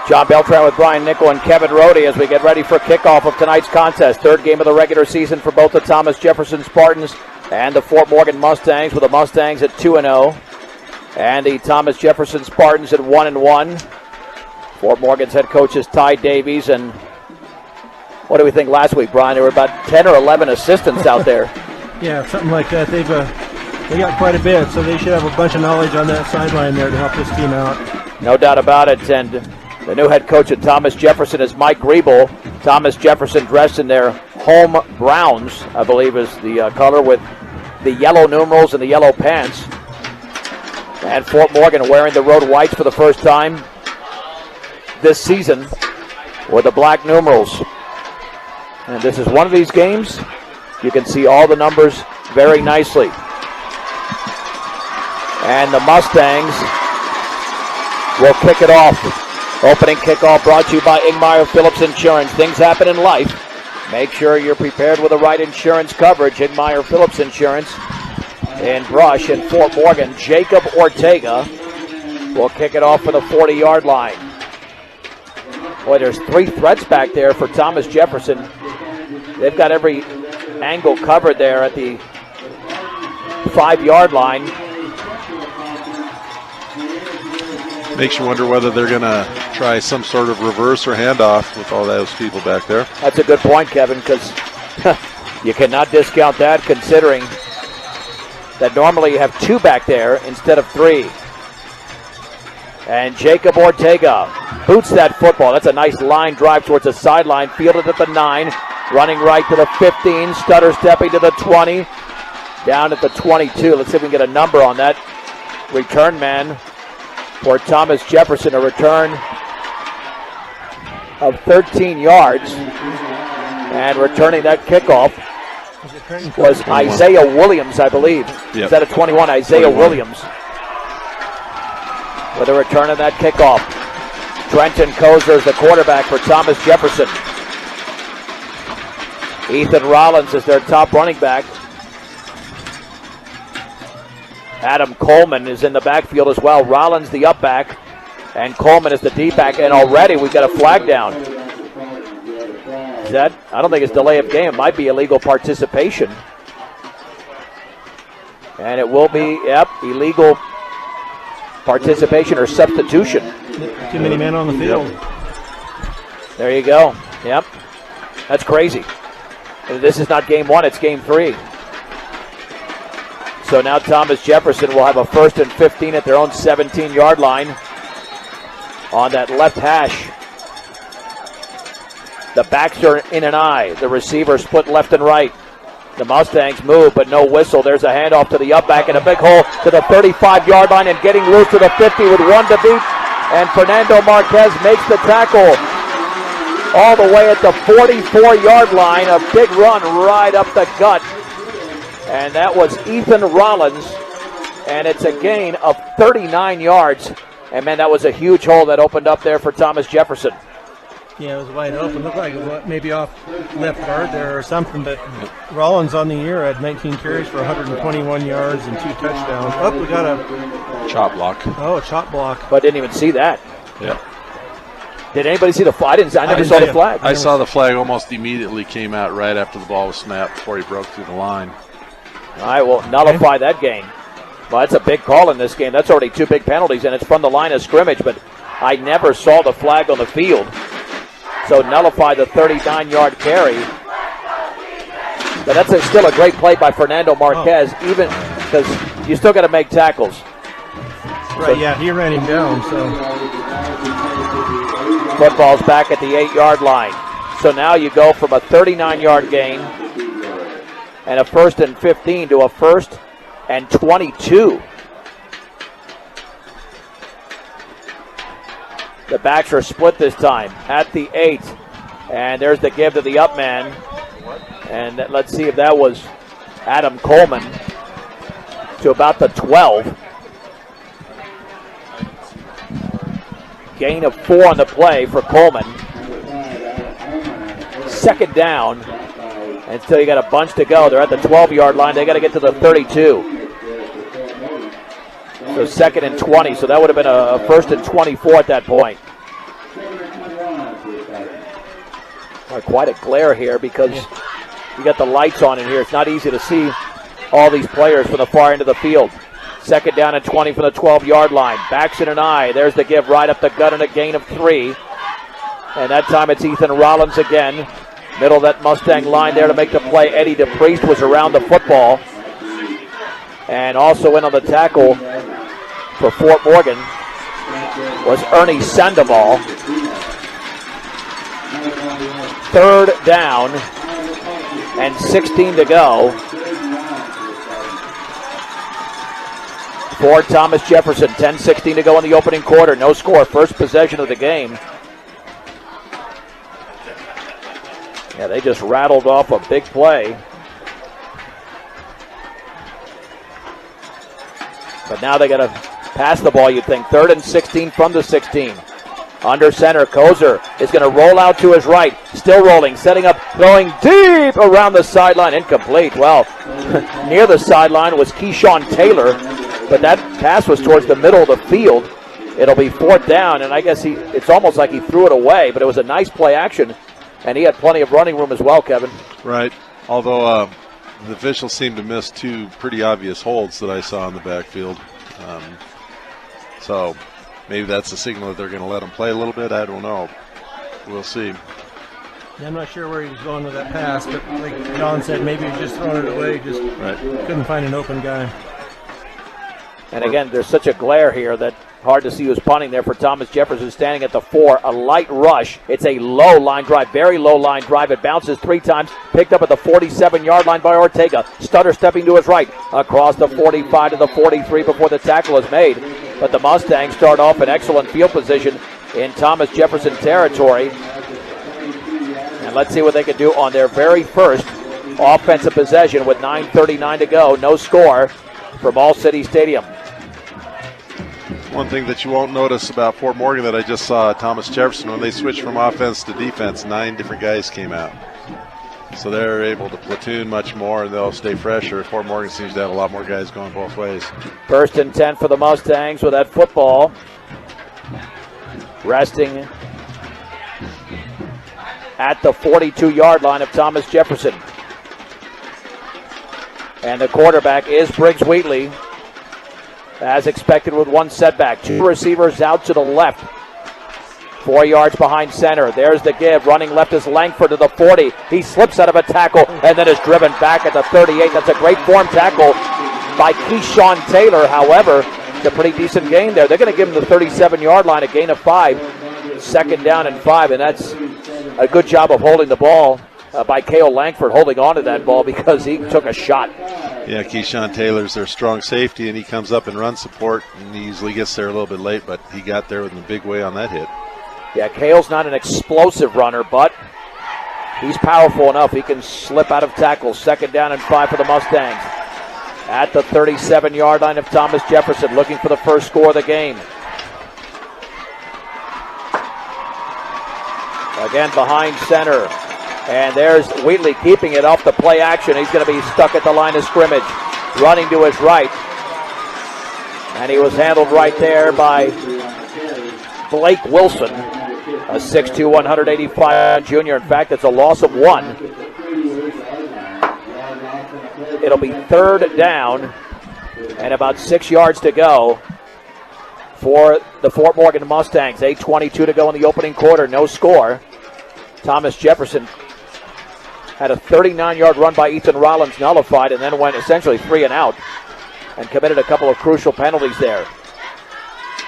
John Beltran with Brian Nickell and Kevin Rhode as we get ready for kickoff of tonight's contest. Third game of the regular season for both the Thomas Jefferson Spartans and the Fort Morgan Mustangs, with the Mustangs at 2-0 and the Thomas Jefferson Spartans at 1-1. Fort Morgan's head coach is Ty Davies, and what do we think last week, Brian? There were about 10 or 11 assistants out there. Yeah, something like that. They got quite a bit, so they should have a bunch of knowledge on that sideline there to help this team out. No doubt about it, and the new head coach at Thomas Jefferson is Mike Griebel. Thomas Jefferson dressed in their home browns, I believe is the color, with the yellow numerals and the yellow pants. And Fort Morgan wearing the Rhode whites for the first time this season with the black numerals. And this is one of these games. You can see all the numbers very nicely. And the Mustangs will kick it off. Opening kickoff brought to you by Ingmeyer Phillips Insurance. Things happen in life. Make sure you're prepared with the right insurance coverage. Ingmeyer Phillips Insurance in Brush and Fort Morgan. Jacob Ortega will kick it off for the 40-yard line. Boy, there's three threats back there for Thomas Jefferson. They've got every angle covered there at the 5-yard line. Makes you wonder whether they're going to try some sort of reverse or handoff with all those people back there. That's a good point, Kevin, because you cannot discount that, considering that normally you have two back there instead of three. And Jacob Ortega boots that football. That's a nice line drive towards the sideline. Fielded at the 9, running right to the 15, stutter stepping to the 20, down at the 22. Let's see if we can get a number on that return man. For Thomas Jefferson, a return of 13 yards. And returning that kickoff was Isaiah Williams, I believe. Yep. Is that a 21? Isaiah 21. Williams. With a return of that kickoff. Trenton Kozer is the quarterback for Thomas Jefferson. Ethan Rollins is their top running back. Adam Coleman is in the backfield as well. Rollins the up back, and Coleman is the deep back. And already we've got a flag down. Is that? I don't think it's delay of game. It might be illegal participation. And it will be, illegal participation or substitution. Too many men on the field. There you go. Yep. That's crazy. This is not game 1, it's game 3. So now Thomas Jefferson will have a 1st and 15 at their own 17-yard line on that left hash. The backs are in an eye. The receivers split left and right. The Mustangs move, but no whistle. There's a handoff to the up back and a big hole to the 35-yard line and getting loose to the 50 with 1 to beat. And Fernando Marquez makes the tackle all the way at the 44-yard line. A big run right up the gut. And that was Ethan Rollins, and it's a gain of 39 yards. And, man, that was a huge hole that opened up there for Thomas Jefferson. Yeah, it was wide open. Looked like it was maybe off left guard there or something, but Rollins on the year had 19 carries for 121 yards and 2 touchdowns. Oh, we got a chop block. Oh, a chop block. But I didn't even see that. Yeah. Did anybody see the flag? I never saw the flag. I saw the flag almost immediately came out right after the ball was snapped before he broke through the line. I will nullify that game. Well, that's a big call in this game. That's already 2 big penalties, and it's from the line of scrimmage, but I never saw the flag on the field. So nullify the 39-yard carry. But that's still a great play by Fernando Marquez, even because you still got to make tackles. Right, yeah, he ran him down. So football's back at the 8-yard line. So now you go from a 39-yard gain and a 1st and 15 to a 1st and 22. The backs are split this time at the 8. And there's the give to the up man. And let's see if that was Adam Coleman to about the 12. Gain of 4 on the play for Coleman. 2nd down. And still you got a bunch to go. They're at the 12-yard line. They got to get to the 32. So 2nd and 20. So that would have been a 1st and 24 at that point. Quite a glare here because you got the lights on in here. It's not easy to see all these players from the far end of the field. Second down and 20 from the 12-yard line. Backs in an eye. There's the give right up the gut and a gain of 3. And that time it's Ethan Rollins again. Middle of that Mustang line there to make the play. Eddie DePriest was around the football. And also in on the tackle for Fort Morgan was Ernie Sandoval. Third down and 16 to go for Thomas Jefferson. 10-16 to go in the opening quarter. No score. First possession of the game. Yeah, they just rattled off a big play. But now they got to pass the ball, you'd think. 3rd and 16 from the 16. Under center, Kozer is going to roll out to his right. Still rolling, setting up, throwing deep around the sideline. Incomplete. Well, near the sideline was Keyshawn Taylor, but that pass was towards the middle of the field. It'll be 4th down, and I guess it's almost like he threw it away, but it was a nice play action, and he had plenty of running room as well, Kevin. Right, although the officials seemed to miss 2 pretty obvious holds that I saw in the backfield. So maybe that's a signal that they're going to let him play a little bit. I don't know. We'll see. Yeah, I'm not sure where he was going with that pass, but like John said, maybe he was just throwing it away. Just couldn't find an open guy. And again, there's such a glare here that hard to see who's punting there for Thomas Jefferson standing at the 4. A light rush. It's a low line drive, very low line drive. It bounces 3 times, picked up at the 47-yard line by Ortega. Stutter stepping to his right, across the 45 to the 43 before the tackle is made. But the Mustangs start off in excellent field position in Thomas Jefferson territory. And let's see what they can do on their very first offensive possession with 9:39 to go. No score from All City Stadium. One thing that you won't notice about Fort Morgan that I just saw Thomas Jefferson, when they switched from offense to defense, 9 different guys came out. So they're able to platoon much more, and they'll stay fresher. Fort Morgan seems to have a lot more guys going both ways. 1st and 10 for the Mustangs with that football. Resting at the 42-yard line of Thomas Jefferson. And the quarterback is Briggs Wheatley, as expected with 1 setback. 2 receivers out to the left. 4 yards behind center. There's the give. Running left is Langford to the 40. He slips out of a tackle and then is driven back at the 38. That's a great form tackle by Keyshawn Taylor. However, it's a pretty decent gain there. They're going to give him the 37-yard line, a gain of 5. 2nd down and 5, and that's a good job of holding the ball by Cale Langford, holding on to that ball because he took a shot. Yeah, Keyshawn Taylor's their strong safety, and he comes up and run support, and he usually gets there a little bit late, but he got there in a big way on that hit. Yeah, Cale's not an explosive runner, but he's powerful enough. He can slip out of tackles. 2nd down and 5 for the Mustangs. At the 37-yard line of Thomas Jefferson, looking for the first score of the game. Again, behind center. And there's Wheatley keeping it off the play action. He's going to be stuck at the line of scrimmage. Running to his right. And he was handled right there by Blake Wilson, a 6'2", 185 junior. In fact, it's a loss of 1. It'll be 3rd down and about 6 yards to go for the Fort Morgan Mustangs. 8:22 to go in the opening quarter. No score. Thomas Jefferson had a 39-yard run by Ethan Rollins nullified and then went essentially 3 and out and committed a couple of crucial penalties there.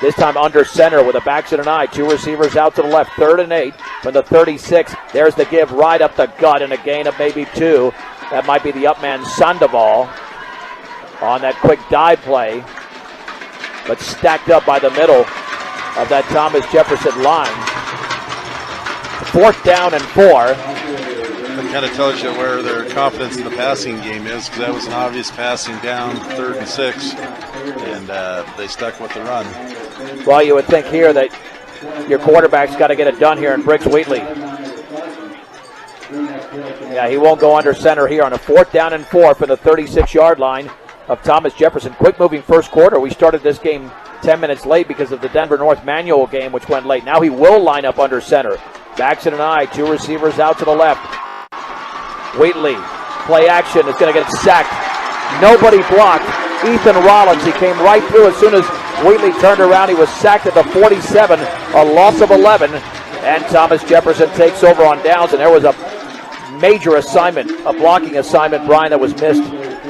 This time under center with a backs in an eye. 2 receivers out to the left. 3rd and 8 from the 36. There's the give right up the gut and a gain of maybe 2. That might be the up man Sandoval on that quick dive play, but stacked up by the middle of that Thomas Jefferson line. 4th down and 4. That kind of tells you where their confidence in the passing game is, because that was an obvious passing down, 3rd and 6, and they stuck with the run. Well, you would think here that your quarterback's got to get it done here in Briggs Wheatley. Yeah, he won't go under center here on a 4th down and 4 for the 36-yard line of Thomas Jefferson. Quick moving first quarter. We started this game 10 minutes late because of the Denver North Manual game, which went late. Now he will line up under center. Backs in an eye. 2 receivers out to the left. Wheatley, play action, is going to get sacked. Nobody blocked. Ethan Rollins, he came right through as soon as Wheatley turned around. He was sacked at the 47, a loss of 11. And Thomas Jefferson takes over on downs, and there was a major assignment, a blocking assignment, Brian, that was missed.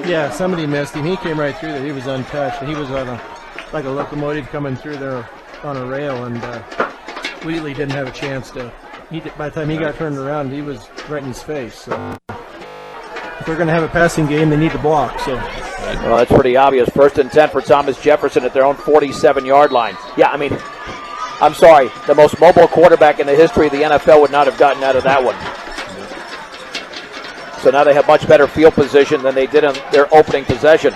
Yeah, somebody missed him. He came right through there. He was untouched. He was on like a locomotive coming through there on a rail, and Wheatley didn't have a chance to. By the time he got turned around, he was right in his face. So if they're going to have a passing game, they need to block. So. Well, that's pretty obvious. 1st and 10 for Thomas Jefferson at their own 47-yard line. Yeah, I mean, I'm sorry, the most mobile quarterback in the history of the NFL would not have gotten out of that one. So now they have much better field position than they did in their opening possession.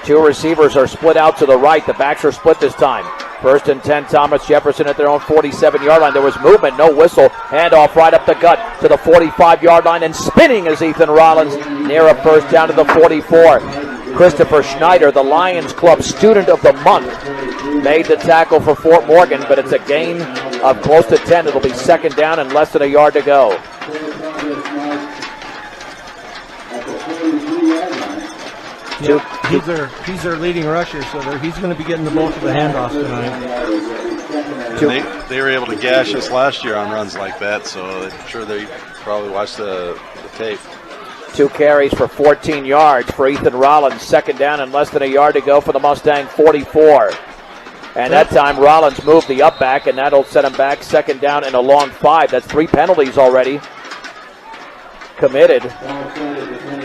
2 receivers are split out to the right. The backs are split this time. 1st and 10, Thomas Jefferson at their own 47-yard line. There was movement, no whistle. Handoff right up the gut to the 45-yard line, and spinning is Ethan Rollins near a first down to the 44. Christopher Schneider, the Lions Club Student of the Month, made the tackle for Fort Morgan, but it's a gain of close to 10. It'll be 2nd down and less than a yard to go. Yeah, he's their leading rusher, so he's going to be getting the bulk of the handoffs tonight. They were able to gash us last year on runs like that, so I'm sure they probably watched the tape. 2 carries for 14 yards for Ethan Rollins. 2nd down and less than a yard to go for the Mustang 44. And that time Rollins moved the up back, and that'll set him back 2nd down and a long 5. That's 3 penalties already committed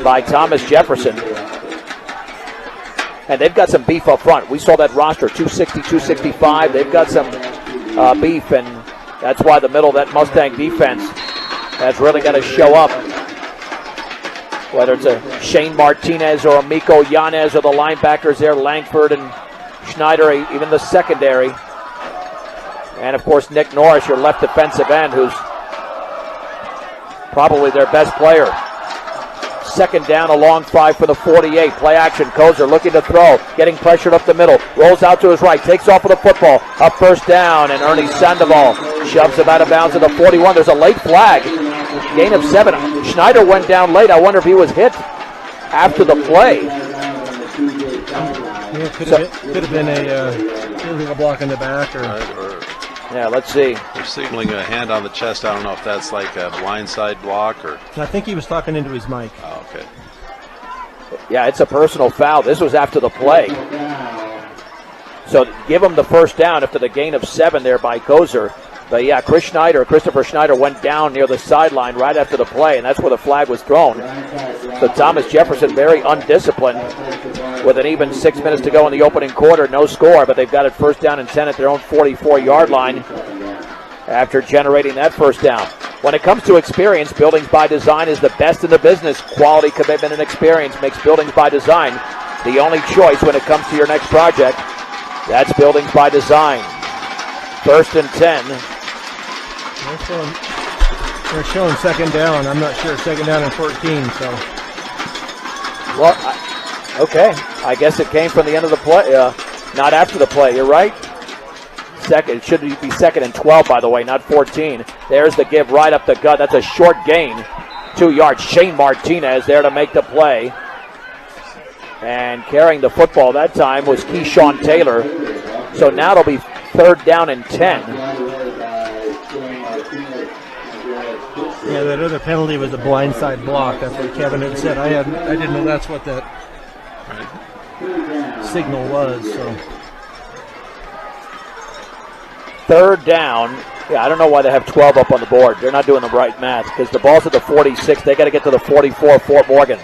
by Thomas Jefferson. And they've got some beef up front. We saw that roster, 260, 265. They've got some beef, and that's why the middle of that Mustang defense has really got to show up. Whether it's a Shane Martinez or a Miko Yanez or the linebackers there, Langford and Schneider, even the secondary. And, of course, Nick Norris, your left defensive end, who's probably their best player. 2nd down, a long 5 for the 48. Play action. Kozer looking to throw, getting pressured up the middle. Rolls out to his right, takes off with the football. A 1st down, and Ernie Sandoval shoves him out of bounds at the 41. There's a late flag. Gain of 7. Schneider went down late. I wonder if he was hit after the play. Yeah, could have been a block in the back or yeah, let's see. They're signaling a hand on the chest. I don't know if that's like a blindside block or. I think he was talking into his mic. Oh, okay. Yeah, it's a personal foul. This was after the play. So give him the 1st down after the gain of 7 there by Kozer. But yeah, Christopher Schneider went down near the sideline right after the play, and that's where the flag was thrown. So Thomas Jefferson very undisciplined with an even 6 minutes to go in the opening quarter. No score, but they've got it 1st down and 10 at their own 44-yard line after generating that 1st down. When it comes to experience, Buildings by Design is the best in the business. Quality, commitment, and experience makes Buildings by Design the only choice when it comes to your next project. That's Buildings by Design. 1st and 10. They're showing 2nd down. I'm not sure. 2nd down and 14. So. Well, okay. I guess it came from the end of the play, not after the play. You're right. It should be 2nd and 12, by the way, not 14. There's the give right up the gut. That's a short gain. 2 yards. Shane Martinez there to make the play. And carrying the football that time was Keyshawn Taylor. So now it'll be 3rd down and 10. Yeah, that other penalty was a blindside block. That's what Kevin had said. I didn't know that's what that signal was. So 3rd down. Yeah, I don't know why they have 12 up on the board. They're not doing the right math because the ball's at the 46. They got to get to the 44, Fort Morgan.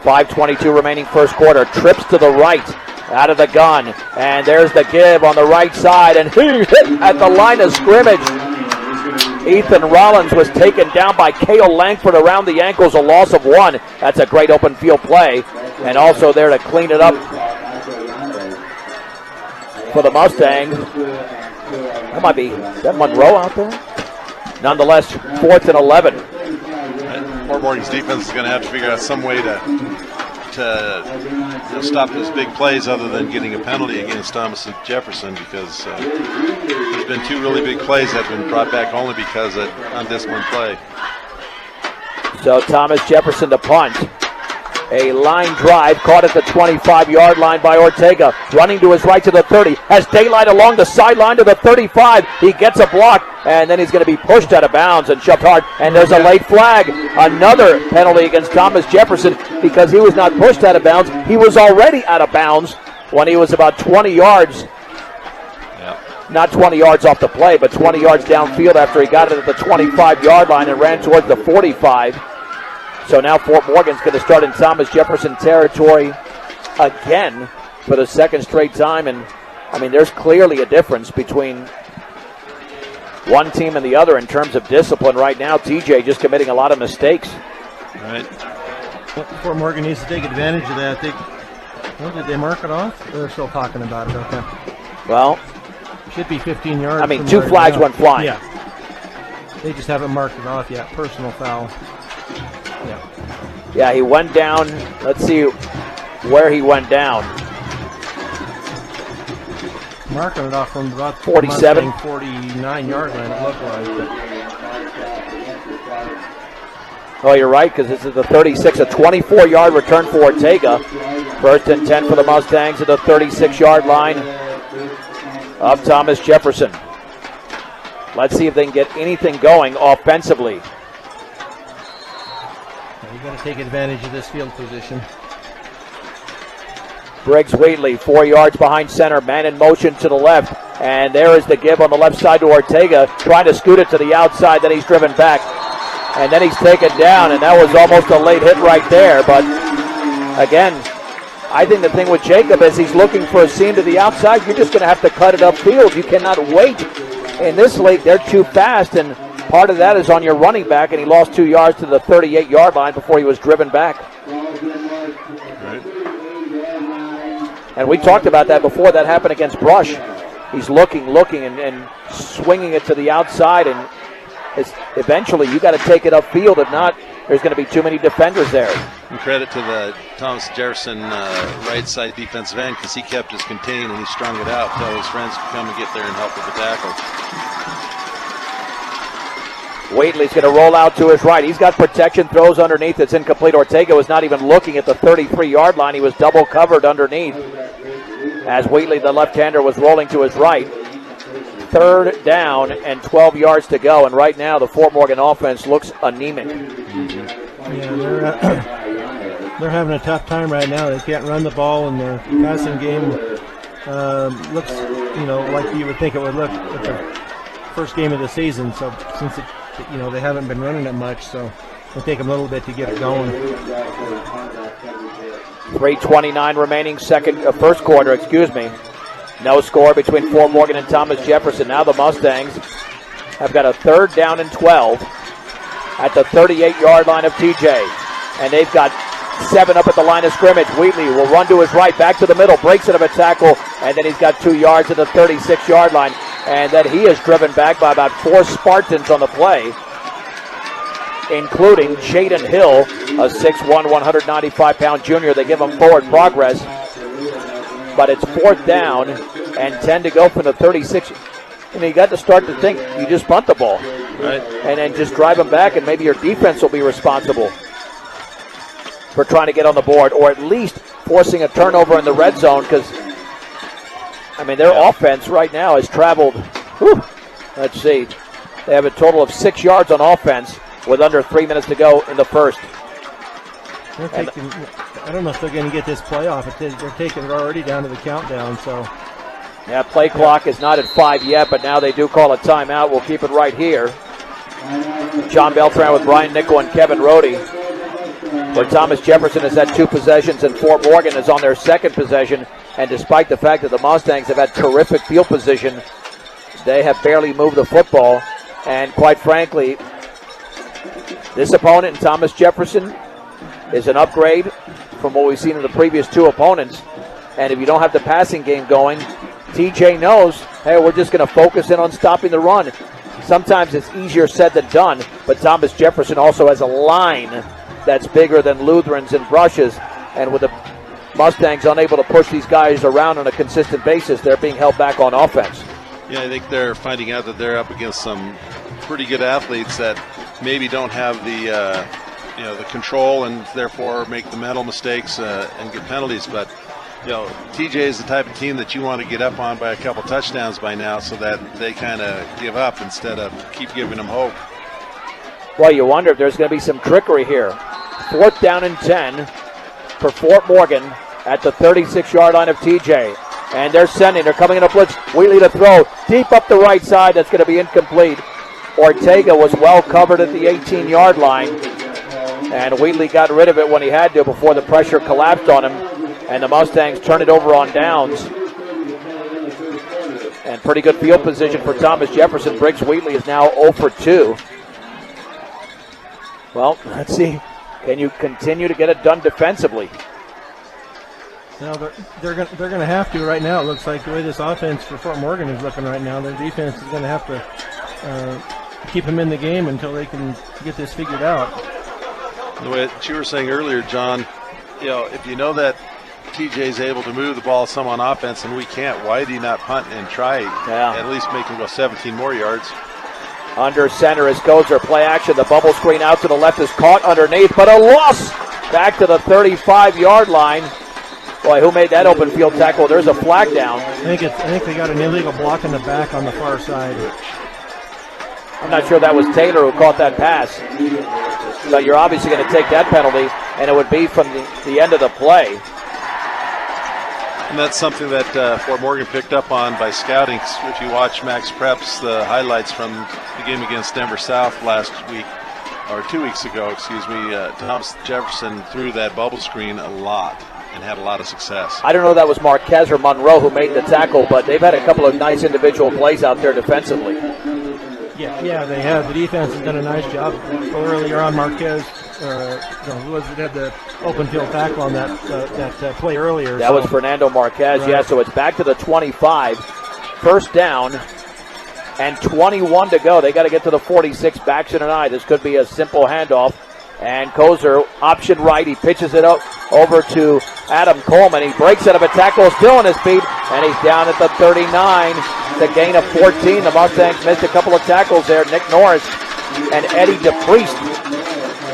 5:22 remaining 1st quarter. Trips to the right out of the gun. And there's the give on the right side. And he hit at the line of scrimmage. Ethan Rollins was taken down by Cale Langford around the ankles, a loss of 1. That's a great open field play. And also there to clean it up for the Mustangs. That might be, is that Monroe out there? Nonetheless, 4th and 11. Fort Morgan's defense is going to have to figure out some way to to stop those big plays other than getting a penalty against Thomas Jefferson, because there's been 2 really big plays that have been brought back only because of undisciplined play. So Thomas Jefferson to punt. A line drive caught at the 25-yard line by Ortega. Running to his right to the 30. Has daylight along the sideline to the 35. He gets a block, and then he's going to be pushed out of bounds and shoved hard. And there's a late flag. Another penalty against Thomas Jefferson because he was not pushed out of bounds. He was already out of bounds when he was about 20 yards. Not 20 yards off the play, but 20 yards downfield after he got it at the 25-yard line and ran towards the 45. So now Fort Morgan's going to start in Thomas Jefferson territory again for the second straight time. And, I mean, there's clearly a difference between one team and the other in terms of discipline right now. TJ just committing a lot of mistakes. Right. Fort Morgan needs to take advantage of that. Did they mark it off? They're still talking about it. Okay. Well, should be 15 yards. I mean, 2 flags went flying. Yeah. They just haven't marked it off yet. Personal foul. Yeah, he went down. Let's see where he went down. Marking it off from about 47. 49-yard line, it looked like. Oh, you're right, because this is the 36, a 24-yard return for Ortega. First and 10 for the Mustangs at the 36-yard line of Thomas Jefferson. Let's see if they can get anything going offensively. You've got to take advantage of this field position. Briggs Wheatley, 4 yards behind center, man in motion to the left, and there is the give on the left side to Ortega, trying to scoot it to the outside, then he's driven back, and then he's taken down, and that was almost a late hit right there. But again, I think the thing with Jacob is he's looking for a seam to the outside. You're just going to have to cut it upfield. You cannot wait in this late. They're too fast, and part of that is on your running back, and he lost 2 yards to the 38-yard line before he was driven back. And we talked about that before. That happened against Brush. He's looking, and swinging it to the outside, and eventually you got to take it upfield. If not, there's going to be too many defenders there. And credit to the Thomas Jefferson right side defensive end, because he kept us contained and he strung it out until his friends could come and get there and help with the tackle. Waitley's going to roll out to his right. He's got protection, throws underneath. It's incomplete. Ortega was not even looking at the 33-yard line. He was double covered underneath as Wheatley, the left-hander, was rolling to his right. 3rd down and 12 yards to go. And right now the Fort Morgan offense looks anemic. Yeah, they're having a tough time right now. They can't run the ball, and their passing game looks, like you would think it would look at the first game of the season. So since they haven't been running it much, so it'll take them a little bit to get it going. 3:29 remaining first quarter, No score between Fort Morgan and Thomas Jefferson. Now the Mustangs have got a 3rd down and 12 at the 38-yard line of TJ. And they've got 7 up at the line of scrimmage. Wheatley will run to his right, back to the middle, breaks it of a tackle, and then he's got 2 yards at the 36-yard line. And then he is driven back by about 4 Spartans on the play, including Jaden Hill, a 6'1", 195-pound junior. They give him forward progress, but it's 4th down and 10 to go from the 36. You got to start to think you just punt the ball, right, and then just drive them back, and maybe your defense will be responsible for trying to get on the board, or at least forcing a turnover in the red zone, because their offense right now has traveled, let's see, they have a total of 6 yards on offense with under 3 minutes to go in the first. I don't know if they're going to get this play off. They're taking it already down to the countdown. So, yeah, play clock is not at 5 yet, but now they do call a timeout. We'll keep it right here. John Beltran with Brian Nickell and Kevin Rhode, where Thomas Jefferson has had 2 possessions and Fort Morgan is on their 2nd possession. And despite the fact that the Mustangs have had terrific field position, they have barely moved the football. And quite frankly, this opponent in Thomas Jefferson is an upgrade from what we've seen in the previous 2 opponents. And if you don't have the passing game going, TJ knows, hey, we're just going to focus in on stopping the run. Sometimes it's easier said than done, but Thomas Jefferson also has a line that's bigger than Lutherans and Brushes. And with the Mustangs unable to push these guys around on a consistent basis, they're being held back on offense. Yeah, I think they're finding out that they're up against some pretty good athletes that maybe don't have the the control and therefore make the mental mistakes and get penalties. But TJ is the type of team that you want to get up on by a couple touchdowns by now, so that they kind of give up instead of keep giving them hope. Well, you wonder if there's going to be some trickery here. 4th down and 10 for Fort Morgan at the 36-yard line of TJ. And they're coming in a blitz. Wheatley to throw deep up the right side. That's going to be incomplete. Ortega was well covered at the 18-yard line. And Wheatley got rid of it when he had to before the pressure collapsed on him. And the Mustangs turn it over on downs. And pretty good field position for Thomas Jefferson. Briggs Wheatley is now 0 for 2. Well, let's see. Can you continue to get it done defensively? No, they're going to have to right now. It looks like the way this offense for Fort Morgan is looking right now, their defense is going to have to keep them in the game until they can get this figured out. The way that you were saying earlier, John, if you know that TJ's able to move the ball some on offense and we can't, why do you not punt and try at least make him go 17 more yards? Under center is Gozer. Play action. The bubble screen out to the left is caught underneath, but a loss back to the 35-yard line. Boy, who made that open field tackle? There's a flag down. I think they got an illegal block in the back on the far side. I'm not sure that was Taylor who caught that pass. But you're obviously going to take that penalty, and it would be from the end of the play. And that's something that Fort Morgan picked up on by scouting. If you watch Max Preps, the highlights from the game against Denver South last week, or 2 weeks ago, Thomas Jefferson threw that bubble screen a lot and had a lot of success. I don't know if that was Marquez or Monroe who made the tackle, but they've had a couple of nice individual plays out there defensively. Yeah, they have. The defense has done a nice job. Earlier on, Marquez, who was it, had the open field tackle on that play earlier. That was Fernando Marquez, right. Yeah, so it's back to the 25. 1st down and 21 to go. They got to get to the 46, backs in an eye. This could be a simple handoff. And Kozer, option right, he pitches it over to Adam Coleman. He breaks out of a tackle, still on his feet, and he's down at the 39. It's a gain of 14. The Mustangs missed a couple of tackles there. Nick Norris and Eddie DePriest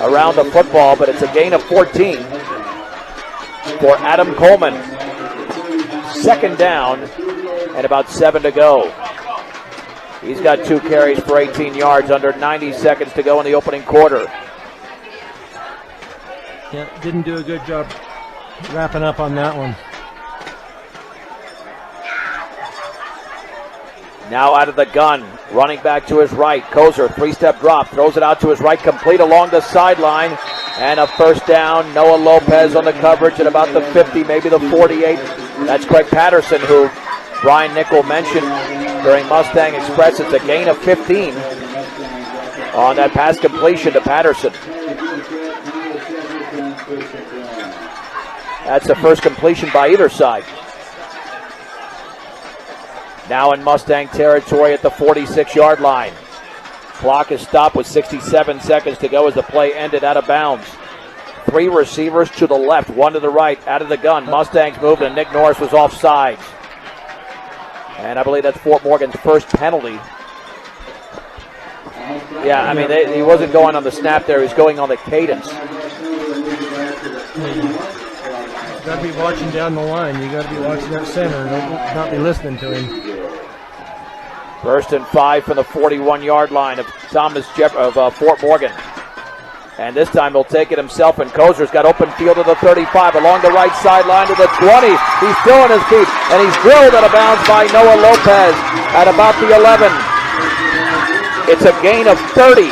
around the football, but it's a gain of 14 for Adam Coleman. 2nd down and about 7 to go. He's got 2 carries for 18 yards, under 90 seconds to go in the opening quarter. Yeah, didn't do a good job wrapping up on that one. Now out of the gun, running back to his right. Kozer, 3-step drop, throws it out to his right, complete along the sideline. And a 1st down. Noah Lopez on the coverage at about the 50, maybe the 48. That's Craig Patterson, who Brian Nickell mentioned during Mustang Express. It's a gain of 15 on that pass completion to Patterson. That's the first completion by either side. Now in Mustang territory at the 46-yard line. Clock is stopped with 67 seconds to go as the play ended out of bounds. 3 receivers to the left, 1 to the right, out of the gun. Mustangs moved and Nick Norris was offside. And I believe that's Fort Morgan's first penalty. Yeah, I mean, he wasn't going on the snap there. He was going on the cadence. You got to be watching down the line. You got to be watching that center and not be listening to him. 1st and 5 from the 41-yard line of Fort Morgan. And this time he'll take it himself, and Kozer's got open field to the 35, along the right sideline to the 20. He's still on his feet, and he's drilled out of bounds by Noah Lopez at about the 11. It's a gain of 30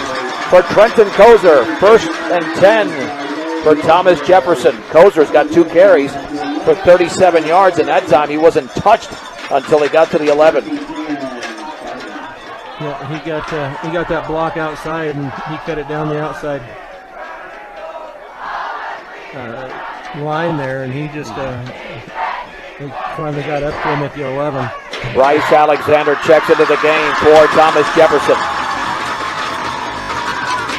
for Trenton Kozer. 1st and 10 for Thomas Jefferson. Kozer's got 2 carries for 37 yards, and that time he wasn't touched until he got to the 11. Yeah, he got that block outside, and he cut it down the outside line there, and he just he finally got up to him at the 11. Bryce Alexander checks into the game for Thomas Jefferson.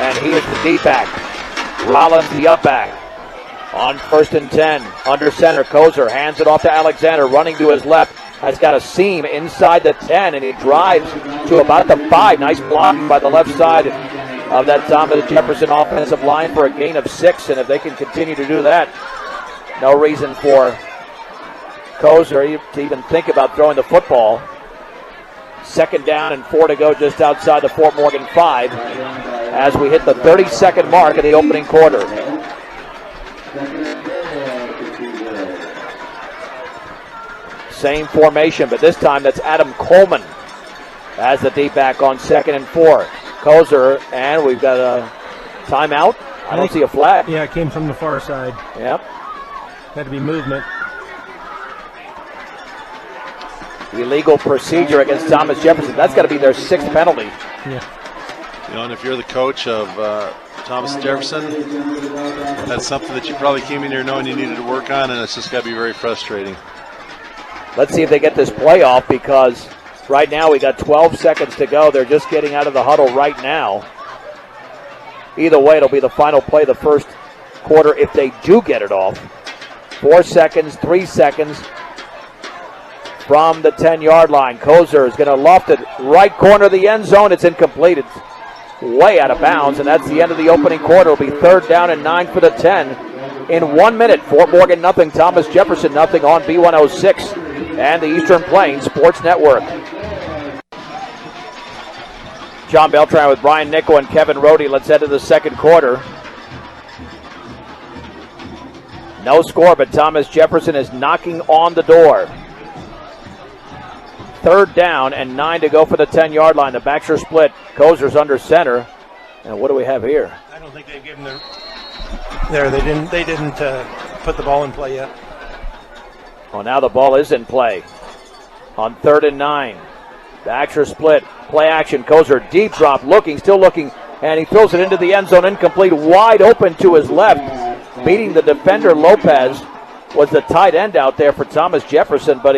And he is the D-back. Rollins the up back. On 1st and 10, under center, Kozer hands it off to Alexander, running to his left. Has got a seam inside the 10, and he drives to about the 5. Nice blocking by the left side of that Thomas Jefferson offensive line for a gain of 6. And if they can continue to do that, no reason for Kozer to even think about throwing the football. 2nd down and 4 to go just outside the Fort Morgan 5 as we hit the 30-second mark of the opening quarter. Same formation, but this time that's Adam Coleman as the deep back on 2nd and 4. Kozer, and we've got a timeout. I don't see a flag. Yeah, it came from the far side. Yep. Had to be movement. Illegal procedure against Thomas Jefferson. That's got to be their 6th penalty. Yeah. You know, and if you're the coach of Thomas Jefferson, that's something that you probably came in here knowing you needed to work on, and it's just got to be very frustrating. Let's see if they get this play off, because right now we got 12 seconds to go. They're just getting out of the huddle right now. Either way, it'll be the final play of the first quarter if they do get it off. 4 seconds, 3 seconds from the 10-yard line. Kozer is going to loft it right corner of the end zone. It's incomplete. It's way out of bounds, and that's the end of the opening quarter. It'll be 3rd down and 9 for the 10. In 1 minute, Fort Morgan nothing, Thomas Jefferson nothing on B106 and the Eastern Plains Sports Network. John Beltran with Brian Nickell and Kevin Rhode. Let's head to the second quarter. No score, but Thomas Jefferson is knocking on the door. 3rd down and 9 to go for the 10-yard line. The backs are split. Kozer's under center. And what do we have here? I don't think they've given their... There, they didn't put the ball in play yet. Well, now the ball is in play. On 3rd and 9. Backs are split. Play action. Kozer deep drop, still looking, and he throws it into the end zone, incomplete, wide open to his left. Beating the defender, Lopez, was the tight end out there for Thomas Jefferson, but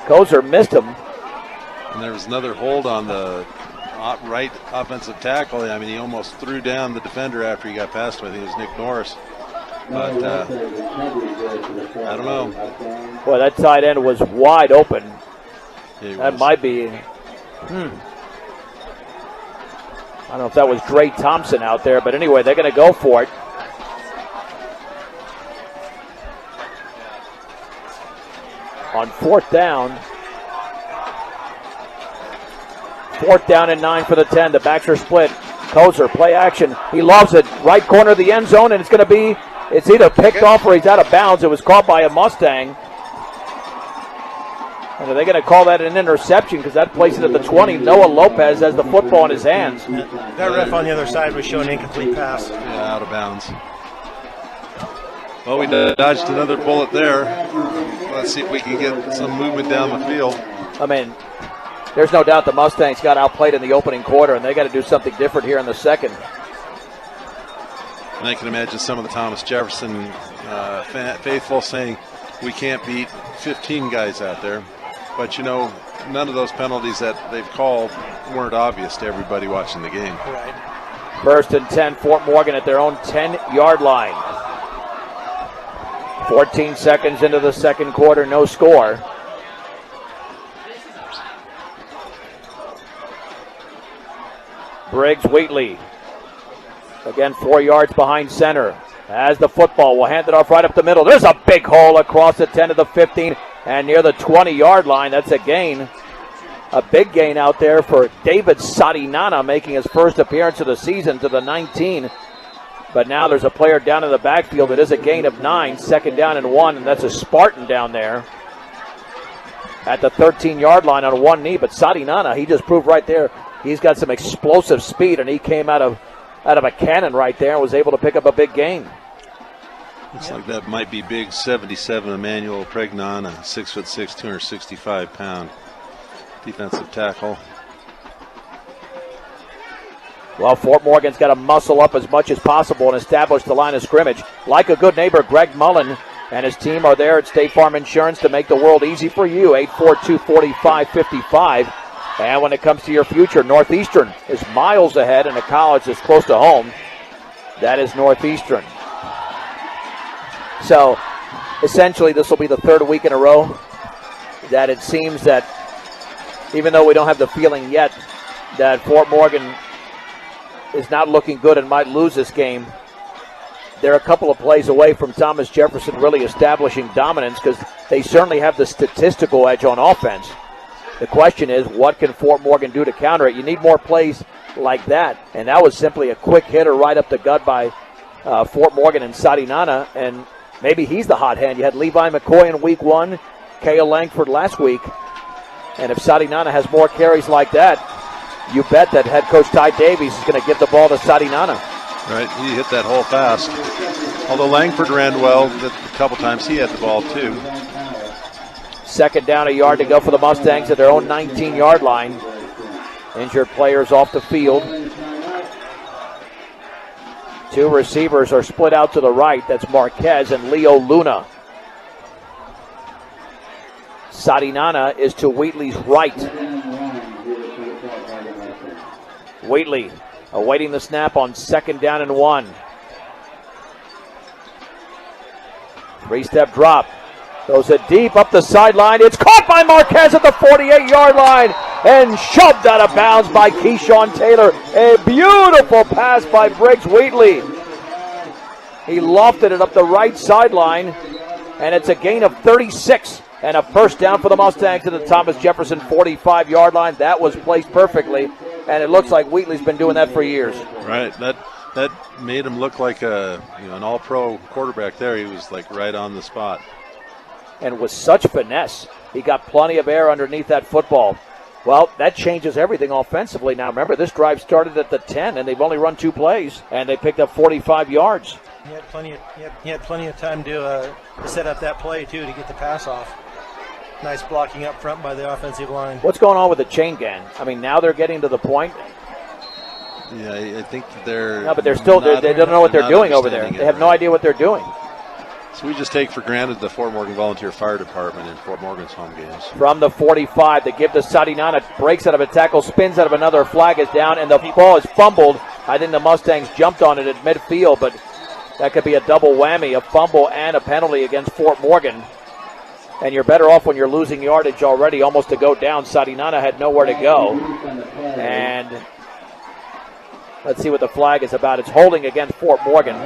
Kozer missed him. And there was another hold on the right offensive tackle. I mean, he almost threw down the defender after he got past him. I think it was Nick Norris. But I don't know. Boy, that tight end was wide open. That might be... I don't know if that was Dre Thompson out there, but anyway, they're going to go for it. On 4th down. 4th down and 9 for the 10. The backs are split. Kozer, play action. He loves it. Right corner of the end zone, and it's either picked off or he's out of bounds. It was caught by a Mustang. And are they going to call that an interception, because that places it at the 20? Noah Lopez has the football in his hands. That ref on the other side was showing incomplete pass. Yeah, out of bounds. Well, we dodged another bullet there. Let's see if we can get some movement down the field. I mean, there's no doubt the Mustangs got outplayed in the opening quarter, and they got to do something different here in the second. And I can imagine some of the Thomas Jefferson faithful saying, we can't beat 15 guys out there. But, you know, none of those penalties that they've called weren't obvious to everybody watching the game. Right. 1st and 10, Fort Morgan at their own 10-yard line. 14 seconds into the second quarter, no score. Briggs Wheatley, again 4 yards behind center. Has the football, will hand it off right up the middle. There's a big hole across the 10 to the 15 and near the 20-yard line. That's a gain. A big gain out there for David Sadinana, making his first appearance of the season, to the 19. But now there's a player down in the backfield. It is a gain of 9, 2nd down and 1, and that's a Spartan down there at the 13-yard line on one knee. But Sadinana, he just proved right there he's got some explosive speed, and he came out of a cannon right there and was able to pick up a big gain. Looks like that might be big 77 Emmanuel Pregnon, a 6'6", 265-pound defensive tackle. Well, Fort Morgan's got to muscle up as much as possible and establish the line of scrimmage. Like a good neighbor, Greg Mullen and his team are there at State Farm Insurance to make the world easy for you. 842-4555. And when it comes to your future, Northeastern is miles ahead in a college that's close to home. That is Northeastern. So essentially this will be the third week in a row that it seems that, even though we don't have the feeling yet that Fort Morgan is not looking good and might lose this game, they're a couple of plays away from Thomas Jefferson really establishing dominance, because they certainly have the statistical edge on offense. The question is, what can Fort Morgan do to counter it? You need more plays like that, and that was simply a quick hitter right up the gut by Fort Morgan and Sadinana, and maybe he's the hot hand. You had Levi McCoy in week 1, Cale Langford last week, and if Sadinana has more carries like that, you bet that head coach Ty Davies is going to give the ball to Sadinana. Right, he hit that hole fast. Although Langford ran well a couple times, he had the ball too. Second down, a yard to go for the Mustangs at their own 19-yard line. Injured players off the field. Two receivers are split out to the right. That's Marquez and Leo Luna. Sadinana is to Wheatley's right. Wheatley awaiting the snap on 2nd down and 1. 3-step drop. Goes it deep up the sideline. It's caught by Marquez at the 48-yard line and shoved out of bounds by Keyshawn Taylor. A beautiful pass by Briggs Wheatley. He lofted it up the right sideline, and it's a gain of 36 and a first down for the Mustangs at the Thomas Jefferson 45-yard line. That was placed perfectly, and it looks like Wheatley's been doing that for years. Right, that made him look like an all-pro quarterback there. He was like right on the spot. And with such finesse, he got plenty of air underneath that football. Well, that changes everything offensively. Now, remember, this drive started at the 10, and they've only run 2 plays, and they picked up 45 yards. He had plenty of time to set up that play, too, to get the pass off. Nice blocking up front by the offensive line. What's going on with the chain gang? I mean, now they're getting to the point. Yeah, I think they're... No, but they're still, they don't know what they're doing over there. They have no idea what they're doing. So we just take for granted the Fort Morgan Volunteer Fire Department in Fort Morgan's home games. From the 45, they give to Sadinana, breaks out of a tackle, spins out of another, flag is down, and the ball is fumbled. I think the Mustangs jumped on it at midfield, but that could be a double whammy, a fumble and a penalty against Fort Morgan. And you're better off when you're losing yardage already, almost to go down. Sadinana had nowhere to go. And let's see what the flag is about. It's holding against Fort Morgan.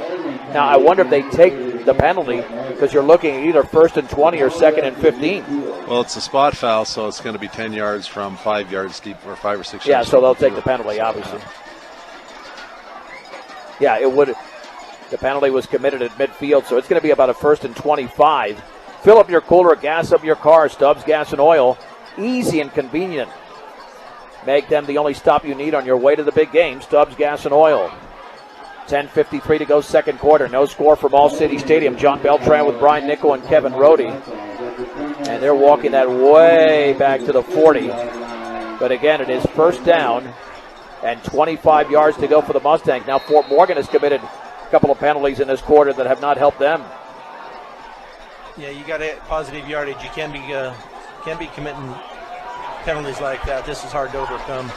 Now, I wonder if they take the penalty, because you're looking at either 1st and 20 or 2nd and 15. Well, it's a spot foul, so it's going to be 10 yards from 5 yards deep, or 5 or 6 yards. Yeah, so they'll take the penalty, obviously. Yeah, it would. The penalty was committed at midfield, so it's going to be about a 1st and 25. Fill up your cooler, gas up your car. Stubbs Gas and Oil. Easy and convenient. Make them the only stop you need on your way to the big game. Stubbs Gas and Oil. 10:53 to go, second quarter. No score from All City Stadium. John Beltran with Brian Nickell and Kevin Rhode. And they're walking that way back to the 40. But again, it is 1st down and 25 yards to go for the Mustangs. Now Fort Morgan has committed a couple of penalties in this quarter that have not helped them. Yeah, you got a positive yardage. You can't be committing penalties like that. This is hard to overcome.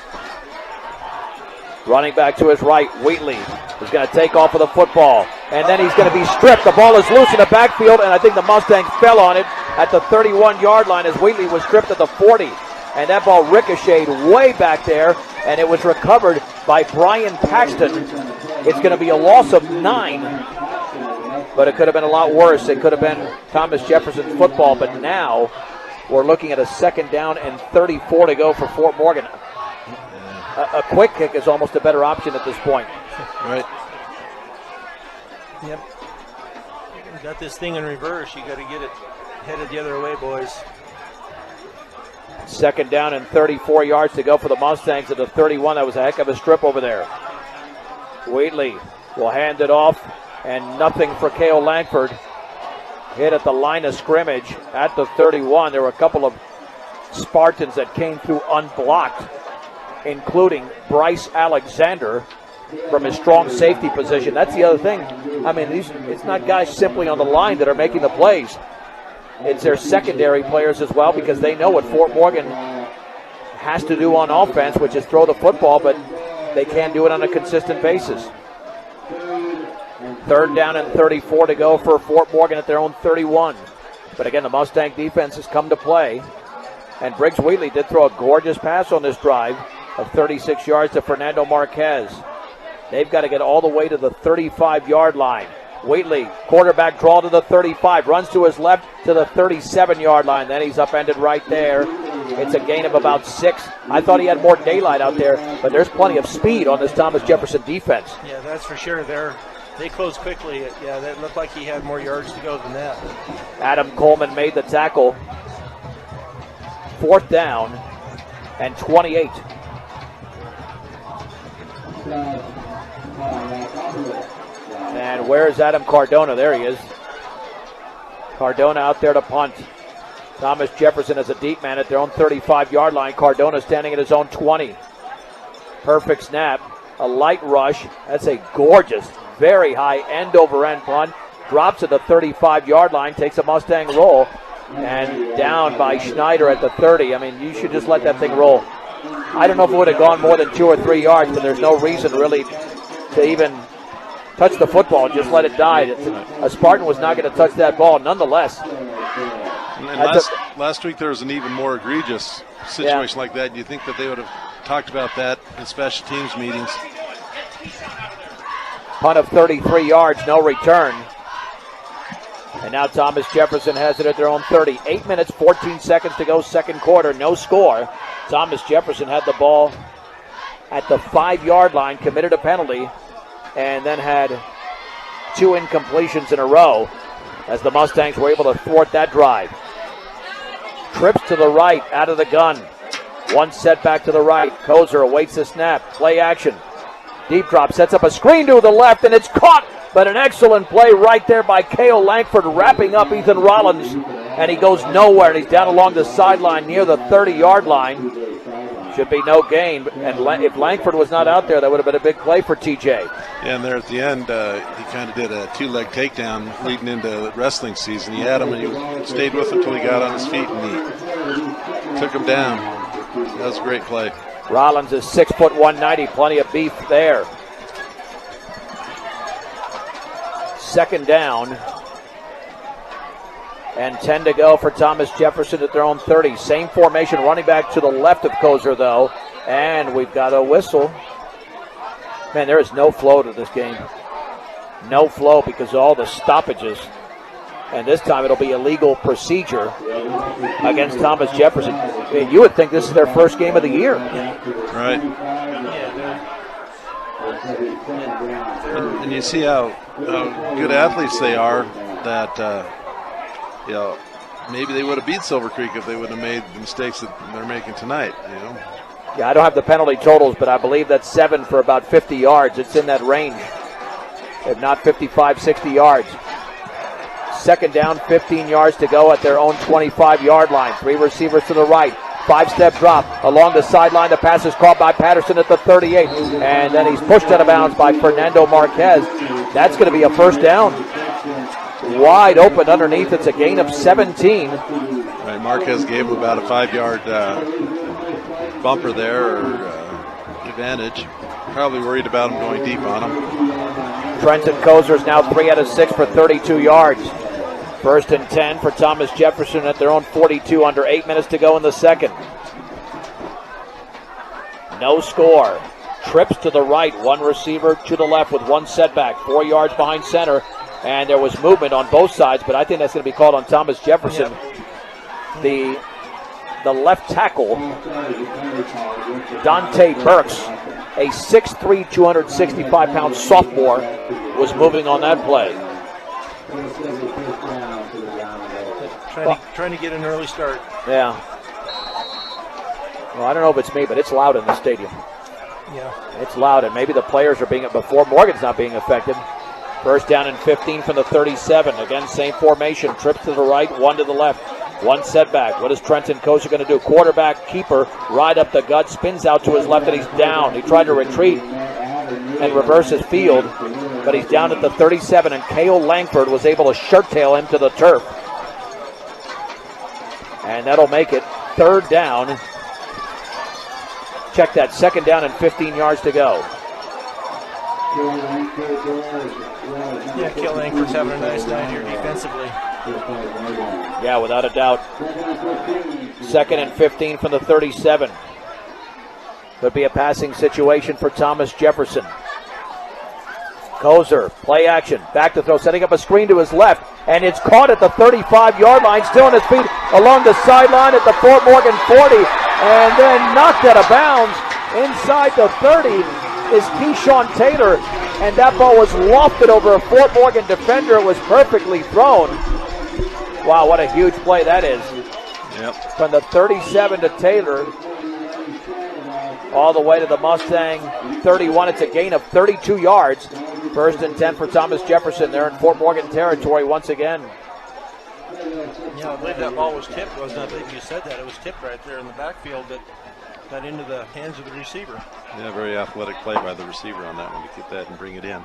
Running back to his right, Wheatley is going to take off with the football, and then he's going to be stripped. The ball is loose in the backfield, and I think the Mustangs fell on it at the 31-yard line as Wheatley was stripped at the 40. And that ball ricocheted way back there, and it was recovered by Brian Paxton. It's going to be a loss of 9, but it could have been a lot worse. It could have been Thomas Jefferson's football, but now we're looking at a 2nd down and 34 to go for Fort Morgan. A quick kick is almost a better option at this point. Right. Yep. You got this thing in reverse. You got to get it headed the other way, boys. 2nd down and 34 yards to go for the Mustangs at the 31. That was a heck of a strip over there. Wheatley will hand it off, and nothing for Cale Langford. Hit at the line of scrimmage at the 31. There were a couple of Spartans that came through unblocked, including Bryce Alexander from his strong safety position. That's the other thing. I mean, it's not guys simply on the line that are making the plays. It's their secondary players as well, because they know what Fort Morgan has to do on offense, which is throw the football, but they can't do it on a consistent basis. 3rd down and 34 to go for Fort Morgan at their own 31. But again, the Mustang defense has come to play. And Briggs Wheatley did throw a gorgeous pass on this drive of 36 yards to Fernando Marquez. They've got to get all the way to the 35-yard line. Wheatley, quarterback draw to the 35, runs to his left to the 37-yard line. Then he's upended right there. It's a gain of about 6. I thought he had more daylight out there, but there's plenty of speed on this Thomas Jefferson defense. Yeah, that's for sure. They closed quickly. Yeah, that looked like he had more yards to go than that. Adam Coleman made the tackle. 4th down and 28. And where's Adam Cardona? There he is. Cardona out there to punt. Thomas Jefferson is a deep man at their own 35-yard line. Cardona standing at his own 20. Perfect snap. A light rush. That's a gorgeous, very high end-over-end punt. Drops at the 35-yard line. Takes a Mustang roll. And down by Schneider at the 30. I mean, you should just let that thing roll. I don't know if it would have gone more than 2 or 3 yards, but there's no reason really to even touch the football. Just let it die. A Spartan was not going to touch that ball nonetheless. And last week there was an even more egregious situation like that. You think that they would have talked about that in special teams meetings. Punt of 33 yards, no return. And now Thomas Jefferson has it at their own 30. 8 minutes, 14 seconds to go, 2nd quarter, no score. Thomas Jefferson had the ball at the 5-yard line, committed a penalty, and then had 2 incompletions in a row as the Mustangs were able to thwart that drive. Trips to the right, out of the gun. 1 setback to the right. Kozer awaits the snap. Play action. Deep drop, sets up a screen to the left, and it's caught. But an excellent play right there by Cale Langford, wrapping up Ethan Rollins. And he goes nowhere, and he's down along the sideline near the 30-yard line. Should be no gain. And if Langford was not out there, that would have been a big play for TJ. Yeah, and there at the end, he kind of did a 2-leg takedown leading into wrestling season. He had him, and he stayed with him until he got on his feet, and he took him down. That was a great play. Rollins is 6 foot 190, plenty of beef there. 2nd down and 10 to go for Thomas Jefferson at their own 30. Same formation, running back to the left of Kozer though, and we've got a whistle. Man, there is no flow to this game. No flow because of all the stoppages. And this time it'll be illegal procedure against Thomas Jefferson. I mean, you would think this is their first game of the year. Right. And you see how good athletes they are that, maybe they would have beat Silver Creek if they would have made the mistakes that they're making tonight, Yeah, I don't have the penalty totals, but I believe that's 7 for about 50 yards. It's in that range, if not 55, 60 yards. 2nd down, 15 yards to go at their own 25-yard line. 3 receivers to the right. 5-step drop along the sideline. The pass is caught by Patterson at the 38. And then he's pushed out of bounds by Fernando Marquez. That's going to be a 1st down. Wide open underneath. It's a gain of 17. Right, Marquez gave him about a 5-yard bumper there, or advantage. Probably worried about him going deep on him. Trenton Kozer is now 3 out of 6 for 32 yards. 1st and 10 for Thomas Jefferson at their own 42, under 8 minutes to go in the 2nd. No score. Trips to the right, 1 receiver to the left with 1 setback, 4 yards behind center. And there was movement on both sides, but I think that's going to be called on Thomas Jefferson. The left tackle, Dante Burks, a 6'3", 265-pound sophomore, was moving on that play. Trying to get an early start. Yeah. Well, I don't know if it's me, but it's loud in the stadium. Yeah. It's loud, and maybe the players are being, before Morgan's not being affected. 1st down and 15 from the 37. Again, same formation. Trips to the right, 1 to the left. 1 setback. What is Trenton Kozer going to do? Quarterback, keeper, ride up the gut, spins out to his left, and he's down. He tried to retreat and reverse his field, but he's down at the 37, and Cale Langford was able to shirt tail him to the turf. And that'll make it 3rd down. Check that, 2nd down and 15 yards to go. Yeah, Nickell Langford's having a nice night here defensively. Yeah, without a doubt. 2nd and 15 from the 37. Could be a passing situation for Thomas Jefferson. Kozer, play action, back to throw, setting up a screen to his left, and it's caught at the 35-yard line, still on his feet along the sideline at the Fort Morgan 40, and then knocked out of bounds inside the 30 is Keyshawn Taylor, and that ball was lofted over a Fort Morgan defender. It was perfectly thrown. Wow, what a huge play that is. Yep. From the 37 to Taylor, all the way to the Mustang 31. It's a gain of 32 yards. 1st and 10 for Thomas Jefferson. They're in Fort Morgan territory once again. Yeah, I believe that ball was tipped, wasn't it? I believe you said that. It was tipped right there in the backfield that got into the hands of the receiver. Yeah, very athletic play by the receiver on that one to get that and bring it in.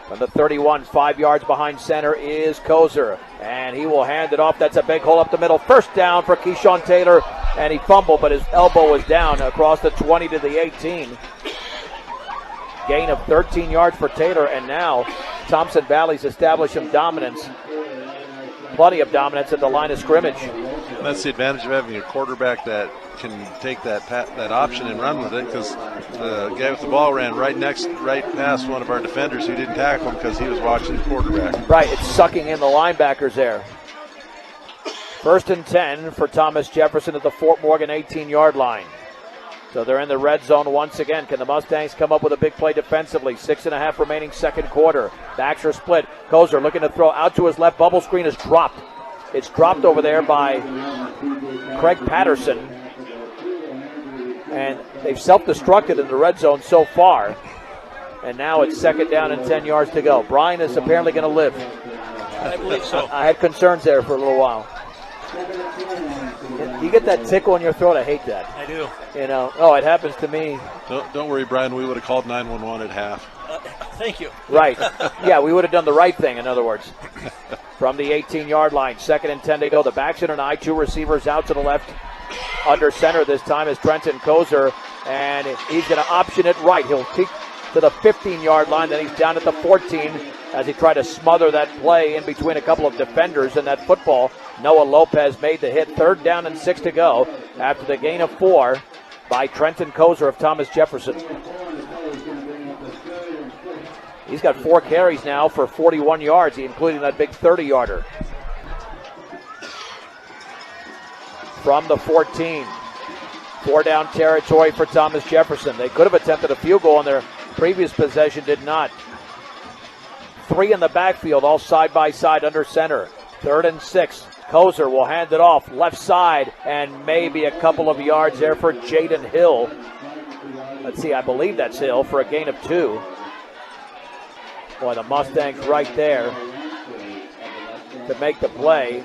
From the 31, 5 yards behind center is Kozer, and he will hand it off. That's a big hole up the middle. 1st down for Keyshawn Taylor, and he fumbled, but his elbow was down across the 20 to the 18. Gain of 13 yards for Taylor, and now Thompson Valley's established some dominance. Plenty of dominance at the line of scrimmage. And that's the advantage of having a quarterback that can take that option and run with it, because the guy with the ball ran right past one of our defenders who didn't tackle him because he was watching the quarterback. Right, it's sucking in the linebackers there. 1st and 10 for Thomas Jefferson at the Fort Morgan 18-yard line. So they're in the red zone once again. Can the Mustangs come up with a big play defensively? 6.5 remaining second quarter. Backs are split. Kozer looking to throw out to his left. Bubble screen is dropped. It's dropped over there by Craig Patterson. And they've self-destructed in the red zone so far. And now it's 2nd down and 10 yards to go. Brian is apparently going to live. I believe so. I had concerns there for a little while. You get that tickle in your throat. I hate that. I do. You know, oh, it happens to me. Don't worry, Brian. We would have called 911 at half. Thank you. Right. Yeah, we would have done the right thing, in other words. From the 18-yard line, 2nd and 10 to go. The backs in an eye, 2 receivers out to the left. Under center this time is Trenton Kozer, and he's going to option it right. He'll kick to the 15-yard line, then he's down at the 14 as he tried to smother that play in between a couple of defenders and that football. Noah Lopez made the hit. 3rd down and 6 to go after the gain of 4 by Trenton Kozer of Thomas Jefferson. He's got 4 carries now for 41 yards, including that big 30-yarder. From the 14, 4-down territory for Thomas Jefferson. They could have attempted a field goal on their previous possession, did not. 3 in the backfield, all side by side under center. 3rd and 6. Kozer will hand it off left side, and maybe a couple of yards there for Jaden Hill. Let's see, I believe that's Hill for a gain of 2. Boy, the Mustangs right there to make the play,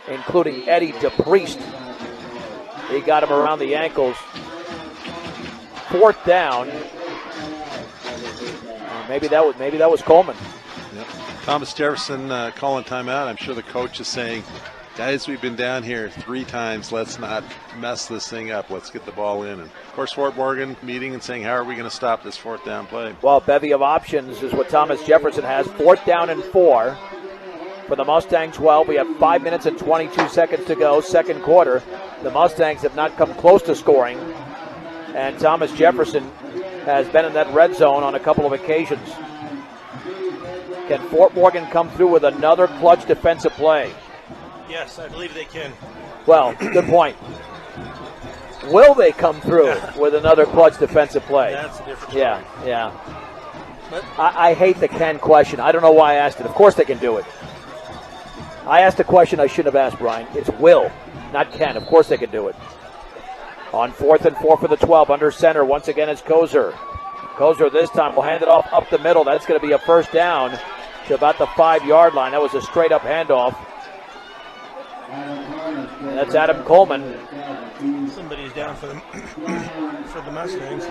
including Eddie DePriest. He got him around the ankles. 4th down. Maybe that was Coleman. Yep. Thomas Jefferson calling timeout. I'm sure the coach is saying, guys, we've been down here 3 times. Let's not mess this thing up. Let's get the ball in. And, of course, Fort Morgan meeting and saying, how are we going to stop this 4th down play? Well, bevy of options is what Thomas Jefferson has. 4th down and 4 for the Mustang 12. We have 5 minutes and 22 seconds to go, second quarter. The Mustangs have not come close to scoring, and Thomas Jefferson has been in that red zone on a couple of occasions. Can Fort Morgan come through with another clutch defensive play? Yes, I believe they can. Well, good point. Will they come through with another clutch defensive play? That's a different story. Yeah. But I hate the can question. I don't know why I asked it. Of course they can do it. I asked a question I shouldn't have asked, Brian. It's will, not can. Of course they can do it. On 4th and 4 for the 12, under center, once again it's Kozer. Kozer this time will hand it off up the middle. That's going to be a 1st down to about the 5-yard line. That was a straight-up handoff. And that's Adam Coleman. Somebody's down for the Mustangs.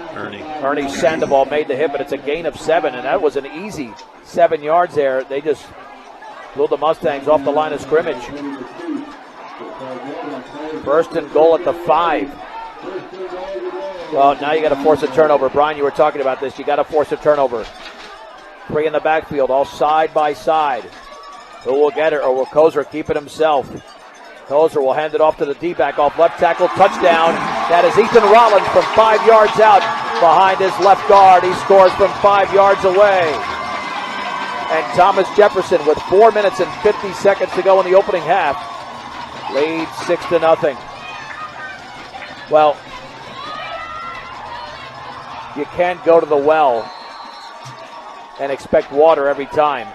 Ernie Sandoval made the hit, but it's a gain of 7, and that was an easy 7 yards there. They just blew the Mustangs off the line of scrimmage. 1st and goal at the 5. Well, now you got to force a turnover. Brian, you were talking about this. You got to force a turnover. Three in the backfield, all side by side. Who will get it, or will Kozer keep it himself? Kozer will hand it off to the D-back, off left tackle, touchdown. That is Ethan Rollins from 5 yards out behind his left guard. He scores from 5 yards away. And Thomas Jefferson, with 4 minutes and 50 seconds to go in the opening half, leads 6-0. Well, you can't go to the well and expect water every time.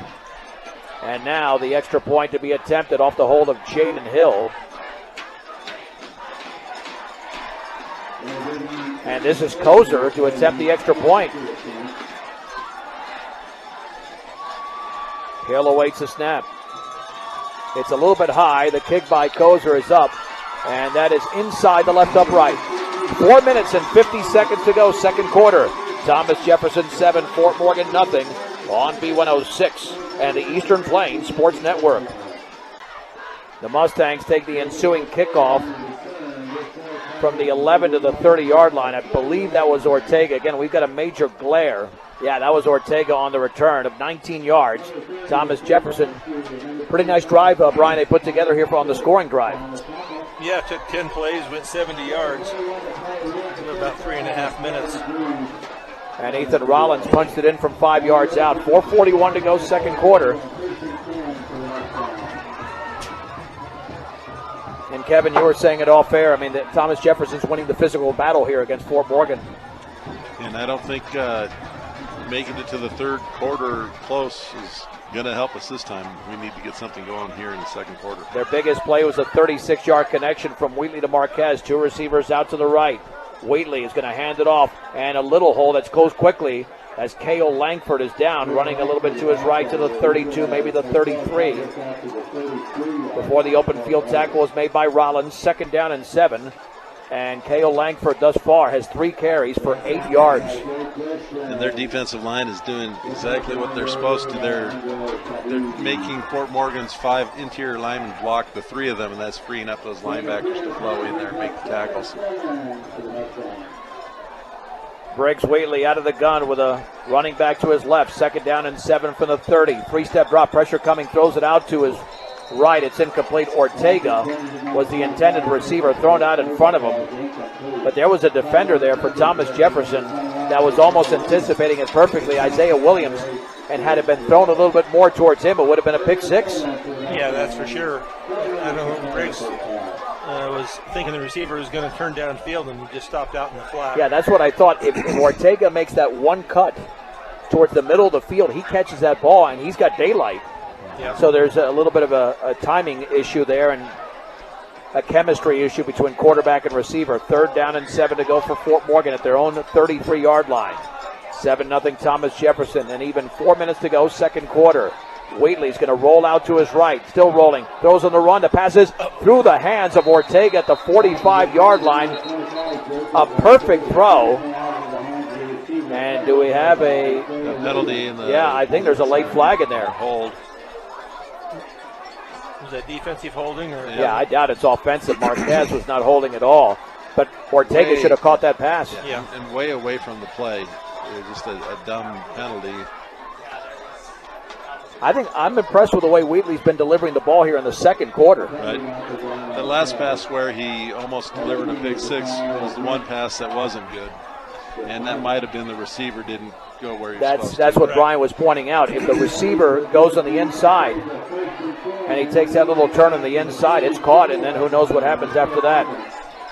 And now the extra point to be attempted off the hold of Jaden Hill. And this is Kozer to attempt the extra point. Hill awaits the snap. It's a little bit high. The kick by Kozer is up. And that is inside the left upright. 4 minutes and 50 seconds to go, second quarter. Thomas Jefferson 7, Fort Morgan nothing on B106 and the Eastern Plains Sports Network. The Mustangs take the ensuing kickoff from the 11 to the 30-yard line. I believe that was Ortega. Again, we've got a major glare. Yeah, that was Ortega on the return of 19 yards. Thomas Jefferson, pretty nice drive, Brian, they put together here on the scoring drive. Yeah, took 10 plays, went 70 yards in about 3.5 minutes. And Ethan Rollins punched it in from 5 yards out. 4:41 to go, second quarter. And Kevin, you were saying it all fair. I mean, that Thomas Jefferson's winning the physical battle here against Fort Morgan. And I don't think making it to the third quarter close is going to help us this time. We need to get something going here in the second quarter. Their biggest play was a 36-yard connection from Wheatley to Marquez. Two receivers out to the right. Wheatley is going to hand it off, and a little hole that's closed quickly as Cale Langford is down, running a little bit to his right to the 32, maybe the 33. Before the open field tackle is made by Rollins, second down and 7. And Cale Langford thus far has 3 carries for 8 yards. And their defensive line is doing exactly what they're supposed to. They're making Fort Morgan's 5 interior linemen block the 3 of them, and that's freeing up those linebackers to flow in there and make the tackles. Briggs Wheatley out of the gun with a running back to his left. Second down and 7 from the 30. 3-step drop, pressure coming, throws it out to his right. It's incomplete. Ortega was the intended receiver, thrown out in front of him. But there was a defender there for Thomas Jefferson that was almost anticipating it perfectly, Isaiah Williams. And had it been thrown a little bit more towards him, it would have been a pick 6. Yeah, that's for sure. I don't know, Briggs was thinking the receiver was going to turn downfield, and he just stopped out in the flat. Yeah, that's what I thought. If Ortega makes that one cut towards the middle of the field, he catches that ball, and he's got daylight. Yeah. So there's a little bit of a timing issue there and a chemistry issue between quarterback and receiver. Third down and 7 to go for Fort Morgan at their own 33-yard line. 7-0 Thomas Jefferson, and even 4 minutes to go, second quarter. Wheatley's going to roll out to his right, still rolling, throws on the run, the passes through the hands of Ortega at the 45-yard line. A perfect throw. And do we have a penalty in the... Yeah, I think there's a late flag in there. Hold. Was that defensive holding? Or? Yeah, I doubt it's offensive. Marquez was not holding at all. But Ortega should have caught that pass. Yeah, and way away from the play. Just a dumb penalty. I think I'm impressed with the way Wheatley's been delivering the ball here in the second quarter. Right. The last pass where he almost delivered a pick 6 was the one pass that wasn't good. And that might have been the receiver didn't go where he was supposed to. That's what Brian was pointing out. If the receiver goes on the inside and he takes that little turn on the inside, it's caught, and then who knows what happens after that.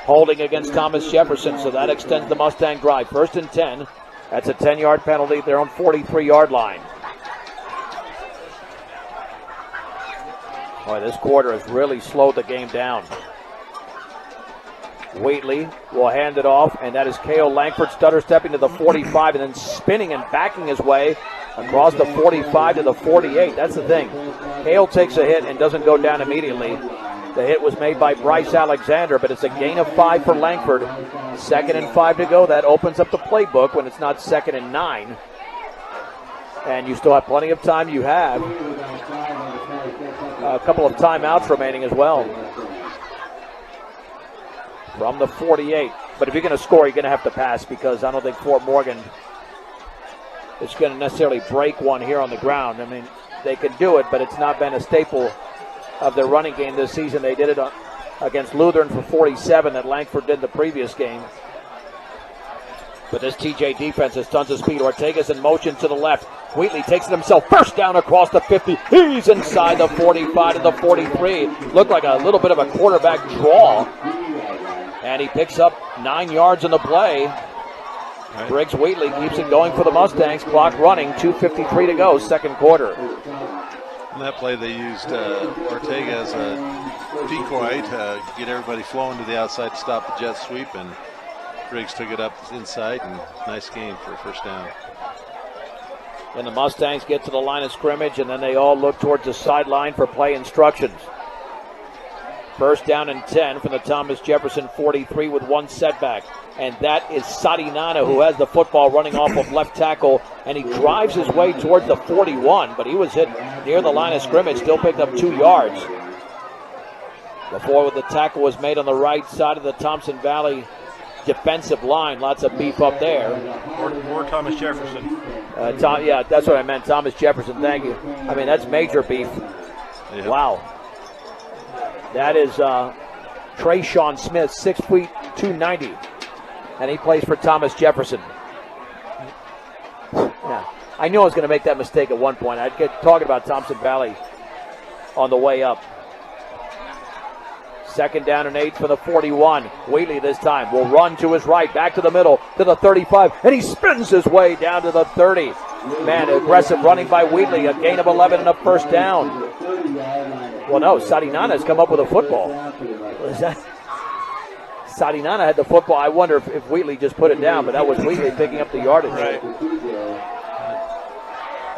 Holding against Thomas Jefferson, so that extends the Mustang drive. 1st and 10. That's a 10-yard penalty at their own 43-yard line. Boy, this quarter has really slowed the game down. Wheatley will hand it off, and that is Cale Langford stutter stepping to the 45 and then spinning and backing his way across the 45 to the 48. That's the thing. Cale takes a hit and doesn't go down immediately. The hit was made by Bryce Alexander, but it's a gain of 5 for Langford. 2nd and 5 to go. That opens up the playbook when it's not 2nd and 9. And you still have plenty of time. You have a couple of timeouts remaining as well. From the 48. But if you're going to score, you're going to have to pass, because I don't think Fort Morgan is going to necessarily break one here on the ground. I mean, they can do it, but it's not been a staple of their running game this season. They did it against Lutheran for 47 that Langford did the previous game. But this TJ defense has tons of speed. Ortega's in motion to the left. Wheatley takes it himself. First down across the 50. He's inside the 45 to the 43. Looked like a little bit of a quarterback draw. And he picks up 9 yards in the play. Right. Briggs Wheatley keeps it going for the Mustangs. Clock running. 2:53 to go, second quarter. In that play, they used Ortega as a decoy to get everybody flowing to the outside to stop the jet sweep, and Briggs took it up inside, and nice gain for a first down. And the Mustangs get to the line of scrimmage, and then they all look towards the sideline for play instructions. First down and 10 from the Thomas Jefferson 43 with one setback. And that is Sadinana, who has the football running off of left tackle, and he drives his way towards the 41, but he was hit near the line of scrimmage, still picked up 2 yards. Before the tackle was made on the right side of the Thompson Valley defensive line. Lots of beef up there. Or Thomas Jefferson. Yeah, that's what I meant. Thomas Jefferson, thank you. I mean, that's major beef. Yeah. Wow. That is Trayshawn Smith, 6 feet, 290. And he plays for Thomas Jefferson. Yeah, I knew I was going to make that mistake at one point. I'd get talking about Thompson Valley on the way up. Second down and 8 for the 41. Wheatley this time will run to his right, back to the middle, to the 35, and he spins his way down to the 30. Man, aggressive running by Wheatley, a gain of 11 and a first down. Well, no, Sadinana has come up with a football. What is that? Sadinana had the football. I wonder if Wheatley just put it down, but that was Wheatley picking up the yardage. Right.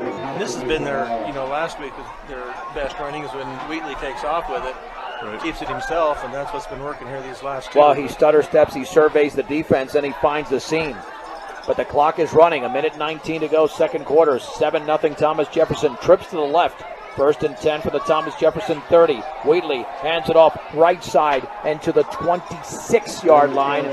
And this has been their, last week, their best running is when Wheatley takes off with it. Right. Keeps it himself, and that's what's been working here these last 2. Well, he stutter steps, he surveys the defense, and he finds the seam. But the clock is running. 1:19 to go, second quarter. 7-0 Thomas Jefferson. Trips to the left. First and 10 for the Thomas Jefferson 30. Wheatley hands it off right side and to the 26-yard line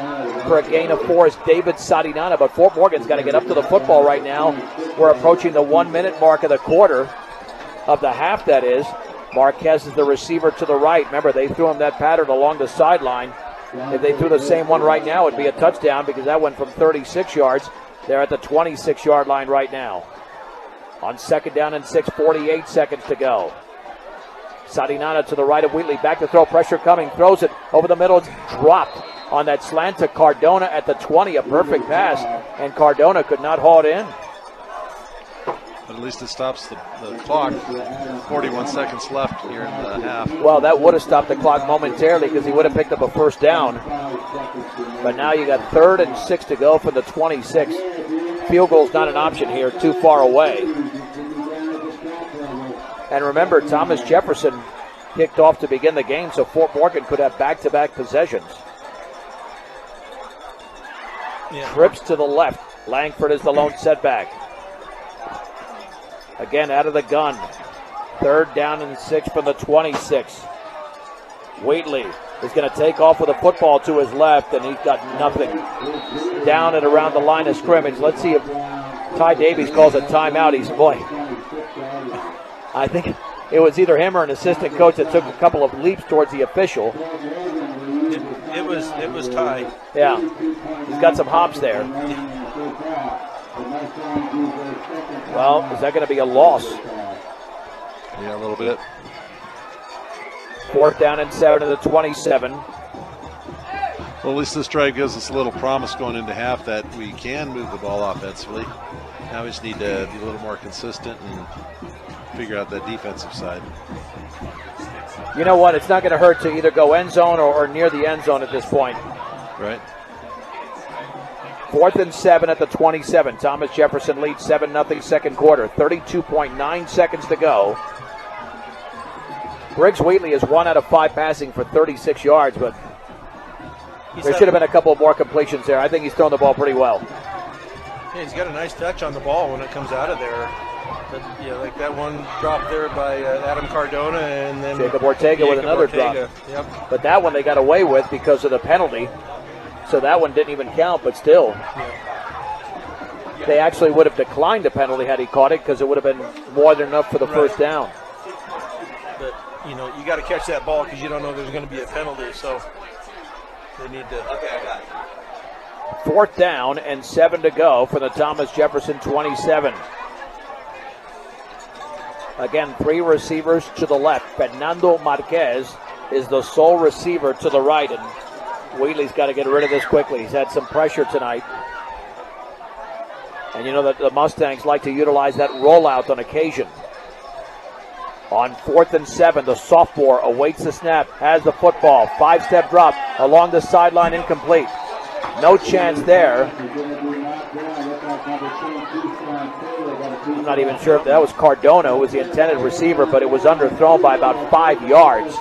for a gain of 4 is David Sadinana. But Fort Morgan's got to get up to the football right now. We're approaching the 1-minute mark of the quarter, of the half that is. Marquez is the receiver to the right. Remember, they threw him that pattern along the sideline. If they threw the same one right now, it'd be a touchdown because that went from 36 yards. They're at the 26-yard line right now. On second down and 6, 48 seconds to go. Sadinana to the right of Wheatley. Back to throw, pressure coming. Throws it over the middle. It's dropped on that slant to Cardona at the 20. A perfect pass, and Cardona could not haul it in. But at least it stops the clock. 41 seconds left here in the half. Well, that would have stopped the clock momentarily because he would have picked up a first down. But now you got 3rd and 6 to go from the 26. Field goal's not an option here, too far away. And remember, Thomas Jefferson kicked off to begin the game, so Fort Morgan could have back-to-back possessions. Yeah. Trips to the left. Langford is the lone setback. Again, out of the gun. 3rd down and 6 from the 26. Wheatley is going to take off with a football to his left, and he's got nothing. Down and around the line of scrimmage. Let's see if Ty Davies calls a timeout. I think it was either him or an assistant coach that took a couple of leaps towards the official. It was Ty. Yeah, he's got some hops there. Well, is that going to be a loss? Yeah, a little bit. 4th down and 7 to the 27. Well, at least this drive gives us a little promise going into half that we can move the ball offensively. Now we just need to be a little more consistent and figure out that defensive side. You know what? It's not going to hurt to either go end zone or near the end zone at this point. Right. 4th and 7 at the 27. Thomas Jefferson leads 7-0 second quarter. 32.9 seconds to go. Briggs Wheatley is 1 out of 5 passing for 36 yards, but there should have been a couple more completions there. I think he's thrown the ball pretty well. Yeah, he's got a nice touch on the ball when it comes out of there. But, like that one drop there by Adam Cardona, and then Jacob Ortega with another drop. Yep. But that one they got away with because of the penalty. So that one didn't even count, but still. Yeah, they actually would have declined the penalty had he caught it because it would have been more than enough for the first down. But, you know, you got to catch that ball because you don't know there's going to be a penalty, so they need to. Okay, I got it. 4th down and 7 to go for the Thomas Jefferson 27. Again, 3 receivers to the left. Fernando Marquez is the sole receiver to the right, and Wheatley's got to get rid of this quickly. He's had some pressure tonight. And you know that the Mustangs like to utilize that rollout on occasion. On 4th and 7, the sophomore awaits the snap, has the football, 5-step drop along the sideline, incomplete. No chance there. I'm not even sure if that was Cardona who was the intended receiver, but it was underthrown by about 5 yards.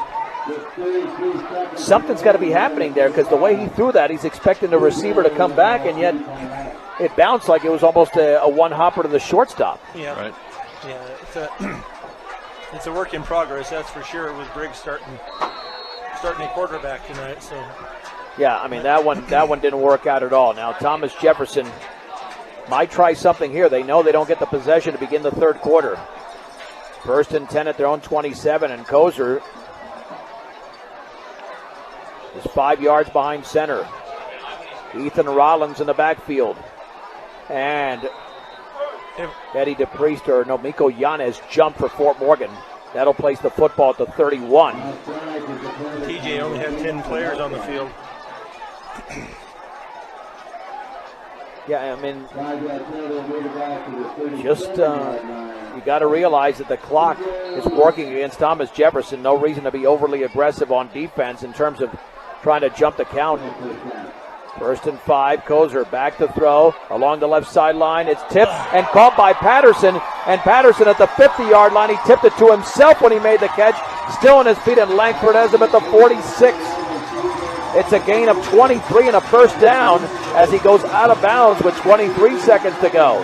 Something's got to be happening there because the way he threw that, he's expecting the receiver to come back, and yet it bounced like it was almost a one-hopper to the shortstop. Yeah, Right. Yeah, it's a work in progress, that's for sure, with Briggs starting a quarterback tonight. So yeah, I mean that one didn't work out at all. Now Thomas Jefferson might try something here. They know they don't get the possession to begin the third quarter. 1st and 10 at their own 27, and Kozer is 5 yards behind center. Ethan Rollins in the backfield. And Eddie DePriest, or no, Miko Yanez jumped for Fort Morgan. That'll place the football at the 31. TJ only had 10 players on the field. Yeah, I mean, just you got to realize that the clock is working against Thomas Jefferson. No reason to be overly aggressive on defense in terms of trying to jump the count. 1st and 5, Kozer back to throw along the left sideline. It's tipped and caught by Patterson, and Patterson at the 50-yard line. He tipped it to himself when he made the catch. Still on his feet, and Langford has him at the 46. It's a gain of 23 and a first down as he goes out of bounds with 23 seconds to go.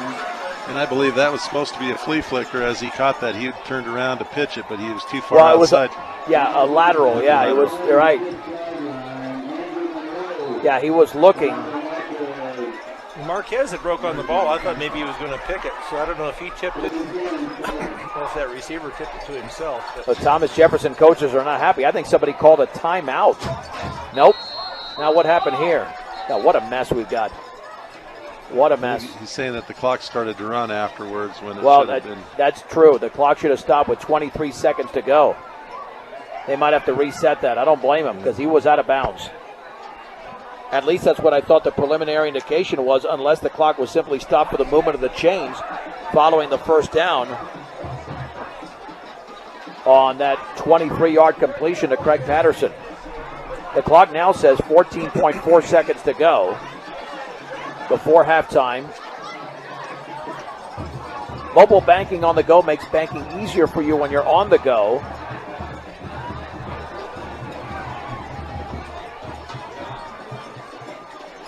And I believe that was supposed to be a flea flicker. As he caught that, he turned around to pitch it, but he was too far outside. A lateral. Yeah, it was. You're right. Yeah, he was looking. Marquez had broke on the ball. I thought maybe he was going to pick it, so I don't know if he tipped it or if that receiver tipped it to himself. But Thomas Jefferson coaches are not happy. I think somebody called a timeout. Nope. Now what happened here? Now what a mess we've got. What a mess. He's saying that the clock started to run afterwards when it should have been. That's true. The clock should have stopped with 23 seconds to go. They might have to reset that. I don't blame him because he was out of bounds. At least that's what I thought the preliminary indication was, unless the clock was simply stopped for the movement of the chains following the first down on that 23-yard completion to Craig Patterson. The clock now says 14.4 seconds to go before halftime. Mobile banking on the go makes banking easier for you when you're on the go.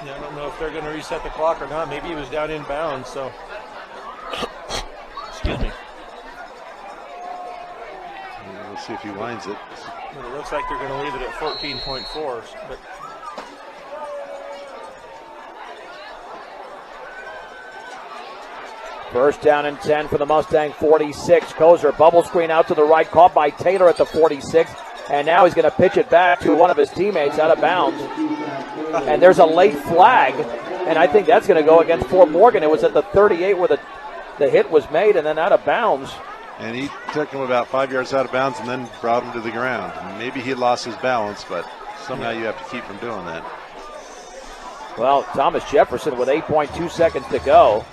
I don't know if they're going to reset the clock or not. Maybe he was down in bounds, so. Excuse me. We'll see if he winds it. But it looks like they're going to leave it at 14.4. But First down and 10 for the Mustang 46. Kozer bubble screen out to the right, caught by Taylor at the 46. And now he's going to pitch it back to one of his teammates out of bounds. And there's a late flag, and I think that's going to go against Fort Morgan. It was at the 38 where the hit was made and then out of bounds. And he took him about 5 yards out of bounds and then brought him to the ground. And maybe he lost his balance, but somehow you have to keep from doing that. Well, Thomas Jefferson with 8.2 seconds to go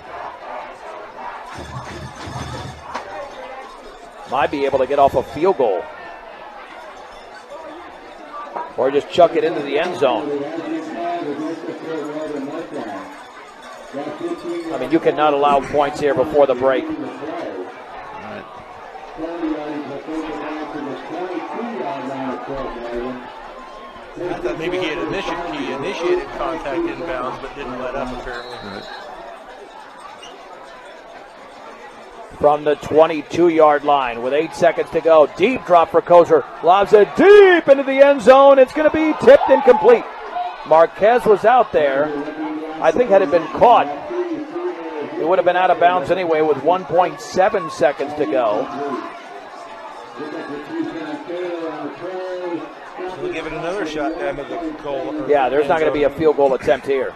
might be able to get off a field goal. Or just chuck it into the end zone. I mean, you cannot allow points here before the break. Right. I thought maybe he initiated contact inbounds, but didn't let up apparently. Right. From the 22-yard line with 8 seconds to go. Deep drop for Kozer. Lobs it deep into the end zone. It's going to be tipped incomplete. Marquez was out there. I think had it been caught, He would have been out of bounds anyway with 1.7 seconds to go. We'll give it another shot down to the goal. Yeah, there's not going to be a field goal attempt here.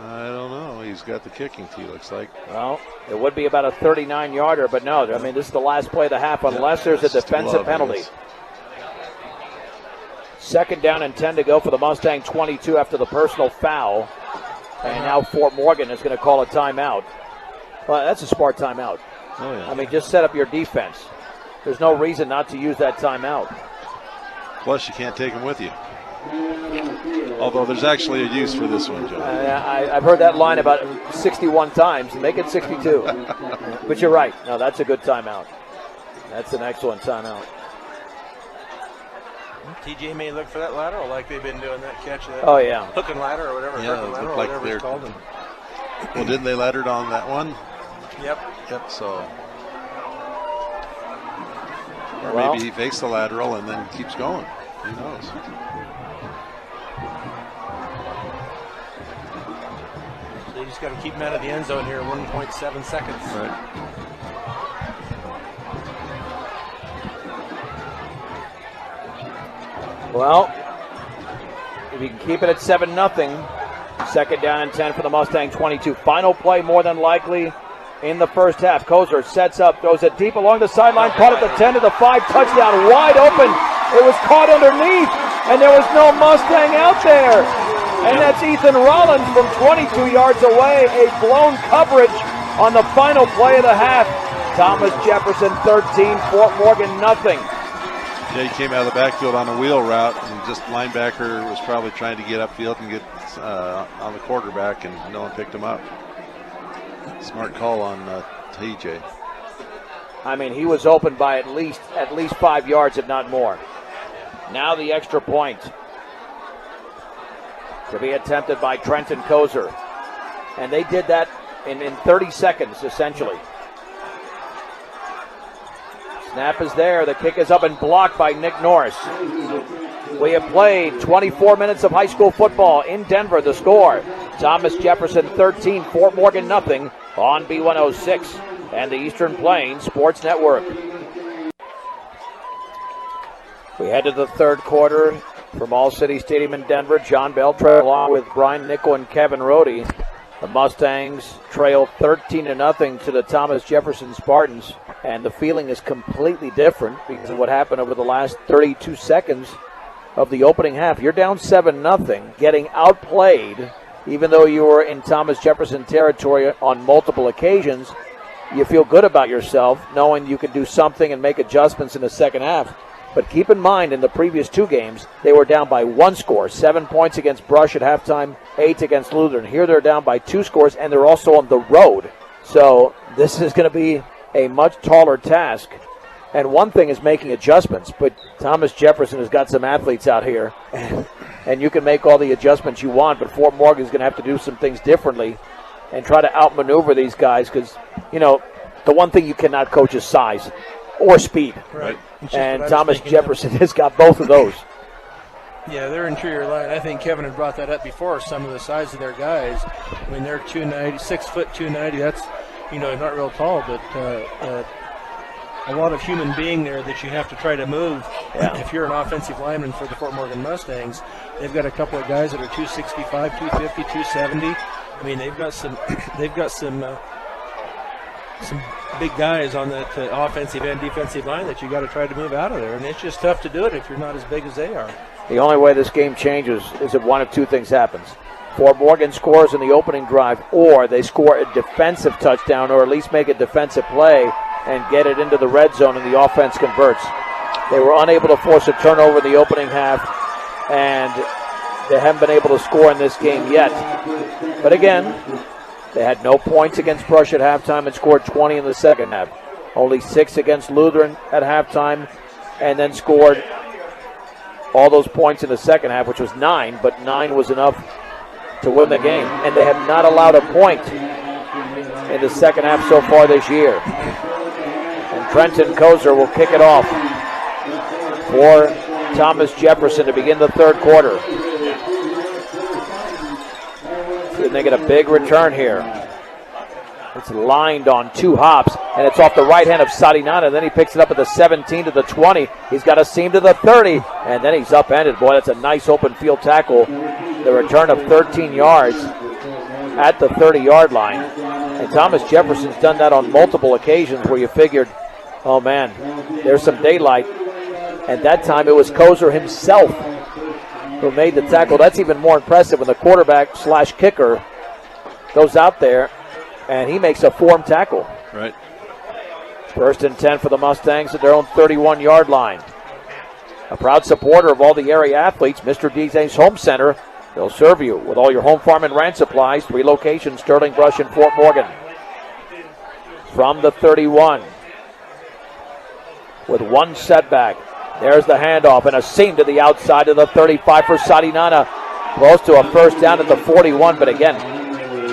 I don't know. He's got the kicking tee, looks like. Well, it would be about a 39-yarder, but no. I mean, this is the last play of the half unless there's a defensive penalty. Second down and 10 to go for the Mustang 22 after the personal foul. And now Fort Morgan is going to call a timeout. Well, that's a smart timeout. Oh, yeah. I mean, just set up your defense. There's no reason not to use that timeout. Plus, you can't take him with you. Although there's actually a use for this one, Joe. I've heard that line about 61 times. Make it 62. But you're right. No, that's a good timeout. That's an excellent timeout. TJ may look for that lateral like they've been doing that catch. Oh, yeah. Hook and ladder or whatever. Yeah, hook and ladder it or looked like whatever it's called. Well, didn't they ladder it on that one? Yep. So. Or Well, maybe he fakes the lateral and then keeps going. Who knows? They just got to keep him out of the end zone here. 1.7 seconds. Right. Well, if you can keep it at 7-0, second down and 10 for the Mustang 22. Final play more than likely in the first half. Kozer sets up, throws it deep along the sideline, caught at the 10 to the 5, touchdown, wide open. It was caught underneath, and there was no Mustang out there. And that's Ethan Rollins from 22 yards away, a blown coverage on the final play of the half. Thomas Jefferson 13, Fort Morgan nothing. Yeah, he came out of the backfield on a wheel route, and just linebacker was probably trying to get upfield and get on the quarterback, and no one picked him up. Smart call on TJ. I mean, he was open by at least 5 yards, if not more. Now the extra point to be attempted by Trenton Kozer. And they did that in 30 seconds, essentially. Snap is there. The kick is up and blocked by Nick Norris. We have played 24 minutes of high school football in Denver. The score, Thomas Jefferson 13, Fort Morgan nothing on B106 and the Eastern Plains Sports Network. We head to the third quarter from All City Stadium in Denver. John Beltran along with Brian Nickell and Kevin Rhode. The Mustangs trail 13-0 to the Thomas Jefferson Spartans, and the feeling is completely different because of what happened over the last 32 seconds of the opening half. You're down 7-0, getting outplayed, even though you were in Thomas Jefferson territory on multiple occasions. You feel good about yourself, knowing you can do something and make adjustments in the second half. But keep in mind, in the previous two games, they were down by one score, 7 points against Brush at halftime, 8 against Lutheran. Here they're down by 2 scores, and they're also on the road. So this is going to be a much taller task. And one thing is making adjustments, but Thomas Jefferson has got some athletes out here, and you can make all the adjustments you want, but Fort Morgan is going to have to do some things differently and try to outmaneuver these guys because, you know, the one thing you cannot coach is size or speed. Right. And Thomas Jefferson has got both of those. Yeah, their interior line, I think Kevin had brought that up before, some of the size of their guys. I mean, they're 290, 6 foot 290. That's, you know, not real tall, but a lot of human being there that you have to try to move. Yeah. If you're an offensive lineman for the Fort Morgan Mustangs, they've got a couple of guys that are 265, 250, 270. I mean, they've got some big guys on that offensive and defensive line that you got to try to move out of there, and it's just tough to do it if you're not as big as they are. The only way this game changes is if one of two things happens. Fort Morgan scores in the opening drive, or they score a defensive touchdown, or at least make a defensive play and get it into the red zone, and the offense converts. They were unable to force a turnover in the opening half, and they haven't been able to score in this game yet. But again, they had no points against Brush at halftime and scored 20 in the second half. Only 6 against Lutheran at halftime, and then scored all those points in the second half, which was 9, but 9 was enough to win the game. And they have not allowed a point in the second half so far this year. And Trenton Kozer will kick it off for Thomas Jefferson to begin the third quarter. and they get a big return here. It's lined on 2 hops, and it's off the right hand of Sarinana. Then he picks it up at the 17 to the 20. He's got a seam to the 30, and then he's upended. Boy, that's a nice open field tackle. The return of 13 yards at the 30-yard line. And Thomas Jefferson's done that on multiple occasions where you figured, oh man, there's some daylight. And that time it was Kozer himself who made the tackle. That's even more impressive when the quarterback / kicker goes out there and he makes a form tackle. Right. 1st and 10 for the Mustangs at their own 31-yard line. A proud supporter of all the area athletes, Mr. DJ's Home Center. They'll serve you with all your home, farm, and ranch supplies. 3 locations, Sterling, Brush, and Fort Morgan. From the 31. With 1 setback. There's the handoff and a seam to the outside of the 35 for Sarinana. Close to a 1st down at the 41, but again,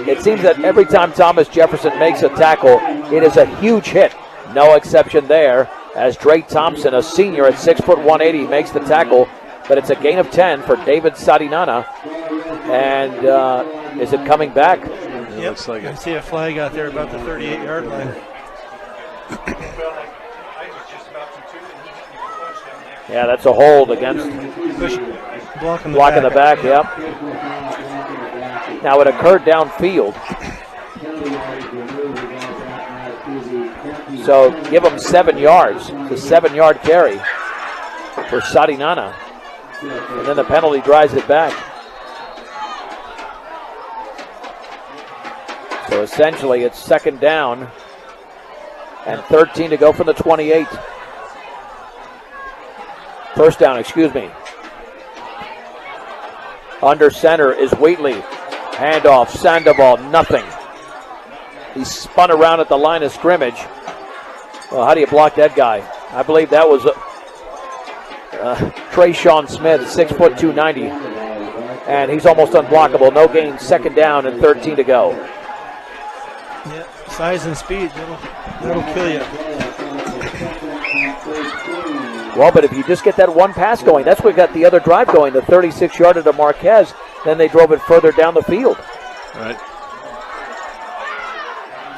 it seems that every time Thomas Jefferson makes a tackle, it is a huge hit. No exception there, as Dre Thompson, a senior at 6 foot 180, makes the tackle, but it's a gain of 10 for David Sarinana. And is it coming back? Yep. Looks like I it. see a flag out there about the 38-yard line. Yeah, that's a hold against Blocking the back, yep. Now it occurred downfield. So give them 7 yards, the 7-yard carry for Sarinana. And then the penalty drives it back. So essentially it's 2nd down and 13 to go from the 28. 1st down, excuse me. Under center is Wheatley. Handoff, Sandoval, nothing. He spun around at the line of scrimmage. Well, how do you block that guy? I believe that was Trayshawn Smith, 6 foot 290. And he's almost unblockable. No gain, 2nd down and 13 to go. Yeah, size and speed, that'll kill you. Well, but if you just get that one pass going, that's what got the other drive going, the 36-yarder to Marquez. Then they drove it further down the field. Right.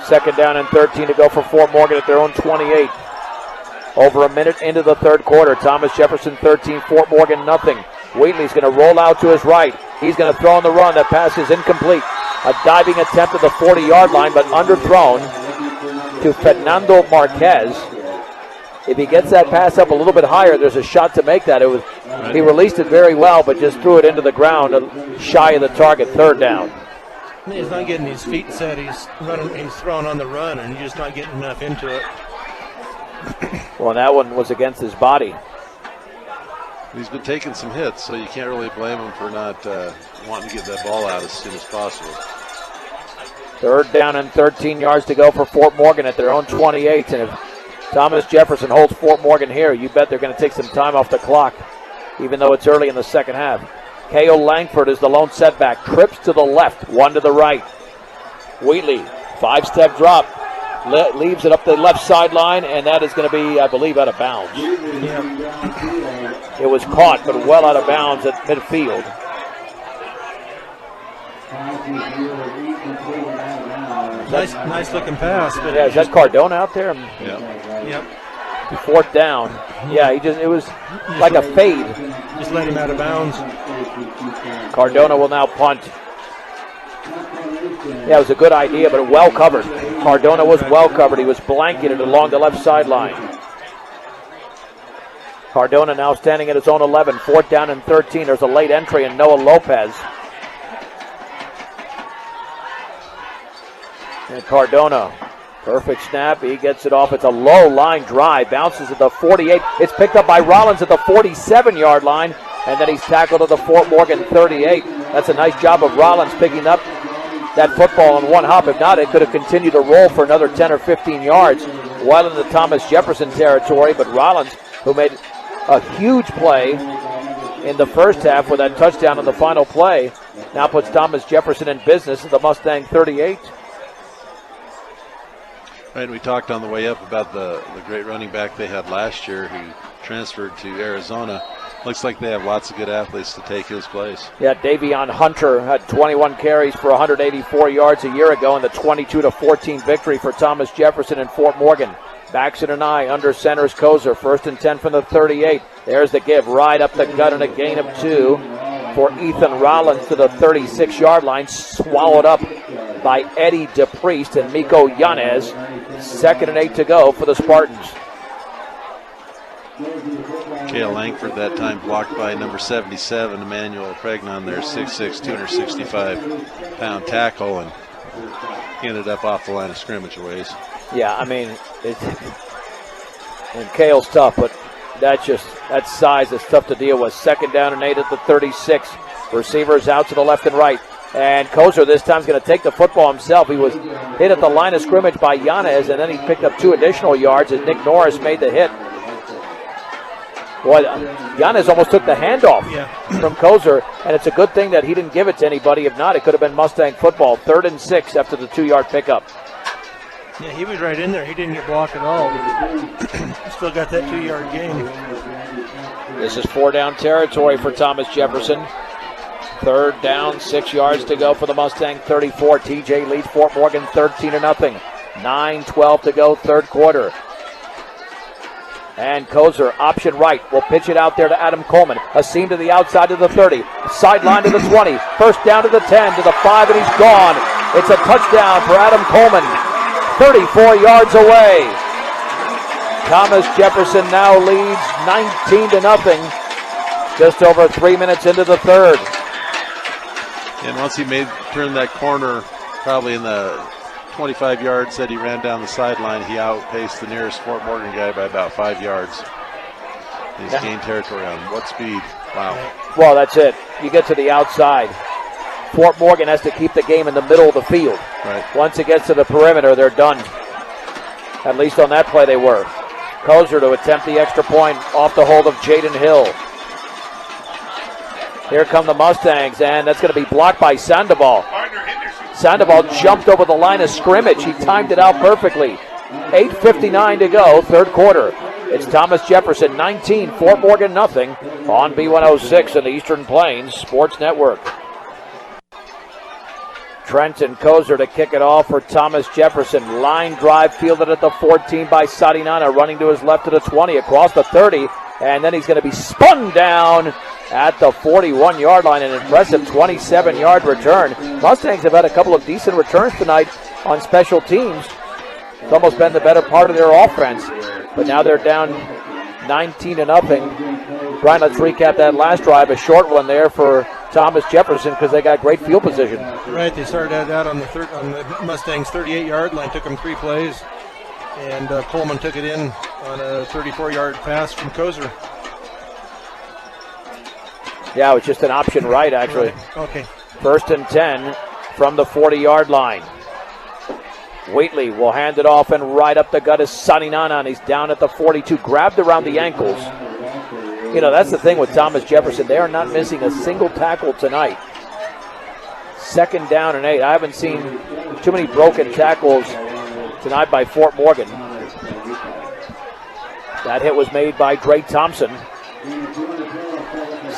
2nd down and 13 to go for Fort Morgan at their own 28. Over a minute into the 3rd quarter. Thomas Jefferson 13, Fort Morgan nothing. Wheatley's going to roll out to his right. He's going to throw on the run. That pass is incomplete. A diving attempt at the 40-yard line, but underthrown to Fernando Marquez. If he gets that pass up a little bit higher, there's a shot to make that. He released it very well, but just threw it into the ground, shy of the target. 3rd down. He's not getting his feet set. He's throwing on the run, and he's just not getting enough into it. Well, that one was against his body. He's been taking some hits, so you can't really blame him for not wanting to get that ball out as soon as possible. 3rd down and 13 yards to go for Fort Morgan at their own 28. And if Thomas Jefferson holds Fort Morgan here, you bet they're going to take some time off the clock, even though it's early in the 2nd half. K.O. Langford is the lone setback. Trips to the left, 1 to the right. Wheatley, 5-step drop. Leaves it up the left sideline, and that is going to be, I believe, out of bounds. Yeah. It was caught, but well out of bounds at midfield. Nice looking pass. But yeah, is that Cardona out there? Yeah. Yep. 4th down. Yeah, it was like a fade. Just let him out of bounds. Cardona will now punt. Yeah, it was a good idea, but well covered. Cardona was well covered. He was blanketed along the left sideline. Cardona now standing at his own 11. 4th down and 13. There's a late entry in Noah Lopez. And Cardona, perfect snap. He gets it off. It's a low line drive. Bounces at the 48. It's picked up by Rollins at the 47-yard line. And then he's tackled at the Fort Morgan 38. That's a nice job of Rollins picking up that football on one hop. If not, it could have continued to roll for another 10 or 15 yards well into Thomas Jefferson territory. But Rollins, who made a huge play in the 1st half with that touchdown on the final play, now puts Thomas Jefferson in business at the Mustang 38. Right, we talked on the way up about the great running back they had last year who transferred to Arizona. Looks like they have lots of good athletes to take his place. Yeah, Davion Hunter had 21 carries for 184 yards a year ago in the 22-14 victory for Thomas Jefferson in Fort Morgan. Backs it an eye, under center is Kozer. 1st and 10 from the 38. There's the give, right up the gut and a gain of 2 for Ethan Rollins to the 36-yard line. Swallowed up by Eddie DePriest and Miko Yanez. 2nd and 8 to go for the Spartans. Cale Langford that time blocked by number 77, Emmanuel Pregnon, their 6'6", 265-pound tackle, and he ended up off the line of scrimmage a ways. Yeah, I mean, and Cale's tough, but that size is tough to deal with. 2nd down and 8 at the 36. Receivers out to the left and right. And Kozer this time is going to take the football himself. He was hit at the line of scrimmage by Yanez, and then he picked up 2 additional yards as Nick Norris made the hit. Boy, Yanez almost took the handoff from Kozer, and it's a good thing that he didn't give it to anybody. If not, it could have been Mustang football. 3rd and 6 after the 2-yard pickup. Yeah, he was right in there. He didn't get blocked at all. Still got that 2-yard gain. This is 4-down territory for Thomas Jefferson. 3rd down, 6 yards to go for the Mustang 34. TJ leads Fort Morgan 13-0. 9:12 to go, 3rd quarter. And Kozer, option right, will pitch it out there to Adam Coleman. A seam to the outside of the 30, sideline to the 20, 1st down to the 10, to the 5, and he's gone. It's a touchdown for Adam Coleman, 34 yards away. Thomas Jefferson now leads 19-0, just over 3 minutes into the 3rd. And once he turned that corner, probably in the 25 yards that he ran down the sideline, he outpaced the nearest Fort Morgan guy by about 5 yards. He's gained territory on him. What speed? Wow. Well, that's it. You get to the outside. Fort Morgan has to keep the game in the middle of the field. Right. Once it gets to the perimeter, they're done. At least on that play they were. Kozer to attempt the extra point off the hold of Jaden Hill. Here come the Mustangs, and that's going to be blocked by Sandoval. Sandoval jumped over the line of scrimmage. He timed it out perfectly. 8:59 to go, 3rd quarter. It's Thomas Jefferson 19, Fort Morgan nothing on B106 in the Eastern Plains Sports Network. Trenton Kozer to kick it off for Thomas Jefferson. Line drive fielded at the 14 by Sarinana, running to his left to the 20, across the 30, and then he's going to be spun down at the 41-yard line. An impressive 27-yard return. Mustangs have had a couple of decent returns tonight on special teams. It's almost been the better part of their offense, but now they're down 19-0. Brian, let's recap that last drive. A short one there for Thomas Jefferson because they got great field position. Right, they started out on the Mustangs' 38-yard line, took them 3 plays, and Coleman took it in on a 34-yard pass from Kozer. Yeah, it was just an option right, actually. Right. Okay. 1st and 10 from the 40-yard line. Wheatley will hand it off, and right up the gut is Sarinana, and he's down at the 42, grabbed around the ankles. You know, that's the thing with Thomas Jefferson. They are not missing a single tackle tonight. 2nd down and 8. I haven't seen too many broken tackles tonight by Fort Morgan. That hit was made by Drake Thompson.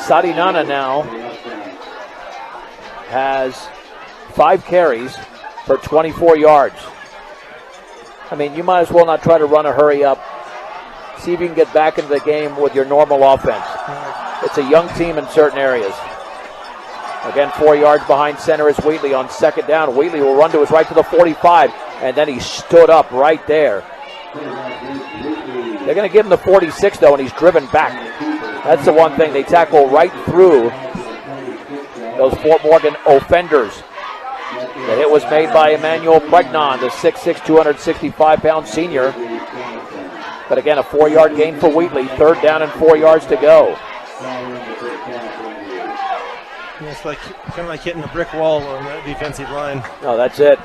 Sarinana now has 5 carries for 24 yards. I mean, you might as well not try to run a hurry up. See if you can get back into the game with your normal offense. It's a young team in certain areas. Again, 4 yards behind center is Wheatley on 2nd down. Wheatley will run to his right to the 45, and then he stood up right there. They're going to give him the 46, though, and he's driven back. That's the one thing. They tackle right through those Fort Morgan offenders. The hit was made by Emmanuel Pregnon, the 6'6", 265-pound senior. But again, a 4-yard gain for Wheatley. 3rd down and 4 yards to go. It's kind of like hitting a brick wall on that defensive line. No, that's it.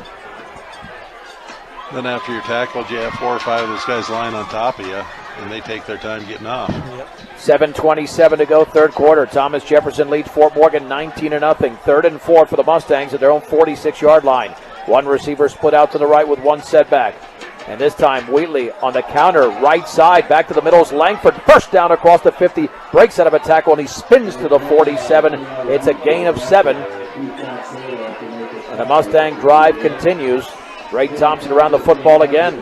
Then after your tackle, you have 4 or 5 of those guys lying on top of you, and they take their time getting off. Yep. 7:27 to go, 3rd quarter. Thomas Jefferson leads Fort Morgan 19-0. 3rd and 4 for the Mustangs at their own 46-yard line. One receiver split out to the right with one setback. And this time Wheatley on the counter, right side, back to the middle is Langford. First down across the 50, breaks out of a tackle, and he spins to the 47. It's a gain of 7. And the Mustang drive continues. Ray Thompson around the football again.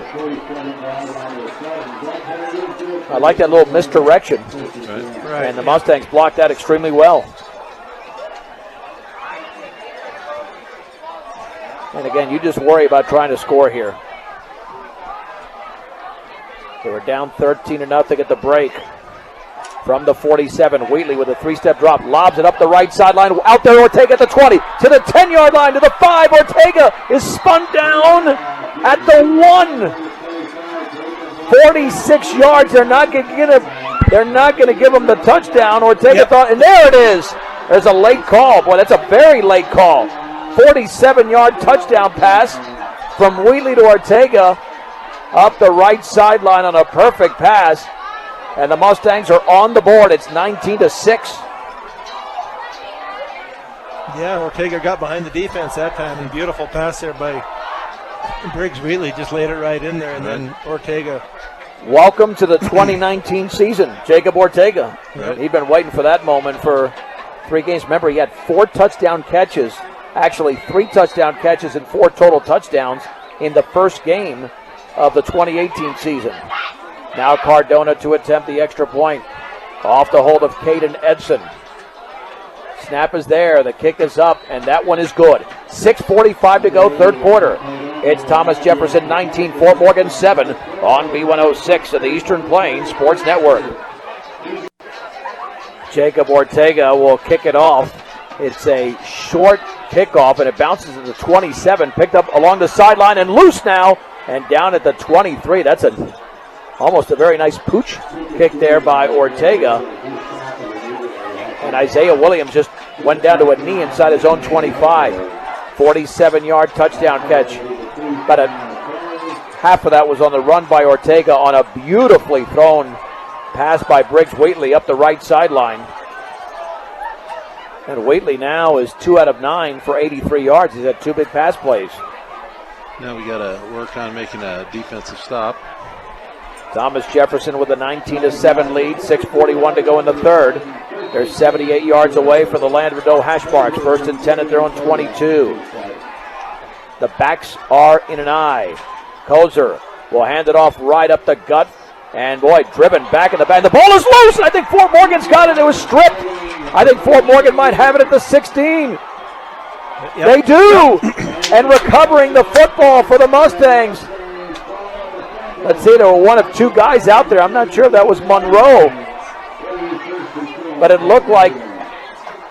I like that little misdirection. Right. And the Mustangs blocked that extremely well. And again, you just worry about trying to score here. They were down 13-0 at the break. From the 47, Wheatley with a 3-step drop, lobs it up the right sideline. Out there, Ortega at the 20, to the 10-yard line, to the 5. Ortega is spun down at the 1. 46 yards. They're not going to give him the touchdown. Ortega thought, and there it is. There's a late call. Boy, that's a very late call. 47-yard touchdown pass from Wheatley to Ortega up the right sideline on a perfect pass. And the Mustangs are on the board. It's 19-6. Yeah, Ortega got behind the defense that time, and beautiful pass there by Briggs Wheatley. Just laid it right in there, and then Ortega. Welcome to the 2019 season, Jacob Ortega. Right. He'd been waiting for that moment for 3 games. Remember, he had 4 touchdown catches, actually 3 touchdown catches and 4 total touchdowns in the first game of the 2018 season. Now Cardona to attempt the extra point. Off the hold of Caden Edson. Snap is there, the kick is up, and that one is good. 6:45 to go, third quarter. It's Thomas Jefferson 19, Fort Morgan 7 on B106 of the Eastern Plains Sports Network. Jacob Ortega will kick it off. It's a short kickoff, and it bounces to the 27, picked up along the sideline and loose now, and down at the 23. That's almost a very nice pooch kick there by Ortega. And Isaiah Williams just went down to a knee inside his own 25. 47-yard touchdown catch. About half of that was on the run by Ortega on a beautifully thrown pass by Briggs Wheatley up the right sideline. And Wheatley now is 2 out of 9 for 83 yards. He's had 2 big pass plays. Now we got to work on making a defensive stop. Thomas Jefferson with a 19-7 lead, 6:41 to go in the third. They're 78 yards away from the Landreau Hash Marks. 1st and 10 at their own 22. The backs are in an eye. Kozer will hand it off right up the gut. And boy, driven back in the back. The ball is loose. I think Fort Morgan's got it. It was stripped. I think Fort Morgan might have it at the 16. Yep. They do. And recovering the football for the Mustangs. Let's see, there were 1 of 2 guys out there. I'm not sure if that was Monroe. But it looked like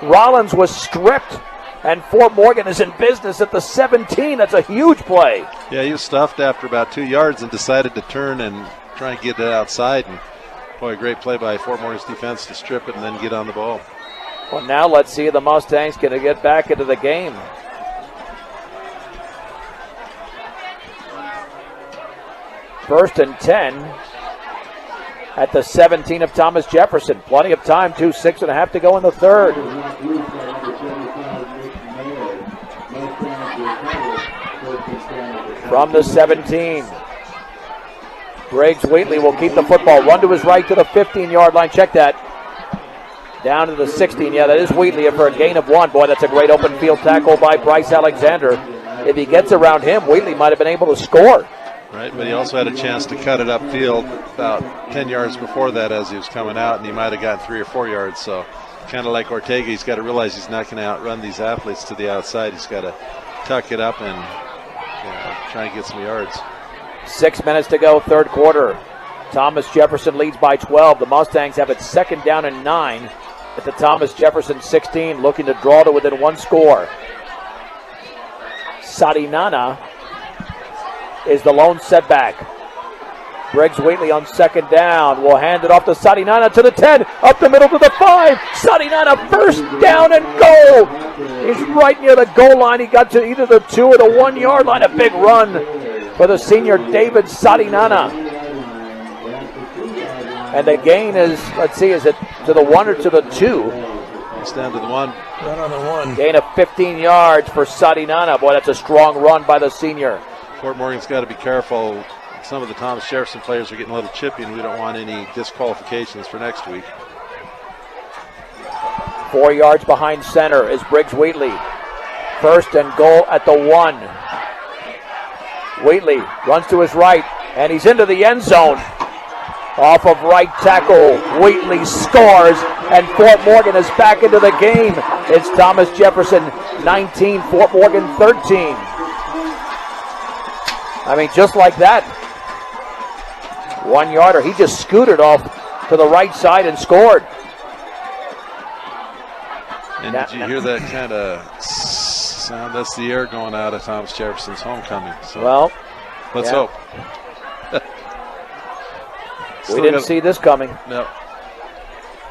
Rollins was stripped, and Fort Morgan is in business at the 17. That's a huge play. Yeah, he was stuffed after about 2 yards and decided to turn and try and get it outside. And boy, a great play by Fort Morgan's defense to strip it and then get on the ball. Well, now let's see if the Mustangs can get back into the game. First and 10 at the 17 of Thomas Jefferson. Plenty of time, 6.5 to go in the third. From the 17. Briggs Wheatley will keep the football. Run to his right to the 15-yard line. Check that. Down to the 16. Yeah, that is Wheatley for a gain of 1. Boy, that's a great open field tackle by Bryce Alexander. If he gets around him, Wheatley might have been able to score. Right, but he also had a chance to cut it upfield about 10 yards before that as he was coming out, and he might have gotten 3 or 4 yards. So kind of like Ortega, he's got to realize he's not going to outrun these athletes to the outside. He's got to tuck it up and try and get some yards. 6 minutes to go, third quarter. Thomas Jefferson leads by 12. The Mustangs have it 2nd down and 9 at the Thomas Jefferson 16, looking to draw to within 1 score. Sadinana is the lone setback. Briggs Wheatley on 2nd down will hand it off to Sadinana to the 10, up the middle to the 5. Sadinana first down and goal. He's right near the goal line. He got to either the 2 or the 1 yard line. A big run for the senior David Sadinana. And the gain is, let's see, is it to the 1 or to the 2? It's down to the 1. Right on the 1. Gain of 15 yards for Sadinana. Boy, that's a strong run by the senior. Fort Morgan's got to be careful some of the Thomas Jefferson players are getting a little chippy, and we don't want any disqualifications for next week. 4 yards behind center is Briggs Wheatley. First and goal at the 1. Wheatley runs to his right, and he's into the end zone. Off of right tackle, Wheatley scores, and Fort Morgan is back into the game. It's Thomas Jefferson 19, Fort Morgan 13. I mean, just like that. 1 yarder. He just scooted off to the right side and scored. And did you hear that kind of sound? That's the air going out of Thomas Jefferson's homecoming. So well, let's hope. We didn't see this coming. No.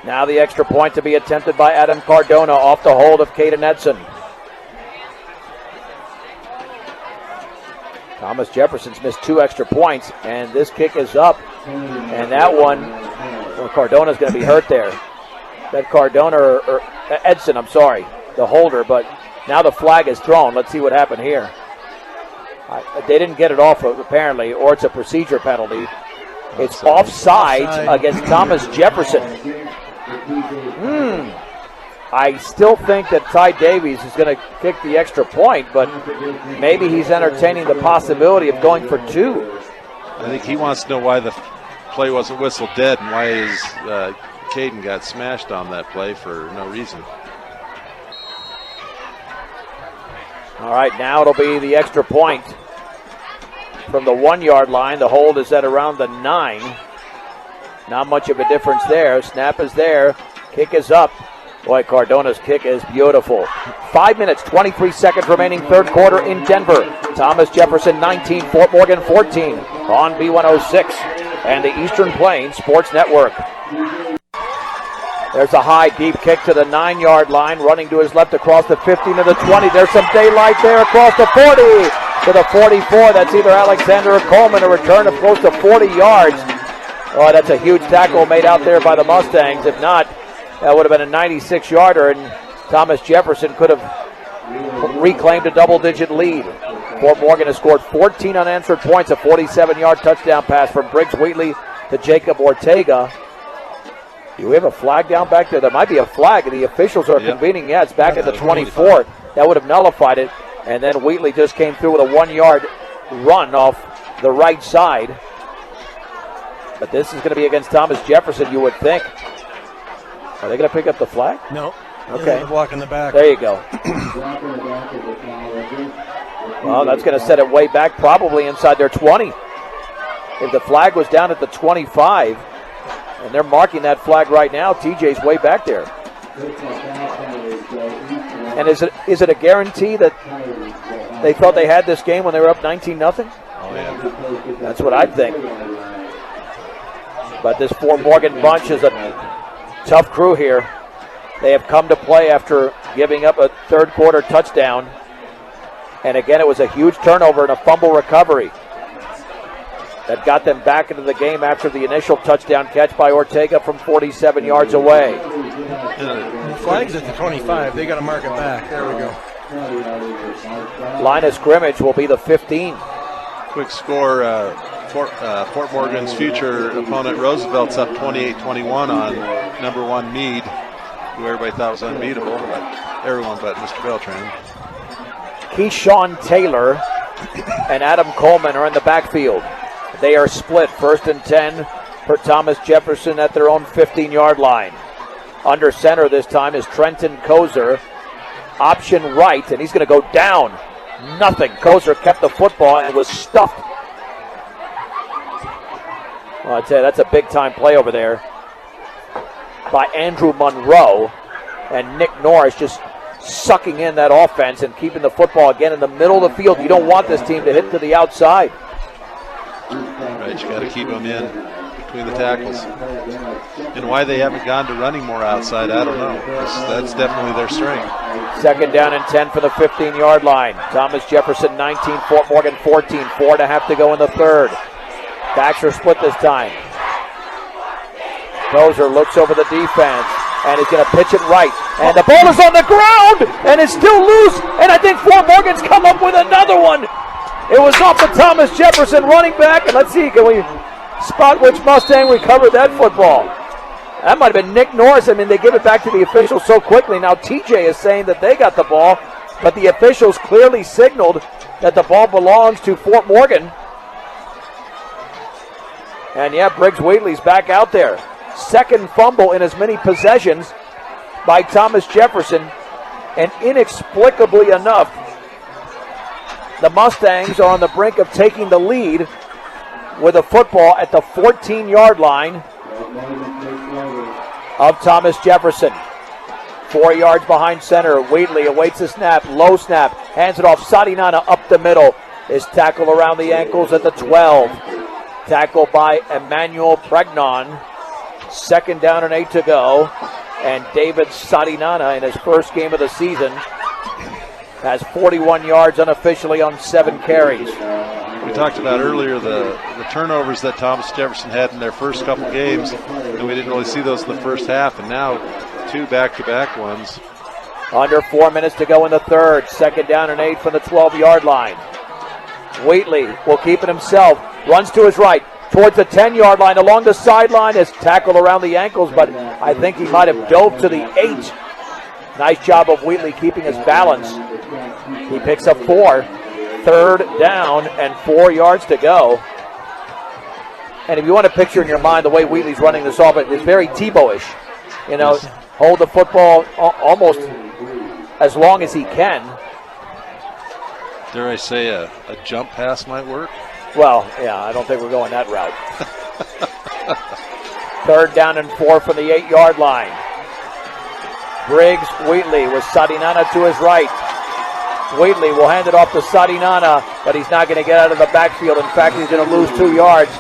Now the extra point to be attempted by Adam Cardona off the hold of Caden Edson. Thomas Jefferson's missed 2 extra points, and this kick is up. And that one, well, Cardona's going to be hurt there. That Cardona, or Edson, I'm sorry, the holder, but now the flag is thrown. Let's see what happened here. They didn't get it off, apparently, or it's a procedure penalty. It's offside against Thomas Jefferson. I still think that Ty Davies is going to kick the extra point, but maybe he's entertaining the possibility of going for 2. I think he wants to know why the play wasn't whistled dead and why his Caden got smashed on that play for no reason. All right, now it'll be the extra point from the 1 yard line. The hold is at around the 9. Not much of a difference there. Snap is there. Kick is up. Boy, Cardona's kick is beautiful. 5 minutes, 23 seconds remaining, third quarter in Denver. Thomas Jefferson 19, Fort Morgan 14 on B106 and the Eastern Plains Sports Network. There's a high, deep kick to the 9 yard line, running to his left across the 15 to the 20. There's some daylight there across the 40 to the 44. That's either Alexander or Coleman, a return of close to 40 yards. Oh, that's a huge tackle made out there by the Mustangs. If not, that would have been a 96-yarder, and Thomas Jefferson could have reclaimed a double-digit lead. Fort Morgan has scored 14 unanswered points, a 47-yard touchdown pass from Briggs Wheatley to Jacob Ortega. Do we have a flag down back there? There might be a flag. The officials are convening. Yeah, it's back at the 24. That would have nullified it. And then Wheatley just came through with a 1 yard run off the right side. But this is going to be against Thomas Jefferson, you would think. Are they going to pick up the flag? No. Okay. Block in the back. There you go. Well, that's going to set it way back, probably inside their 20. If the flag was down at the 25, and they're marking that flag right now, TJ's way back there. And is it a guarantee that they thought they had this game when they were up 19-0? Oh, yeah. That's what I think. But this Fort Morgan bunch is a tough crew here. They have come to play after giving up a third quarter touchdown. And again, it was a huge turnover and a fumble recovery that got them back into the game after the initial touchdown catch by Ortega from 47 yards away. The flag's at the 25. They got to mark it back. There we go. Line of scrimmage will be the 15. Quick score. Fort Morgan's future opponent Roosevelt's up 28-21 on number 1 Meade, who everybody thought was unbeatable, but everyone but Mr. Beltran. Keyshawn Taylor and Adam Coleman are in the backfield. They are split 1st and 10 for Thomas Jefferson at their own 15-yard line. Under center this time is Trenton Kozer. Option right, and he's going to go down. Nothing. Kozer kept the football and was stuffed. Well, I'd say that's a big-time play over there by Andrew Monroe, and Nick Norris just sucking in that offense and keeping the football again in the middle of the field. You don't want this team to hit to the outside. Right, you got to keep them in between the tackles. And why they haven't gone to running more outside, I don't know. That's definitely their strength. 2nd down and 10 for the 15-yard line. Thomas Jefferson 19, Fort Morgan 14. 4.5 to go in the third. Backs are split this time. Kozer looks over the defense, and he's going to pitch it right. And the ball is on the ground, and it's still loose. And I think Fort Morgan's come up with another one. It was off the Thomas Jefferson running back. And let's see, can we spot which Mustang recovered that football? That might have been Nick Norris. I mean, they give it back to the officials so quickly. Now TJ is saying that they got the ball, but the officials clearly signaled that the ball belongs to Fort Morgan. And yeah, Briggs Wheatley's back out there. Second fumble in as many possessions by Thomas Jefferson. And inexplicably enough, the Mustangs are on the brink of taking the lead with a football at the 14-yard line of Thomas Jefferson. 4 yards behind center. Wheatley awaits the snap. Low snap. Hands it off. Sadinana up the middle. Is tackled around the ankles at the 12. Tackled by Emmanuel Pregnon. 2nd down and 8 to go. And David Sadinana, in his first game of the season, has 41 yards unofficially on 7 carries. We talked about earlier the turnovers that Thomas Jefferson had in their first couple games, and we didn't really see those in the first half, and now 2 back-to-back ones. Under 4 minutes to go in the third. 2nd down and 8 from the 12-yard line. Wheatley will keep it himself. Runs to his right. Towards the 10-yard line, along the sideline, is tackled around the ankles, but I think he might have dove to the 8. Nice job of Wheatley keeping his balance. He picks up 4. 3rd down and 4 yards to go. And if you want to picture in your mind the way Wheatley's running this offense, it's very Tebow-ish. You know, hold the football almost as long as he can. Dare I say a jump pass might work? Well, yeah, I don't think we're going that route. 3rd down and 4 from the 8-yard line. Briggs Wheatley with Sadinana to his right. Wheatley will hand it off to Sadinana, but he's not going to get out of the backfield. In fact, he's going to lose 2 yards.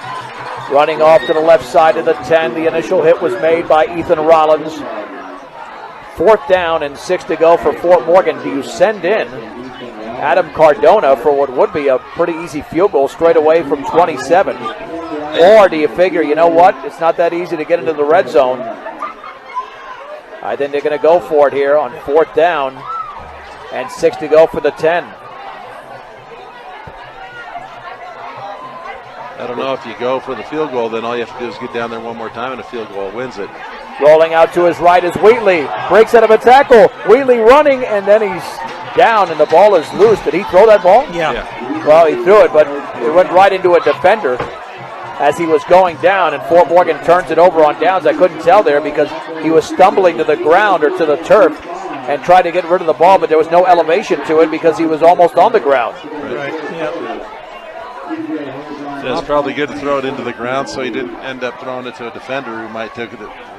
Running off to the left side of the 10. The initial hit was made by Ethan Rollins. 4th down and 6 to go for Fort Morgan. Do you send in Adam Cardona for what would be a pretty easy field goal straight away from 27? Or do you figure, you know what, it's not that easy to get into the red zone? I think they're going to go for it here on 4th down and 6 to go for the 10. I don't know if you go for the field goal, then all you have to do is get down there one more time and a field goal wins it. Rolling out to his right is Wheatley. Breaks out of a tackle. Wheatley running, and then he's down, and the ball is loose. Did he throw that ball? Yeah. Well, he threw it, but it went right into a defender as he was going down, and Fort Morgan turns it over on downs. I couldn't tell there because he was stumbling to the ground or to the turf and tried to get rid of the ball, but there was no elevation to it because he was almost on the ground. Right. Yep. So it's probably good to throw it into the ground so he didn't end up throwing it to a defender who might have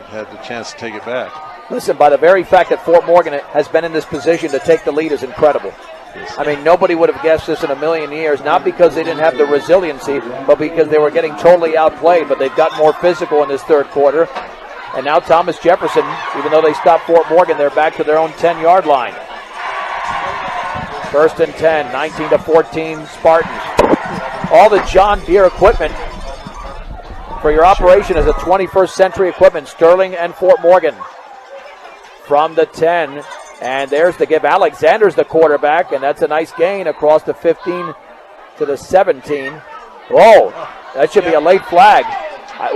had the chance to take it back. Listen, by the very fact that Fort Morgan has been in this position to take the lead is incredible. I mean, nobody would have guessed this in a million years, not because they didn't have the resiliency, but because they were getting totally outplayed. But they've got more physical in this third quarter. And now Thomas Jefferson, even though they stopped Fort Morgan, they're back to their own 10-yard line. 1st and 10, 19-14 Spartans. All the John Deere equipment for your operation is a 21st century equipment, Sterling and Fort Morgan. From the 10, and there's the give. Alexander's the quarterback, and that's a nice gain across the 15 to the 17. Whoa, that should be a late flag.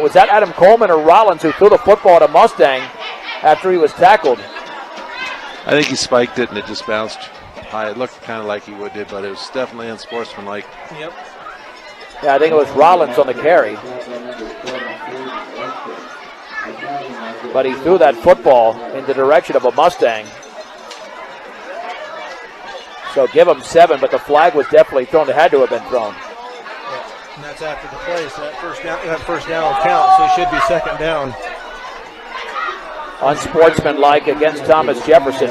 Was that Adam Coleman or Rollins who threw the football at a Mustang after he was tackled? I think he spiked it and it just bounced high. It looked kind of like he did, but it was definitely unsportsmanlike. Yep. Yeah, I think it was Rollins on the carry. But he threw that football in the direction of a Mustang. So give him 7, but the flag was definitely thrown. It had to have been thrown. Yeah. And that's after the play, so that first down will count, so it should be 2nd down. Unsportsmanlike against Thomas Jefferson.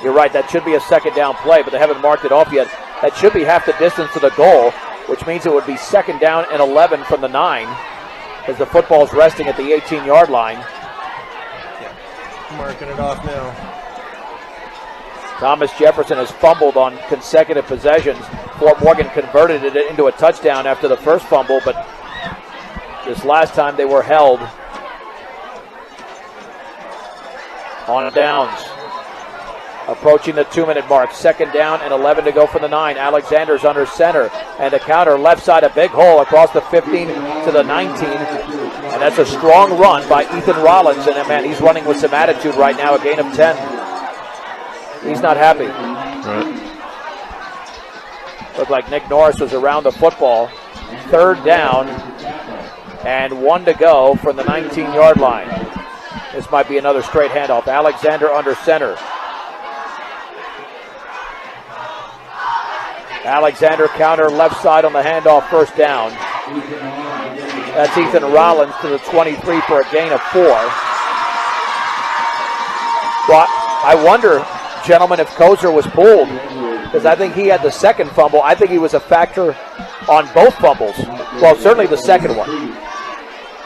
You're right, that should be a 2nd down play, but they haven't marked it off yet. That should be half the distance to the goal, which means it would be 2nd down and 11 from the 9, as the football's resting at the 18-yard line. Marking it off now. Thomas Jefferson has fumbled on consecutive possessions. Fort Morgan converted it into a touchdown after the first fumble, but this last time they were held on downs. Approaching the 2-minute mark. 2nd down and 11 to go for the 9. Alexander's under center. And the counter left side, a big hole across the 15 to the 19. And that's a strong run by Ethan Rollins. And man, he's running with some attitude right now, a gain of 10. He's not happy. Right. Looked like Nick Norris was around the football. 3rd down and 1 to go from the 19-yard line. This might be another straight handoff. Alexander under center. Alexander counter left side on the handoff, 1st down. That's Ethan Rollins to the 23 for a gain of 4. Well, I wonder, gentlemen, if Kozer was pulled, because I think he had the 2nd fumble. I think he was a factor on both fumbles. Well, certainly the 2nd one.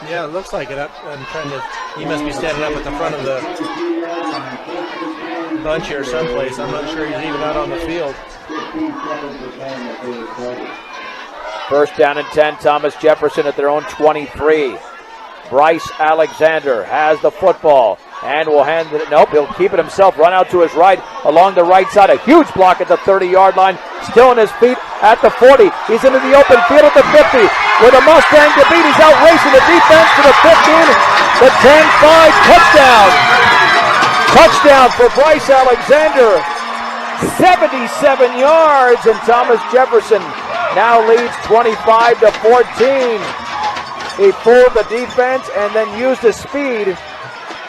Yeah, it looks like it. I'm trying to. He must be standing up at the front of the bunch here someplace. I'm not sure he's even out on the field. 1st down and 10. Thomas Jefferson at their own 23. Bryce Alexander has the football and will hand it. Nope, he'll keep it himself. Run out to his right along the right side. A huge block at the 30-yard line. Still on his feet at the 40. He's into the open field at the 50. With a Mustang to beat, he's out racing the defense to the 15. The 10-5 touchdown. Touchdown for Bryce Alexander. 77 yards, and Thomas Jefferson now leads 25 to 14. He fooled the defense and then used his speed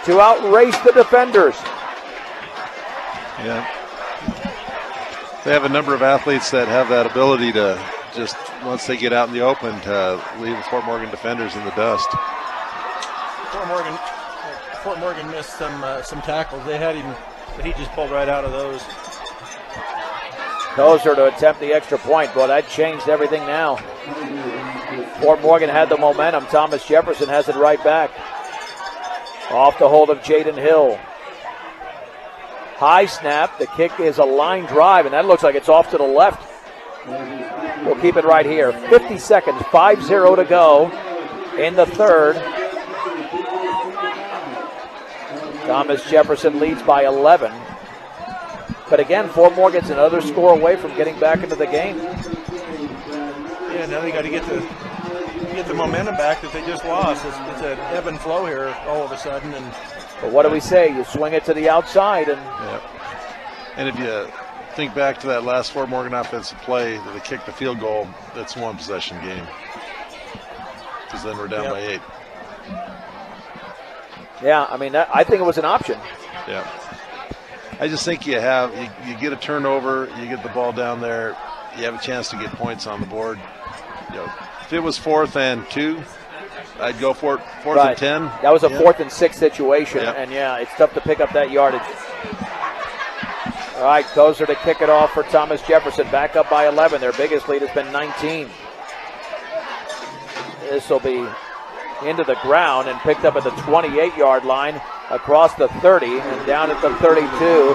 to outrace the defenders. Yeah. They have a number of athletes that have that ability to just, once they get out in the open, to leave the Fort Morgan defenders in the dust. Fort Morgan missed some tackles. They had him, but he just pulled right out of those. Kozer to attempt the extra point. Well, that changed everything now. Fort Morgan had the momentum. Thomas Jefferson has it right back. Off the hold of Jaden Hill. High snap. The kick is a line drive, and that looks like it's off to the left. We'll keep it right here. 50 seconds, 5-0 to go in the 3rd. Thomas Jefferson leads by 11. But again, Fort Morgan's another score away from getting back into the game. Yeah, now they got to get the momentum back that they just lost. It's an ebb and flow here all of a sudden. But what do we say? You swing it to the outside, and and if you think back to that last Fort Morgan offensive play that they kicked the field goal, that's one possession game. Because then we're down by 8. Yeah, I mean, I think it was an option. Yeah. I just think you get a turnover, you get the ball down there, you have a chance to get points on the board. You know, if it was 4th and 2, I'd go for it. 4th and 10. That was a 4th and 6 situation, Yep. and it's tough to pick up that yardage. All right, Kozer to kick it off for Thomas Jefferson. Back up by 11. Their biggest lead has been 19. This will be into the ground and picked up at the 28-yard line, across the 30 and down at the 32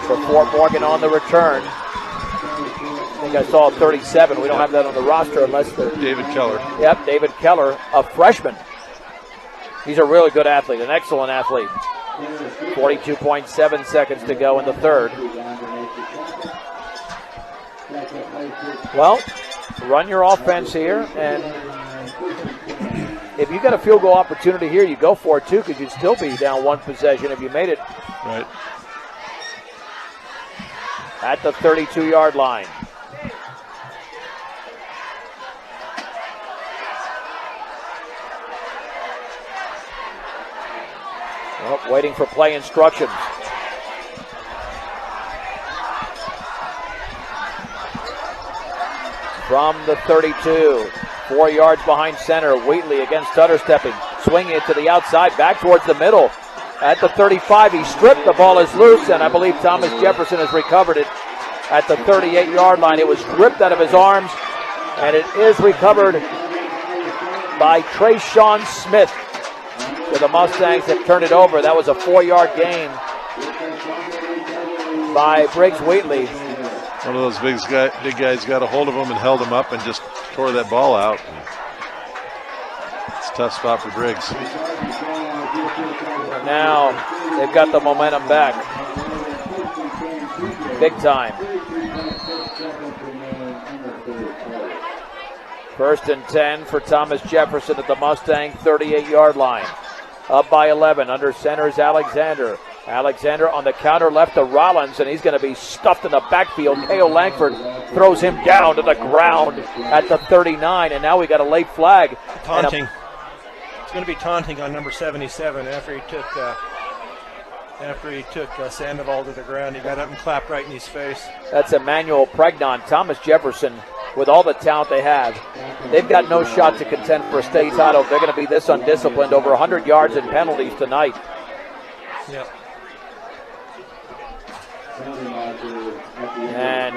for Fort Morgan on the return. I think I saw 37. We don't have that on the roster unless David Keller. Yep, David Keller, a freshman. He's a really good athlete, an excellent athlete. 42.7 seconds to go in the 3rd. Well, run your offense here, and if you got a field goal opportunity here, you go for it too, because you'd still be down 1 possession if you made it. Right. At the 32-yard line. Well, waiting for play instructions. From the 32. 4 yards behind center. Wheatley against Sutter stepping. Swinging it to the outside, back towards the middle. At the 35, he stripped. The ball is loose, and I believe Thomas Jefferson has recovered it at the 38-yard line. It was ripped out of his arms, and it is recovered by Trayshawn Smith. So the Mustangs have turned it over. That was a 4-yard gain by Briggs Wheatley. One of those big guys got a hold of him and held him up and just tore that ball out. It's a tough spot for Briggs. Now they've got the momentum back. big time. 1st and 10 for Thomas Jefferson at the Mustang 38-yard line. Up by 11. Under center is Alexander. Alexander on the counter left to Rollins, and he's going to be stuffed in the backfield. K.O. Langford throws him down to the ground at the 39, and now we got a late flag. Taunting. It's going to be taunting on number 77 after he took Sandoval to the ground. He got up and clapped right in his face. That's Emmanuel Pregnon. Thomas Jefferson, with all the talent they have, they've got no shot to contend for a state title. They're going to be this undisciplined. Over 100 yards in penalties tonight. Yep. And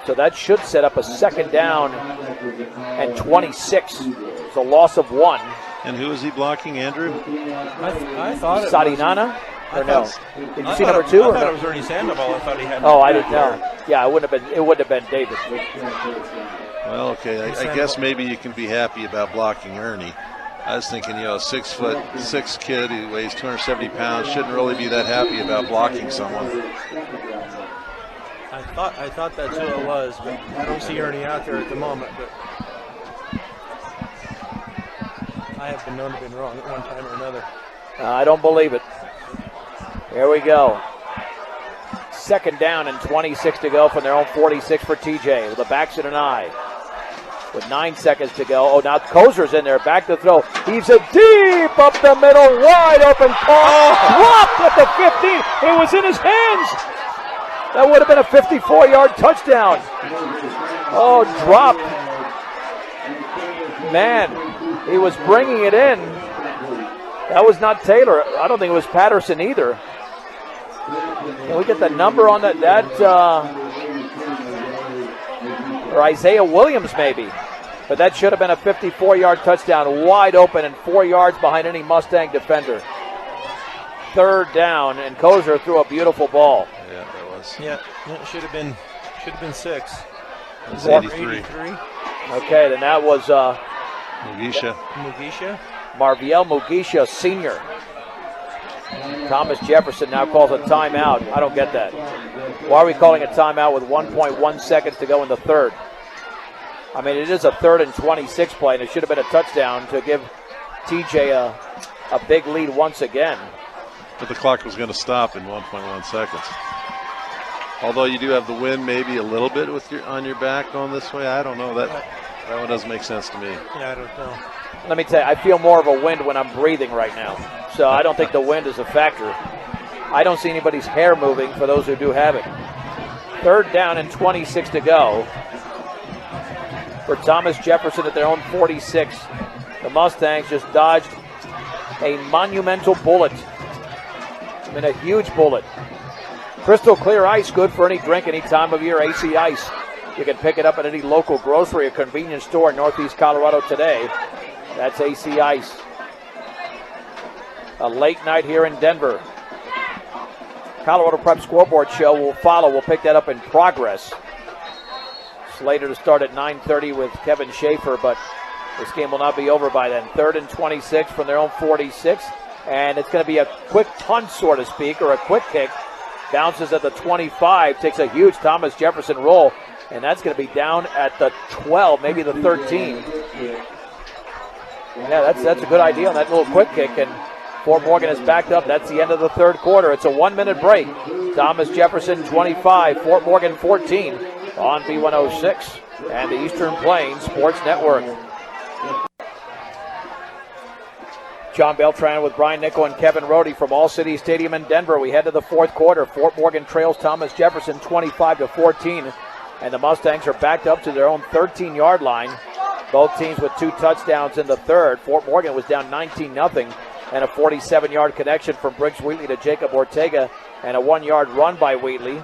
so that should set up a 2nd down and 26. It's a loss of 1. And who is he blocking, Andrew? I thought it Sadinana? Or no? Did you see number 2? I thought it was Ernie Sandoval. I thought he had. Oh, I didn't know. Yeah, it wouldn't have been David. Well, okay. I guess maybe you can be happy about blocking Ernie. I was thinking, 6'6" kid who weighs 270 pounds shouldn't really be that happy about blocking someone. I thought that's who it was, but I don't see Ernie out there at the moment. But I have been known to have been wrong at one time or another. I don't believe it. Here we go. 2nd down and 26 to go from their own 46 for TJ with the backs in an eye. With 9 seconds to go. Oh, now Kozer's in there. Back to throw. Heaves it deep up the middle. Wide open. Dropped at the 15. It was in his hands. That would have been a 54-yard touchdown. Oh, dropped. Man, he was bringing it in. That was not Taylor. I don't think it was Patterson either. Can we get the number on that? Or Isaiah Williams maybe. But that should have been a 54-yard touchdown, wide open and 4 yards behind any Mustang defender. 3rd down, and Kozer threw a beautiful ball. Yeah, that was. Yeah, it should have been 6. It was 83. Okay, then that was Mugisha. Marviel Mugisha Sr. Thomas Jefferson now calls a timeout. I don't get that. Why are we calling a timeout with 1.1 seconds to go in the 3rd? I mean, it is a 3rd and 26 play, and it should have been a touchdown to give TJ a big lead once again. But the clock was going to stop in 1.1 seconds. Although you do have the wind maybe a little bit with on your back going this way. I don't know. That one doesn't make sense to me. Yeah, I don't know. Let me tell you, I feel more of a wind when I'm breathing right now. So I don't think the wind is a factor. I don't see anybody's hair moving for those who do have it. 3rd down and 26 to go for Thomas Jefferson at their own 46. The Mustangs just dodged a monumental bullet. I mean, a huge bullet. Crystal clear ice, good for any drink, any time of year. AC Ice. You can pick it up at any local grocery or convenience store in Northeast Colorado today. That's AC Ice. A late night here in Denver. Colorado Prep Scoreboard Show will follow. We'll pick that up in progress. Slated to start at 9:30 with Kevin Schaefer, but this game will not be over by then. 3rd and 26 from their own 46. And it's going to be a quick punt, so to speak, or a quick kick. Bounces at the 25, takes a huge Thomas Jefferson roll, and that's going to be down at the 12, maybe the 13. Yeah, that's a good idea on that little quick kick, and Fort Morgan is backed up. That's the end of the 3rd quarter. It's a 1-minute break. Thomas Jefferson 25, Fort Morgan 14 on B106 and the Eastern Plains Sports Network. John Beltran with Brian Nickell and Kevin Rhode from All City Stadium in Denver. We head to the 4th quarter. Fort Morgan trails Thomas Jefferson 25-14, and the Mustangs are backed up to their own 13-yard line. Both teams with 2 touchdowns in the 3rd. Fort Morgan was down 19-0, and a 47-yard connection from Briggs Wheatley to Jacob Ortega, and a 1-yard run by Wheatley.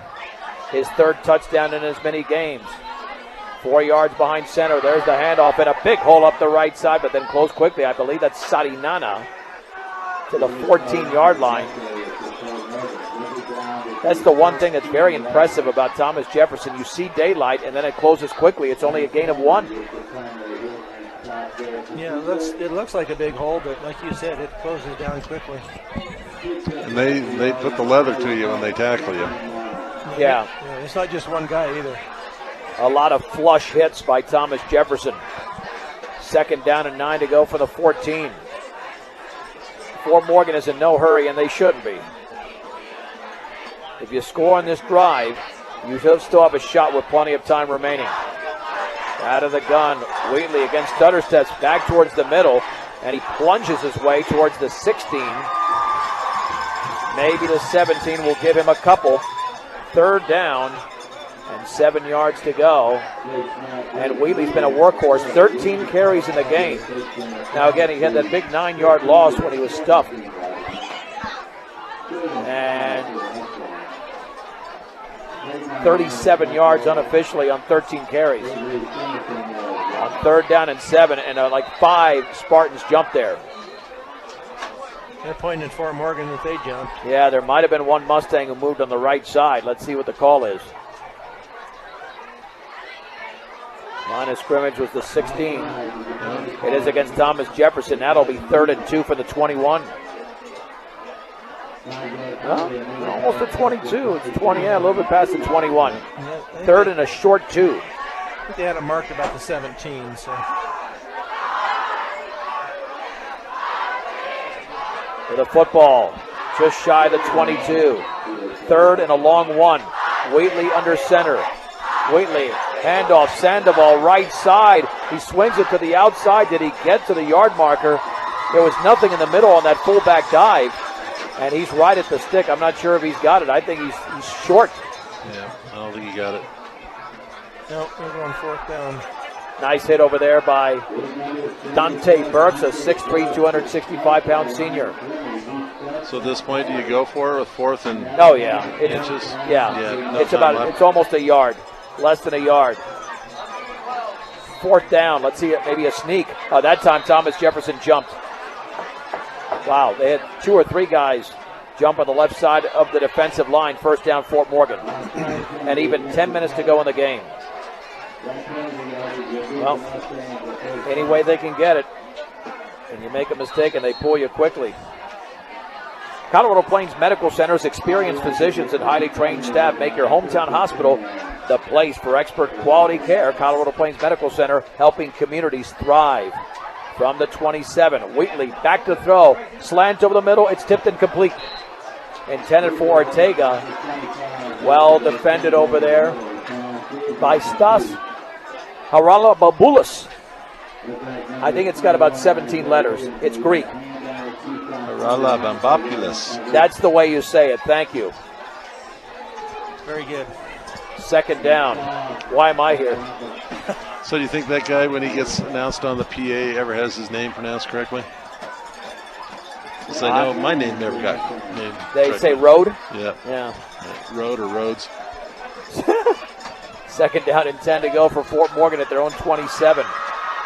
His 3rd touchdown in as many games. 4 yards behind center. There's the handoff and a big hole up the right side, but then closed quickly. I believe that's Sadinana to the 14-yard line. That's the one thing that's very impressive about Thomas Jefferson. You see daylight, and then it closes quickly. It's only a gain of 1. Yeah, it looks like a big hole, but like you said, it closes down quickly. And they put the leather to you when they tackle you. Yeah. It's not just one guy either. A lot of flush hits by Thomas Jefferson. 2nd down and 9 to go for the 14. Fort Morgan is in no hurry, and they shouldn't be. If you score on this drive, you still have a shot with plenty of time remaining. Out of the gun, Wheatley against stutter steps back towards the middle, and he plunges his way towards the 16. Maybe the 17 will give him a couple. 3rd down and 7 yards to go. And Wheatley's been a workhorse, 13 carries in the game. Now again, he had that big 9-yard loss when he was stuffed. And 37 yards unofficially on 13 carries. On 3rd down and 7, and like 5 Spartans jumped there. They're pointing at Fort Morgan that they jumped. Yeah, there might have been one Mustang who moved on the right side. Let's see what the call is. Line of scrimmage was the 16. It is against Thomas Jefferson. That'll be 3rd and 2 for the 21. Well, almost the 22. It's 20, a little bit past the 21. 3rd and a short 2. I think they had it marked about the 17. So. With a football, just shy of the 22. 3rd and a long 1. Wheatley under center. Wheatley, handoff, Sandoval, right side. He swings it to the outside. Did he get to the yard marker? There was nothing in the middle on that fullback dive, and he's right at the stick. I'm not sure if he's got it. I think he's short. Yeah, I don't think he got it. Nope, they're going 4th down. Nice hit over there by Dante Burks, a 6'3", 265-pound senior. So at this point, do you go for it with 4th and Oh, yeah. inches? Yeah. No It's time left. it's almost a yard. Less than a yard. 4th down. Let's see it. Maybe a sneak. That time Thomas Jefferson jumped. Wow, they had 2 or 3 guys jump on the left side of the defensive line. 1st down, Fort Morgan. And even 10 minutes to go in the game. Well, any way they can get it. And you make a mistake and they pull you quickly. Colorado Plains Medical Center's experienced physicians and highly trained staff make your hometown hospital the place for expert quality care. Colorado Plains Medical Center, helping communities thrive. From the 27, Wheatley back to throw. Slant over the middle. It's tipped and complete. Intended for Ortega. Well defended over there by Stas Haralababoulos. I think it's got about 17 letters. It's Greek. Haralababoulos. That's the way you say it. Thank you. Very good. 2nd down. Why am I here? So do you think that guy, when he gets announced on the PA, ever has his name pronounced correctly? Because I know my name never got named They correctly. say Rhode? Yeah. Rhode or Rhodes. 2nd down and 10 to go for Fort Morgan at their own 27.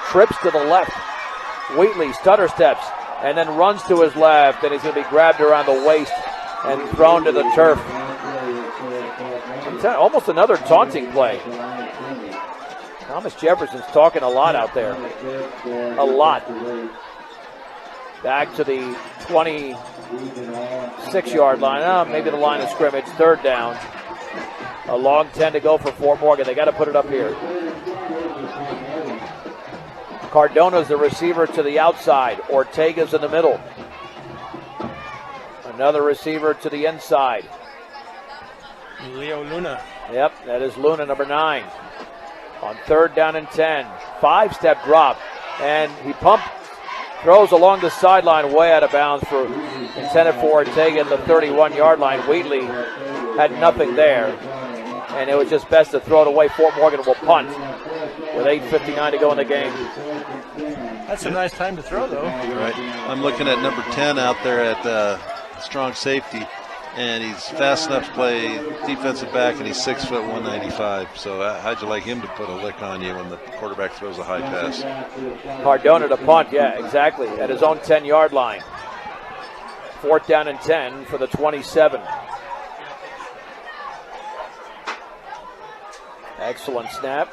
Trips to the left. Wheatley stutter steps and then runs to his left, and he's going to be grabbed around the waist and thrown to the turf. Almost another taunting play. Thomas Jefferson's talking a lot out there. A lot. Back to the 26-yard line. Maybe the line of scrimmage. 3rd down. A long 10 to go for Fort Morgan. They got to put it up here. Cardona's the receiver to the outside. Ortega's in the middle. Another receiver to the inside. Leo Luna. Yep, that is Luna, number 9. On 3rd down and 10. 5-step drop. And he throws along the sideline way out of bounds intended for Ortega at the 31-yard line. Wheatley had nothing there. And it was just best to throw it away. Fort Morgan will punt with 8:59 to go in the game. That's a nice time to throw, though. Right. I'm looking at number 10 out there at strong safety, and he's fast enough to play defensive back, and he's 6 foot 195. So how'd you like him to put a lick on you when the quarterback throws a high pass? Cardona to punt, yeah, exactly, at his own 10-yard line. 4th down and 10 for the 27. Excellent snap.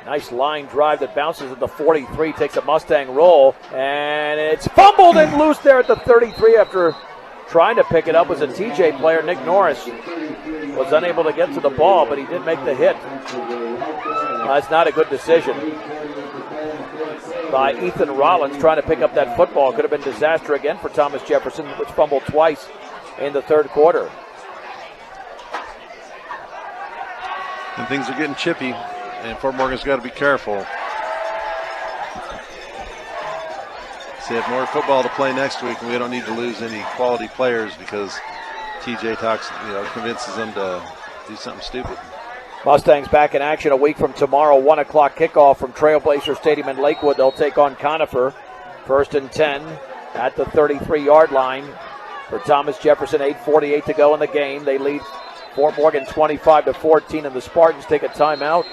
Nice line drive that bounces at the 43, takes a Mustang roll, and it's fumbled and loose there at the 33 after trying to pick it up was a TJ player, Nick Norris. was unable to get to the ball, but he did make the hit. That's not a good decision by Ethan Rollins trying to pick up that football. Could have been disaster again for Thomas Jefferson, which fumbled twice in the third quarter. And things are getting chippy, and Fort Morgan's got to be careful. So they have more football to play next week, and we don't need to lose any quality players because TJ convinces them to do something stupid. Mustangs back in action a week from tomorrow, 1 o'clock kickoff from Trailblazer Stadium in Lakewood. They'll take on Conifer. 1st and 10 at the 33-yard line for Thomas Jefferson. 8:48 to go in the game. They lead Fort Morgan 25-14, and the Spartans take a timeout.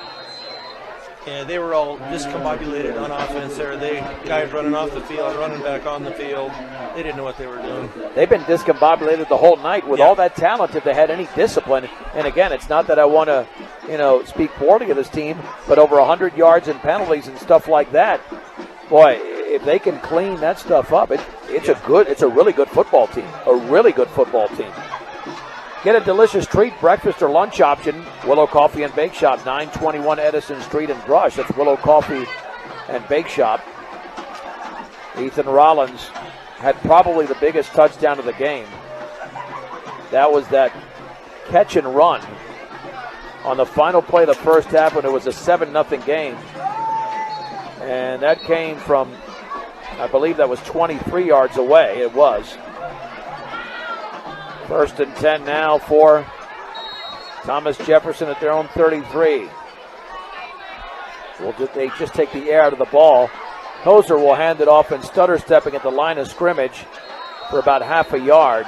Yeah, they were all discombobulated on offense there. Guys running off the field, running back on the field. They didn't know what they were doing. They've been discombobulated the whole night with all that talent if they had any discipline. And again, it's not that I want to, speak poorly of this team, but over 100 yards and penalties and stuff like that. Boy, if they can clean that stuff up, it's a really good football team. A really good football team. Get a delicious treat, breakfast or lunch option. Willow Coffee and Bake Shop, 921 Edison Street in Brush. That's Willow Coffee and Bake Shop. Ethan Rollins had probably the biggest touchdown of the game. That was that catch and run on the final play of the first half when it was a 7-0 game. And that came from, I believe that was 23 yards away. It was. 1st and 10 now for Thomas Jefferson at their own 33. They just take the air out of the ball. Hoser will hand it off and stutter stepping at the line of scrimmage for about half a yard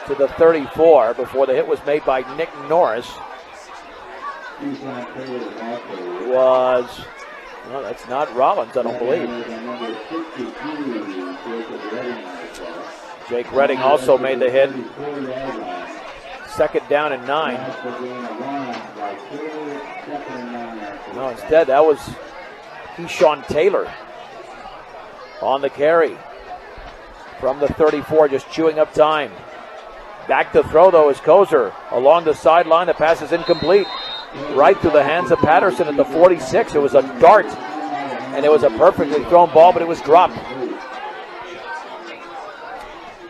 to the 34 before the hit was made by Nick Norris. That's not Rollins, I don't believe. Jake Redding also made the hit. 2nd down and 9. No, instead that was Keyshawn Taylor on the carry from the 34, just chewing up time. Back to throw, though, is Kozer along the sideline. The pass is incomplete. Right through the hands of Patterson at the 46. It was a dart, and it was a perfectly thrown ball, but it was dropped.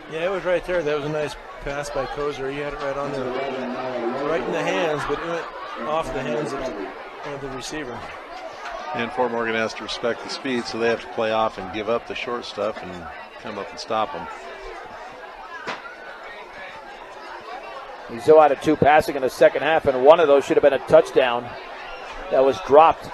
Yeah, it was right there. That was a nice pass by Kozer. He had it right on there, right in the hands, but it went off the hands of the receiver. And Fort Morgan has to respect the speed, so they have to play off and give up the short stuff and come up and stop them. He's still out of 2 passing in the second half, and one of those should have been a touchdown that was dropped.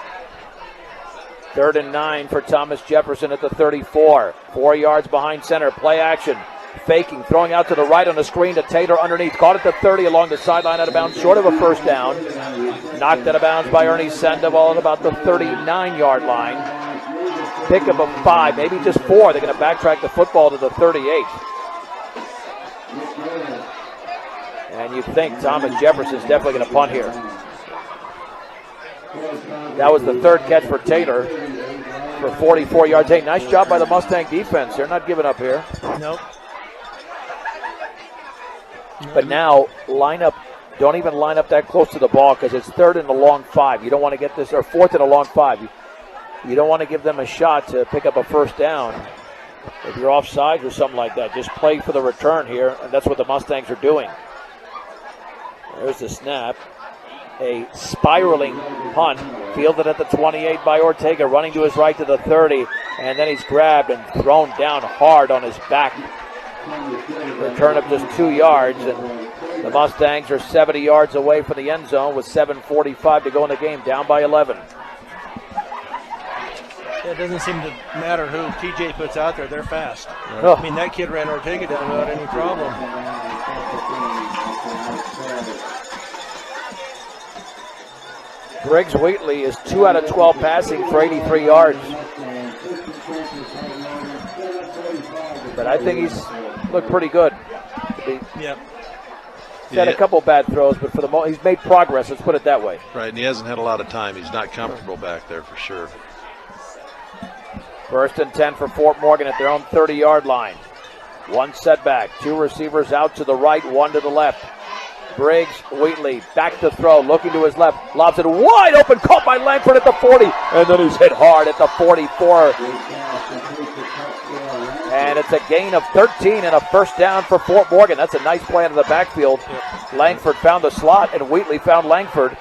3rd and 9 for Thomas Jefferson at the 34. 4 yards behind center. Play action. Faking, throwing out to the right on the screen to Taylor underneath. Caught at the 30 along the sideline, out of bounds, short of a first down. Knocked out of bounds by Ernie Sandoval at about the 39-yard line. Pickup of 5, maybe just 4. They're going to backtrack the football to the 38. And you think Thomas Jefferson's definitely going to punt here. That was the 3rd catch for Taylor for 44 yards. Hey, nice job by the Mustang defense. They're not giving up here. Nope. But now, don't even line up that close to the ball because it's 3rd and a long 5. You don't want to get this, or 4th and a long 5. You don't want to give them a shot to pick up a first down if you're offside or something like that. Just play for the return here, and that's what the Mustangs are doing. There's the snap. A spiraling punt, fielded at the 28 by Ortega, running to his right to the 30, and then he's grabbed and thrown down hard on his back. Return of just 2 yards, and the Mustangs are 70 yards away from the end zone with 7:45 to go in the game, down by 11. It doesn't seem to matter who TJ puts out there. They're fast. Right. Oh. I mean, that kid ran Ortega down without any problem. Griggs Wheatley is 2 out of 12 passing for 83 yards. But I think he's looked pretty good. Yep. He's had a couple bad throws, but for the most, he's made progress. Let's put it that way. Right, and he hasn't had a lot of time. He's not comfortable back there for sure. 1st and 10 for Fort Morgan at their own 30-yard line. 1 setback, 2 receivers out to the right, 1 to the left. Briggs, Wheatley, back to throw, looking to his left, lobs it wide open, caught by Langford at the 40, and then he's hit hard at the 44. And it's a gain of 13 and a first down for Fort Morgan. That's a nice play out of the backfield. Langford found the slot, and Wheatley found Langford.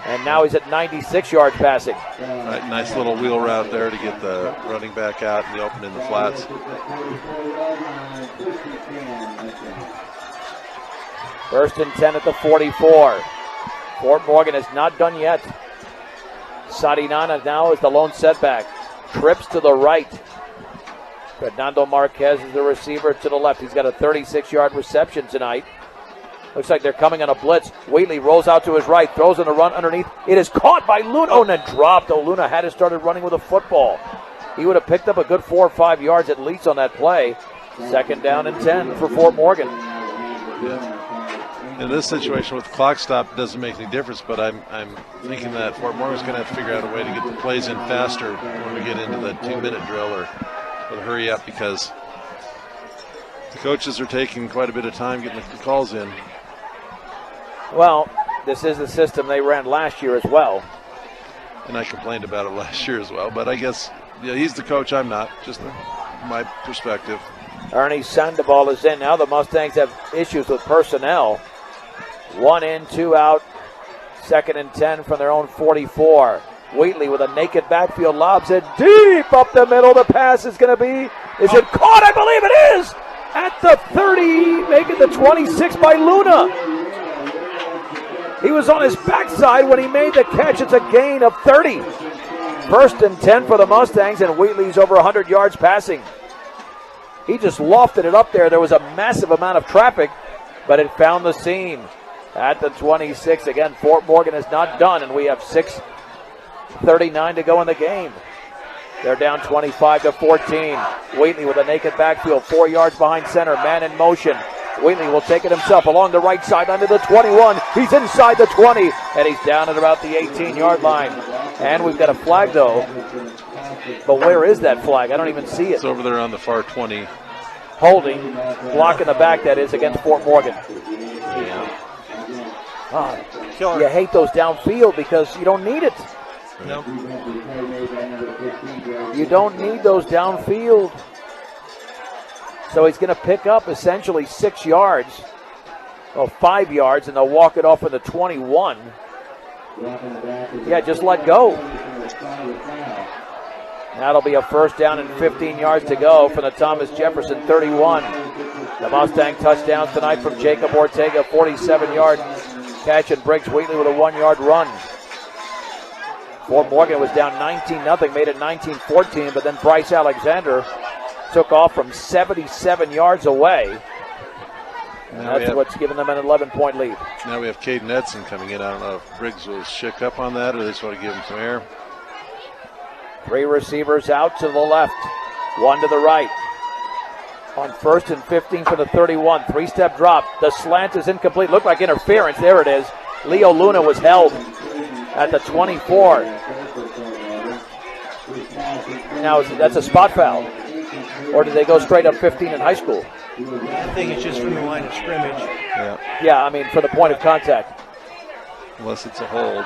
And now he's at 96 yards passing. Right, nice little wheel route there to get the running back out in the open in the flats. First and 10 at the 44. Fort Morgan is not done yet. Sadinana now is the lone setback. Trips to the right. Fernando Marquez is the receiver to the left. He's got a 36-yard reception tonight. Looks like they're coming on a blitz. Wheatley rolls out to his right, throws on the run underneath. It is caught by Luna. Oh, and then dropped. Oh, Luna had it started running with a football. He would have picked up a good 4 or 5 yards at least on that play. Second down and 10 for Fort Morgan. Yeah. In this situation with the clock stop, it doesn't make any difference, but I'm thinking that Fort Morgan's going to have to figure out a way to get the plays in faster when we get into the 2-minute drill or hurry up, because the coaches are taking quite a bit of time getting the calls in. Well, this is the system they ran last year as well. And I complained about it last year as well, but I guess he's the coach, I'm not, just my perspective. Ernie Sandoval is in. Now the Mustangs have issues with personnel. 1 in, 2 out. Second and 10 from their own 44. Wheatley with a naked backfield, lobs it deep up the middle. The pass is going to be, is it caught? I believe it is! At the 30, making the 26 by Luna. He was on his backside when he made the catch. It's a gain of 30. First and 10 for the Mustangs, and Wheatley's over 100 yards passing. He just lofted it up there. There was a massive amount of traffic, but it found the seam. At the 26, again, Fort Morgan is not done, and we have 6:39 to go in the game. They're down 25-14. Wheatley with a naked backfield, 4 yards behind center, man in motion. Wheatley will take it himself along the right side under the 21. He's inside the 20, and he's down at about the 18-yard line. And we've got a flag, though. But where is that flag? I don't even see it. It's over there on the far 20. Holding, block in the back, that is, against Fort Morgan. Yeah. Oh, you hate those downfield because you don't need it. Nope. You don't need those downfield. So he's going to pick up essentially 6 yards, 5 yards, and they'll walk it off in the 21. Yeah, just let go. That'll be a first down and 15 yards to go from the Thomas Jefferson 31. The Mustang touchdowns tonight from Jacob Ortega, 47-yard catch, and Briggs Wheatley with a 1-yard run. Fort Morgan was down 19-0, made it 19-14, but then Bryce Alexander took off from 77 yards away. And that's what's given them an 11-point lead. Now we have Caden Edson coming in. I don't know if Briggs was shook up on that or they just want to give him some air. 3 receivers out to the left, 1 to the right. On first and 15 for the 31, 3-step drop. The slant is incomplete. Looked like interference. There it is. Leo Luna was held at the 24. Now that's a spot foul. Or did they go straight up 15 in high school? I think it's just from the line of scrimmage. Yeah, I mean, for the point of contact. Unless it's a hold,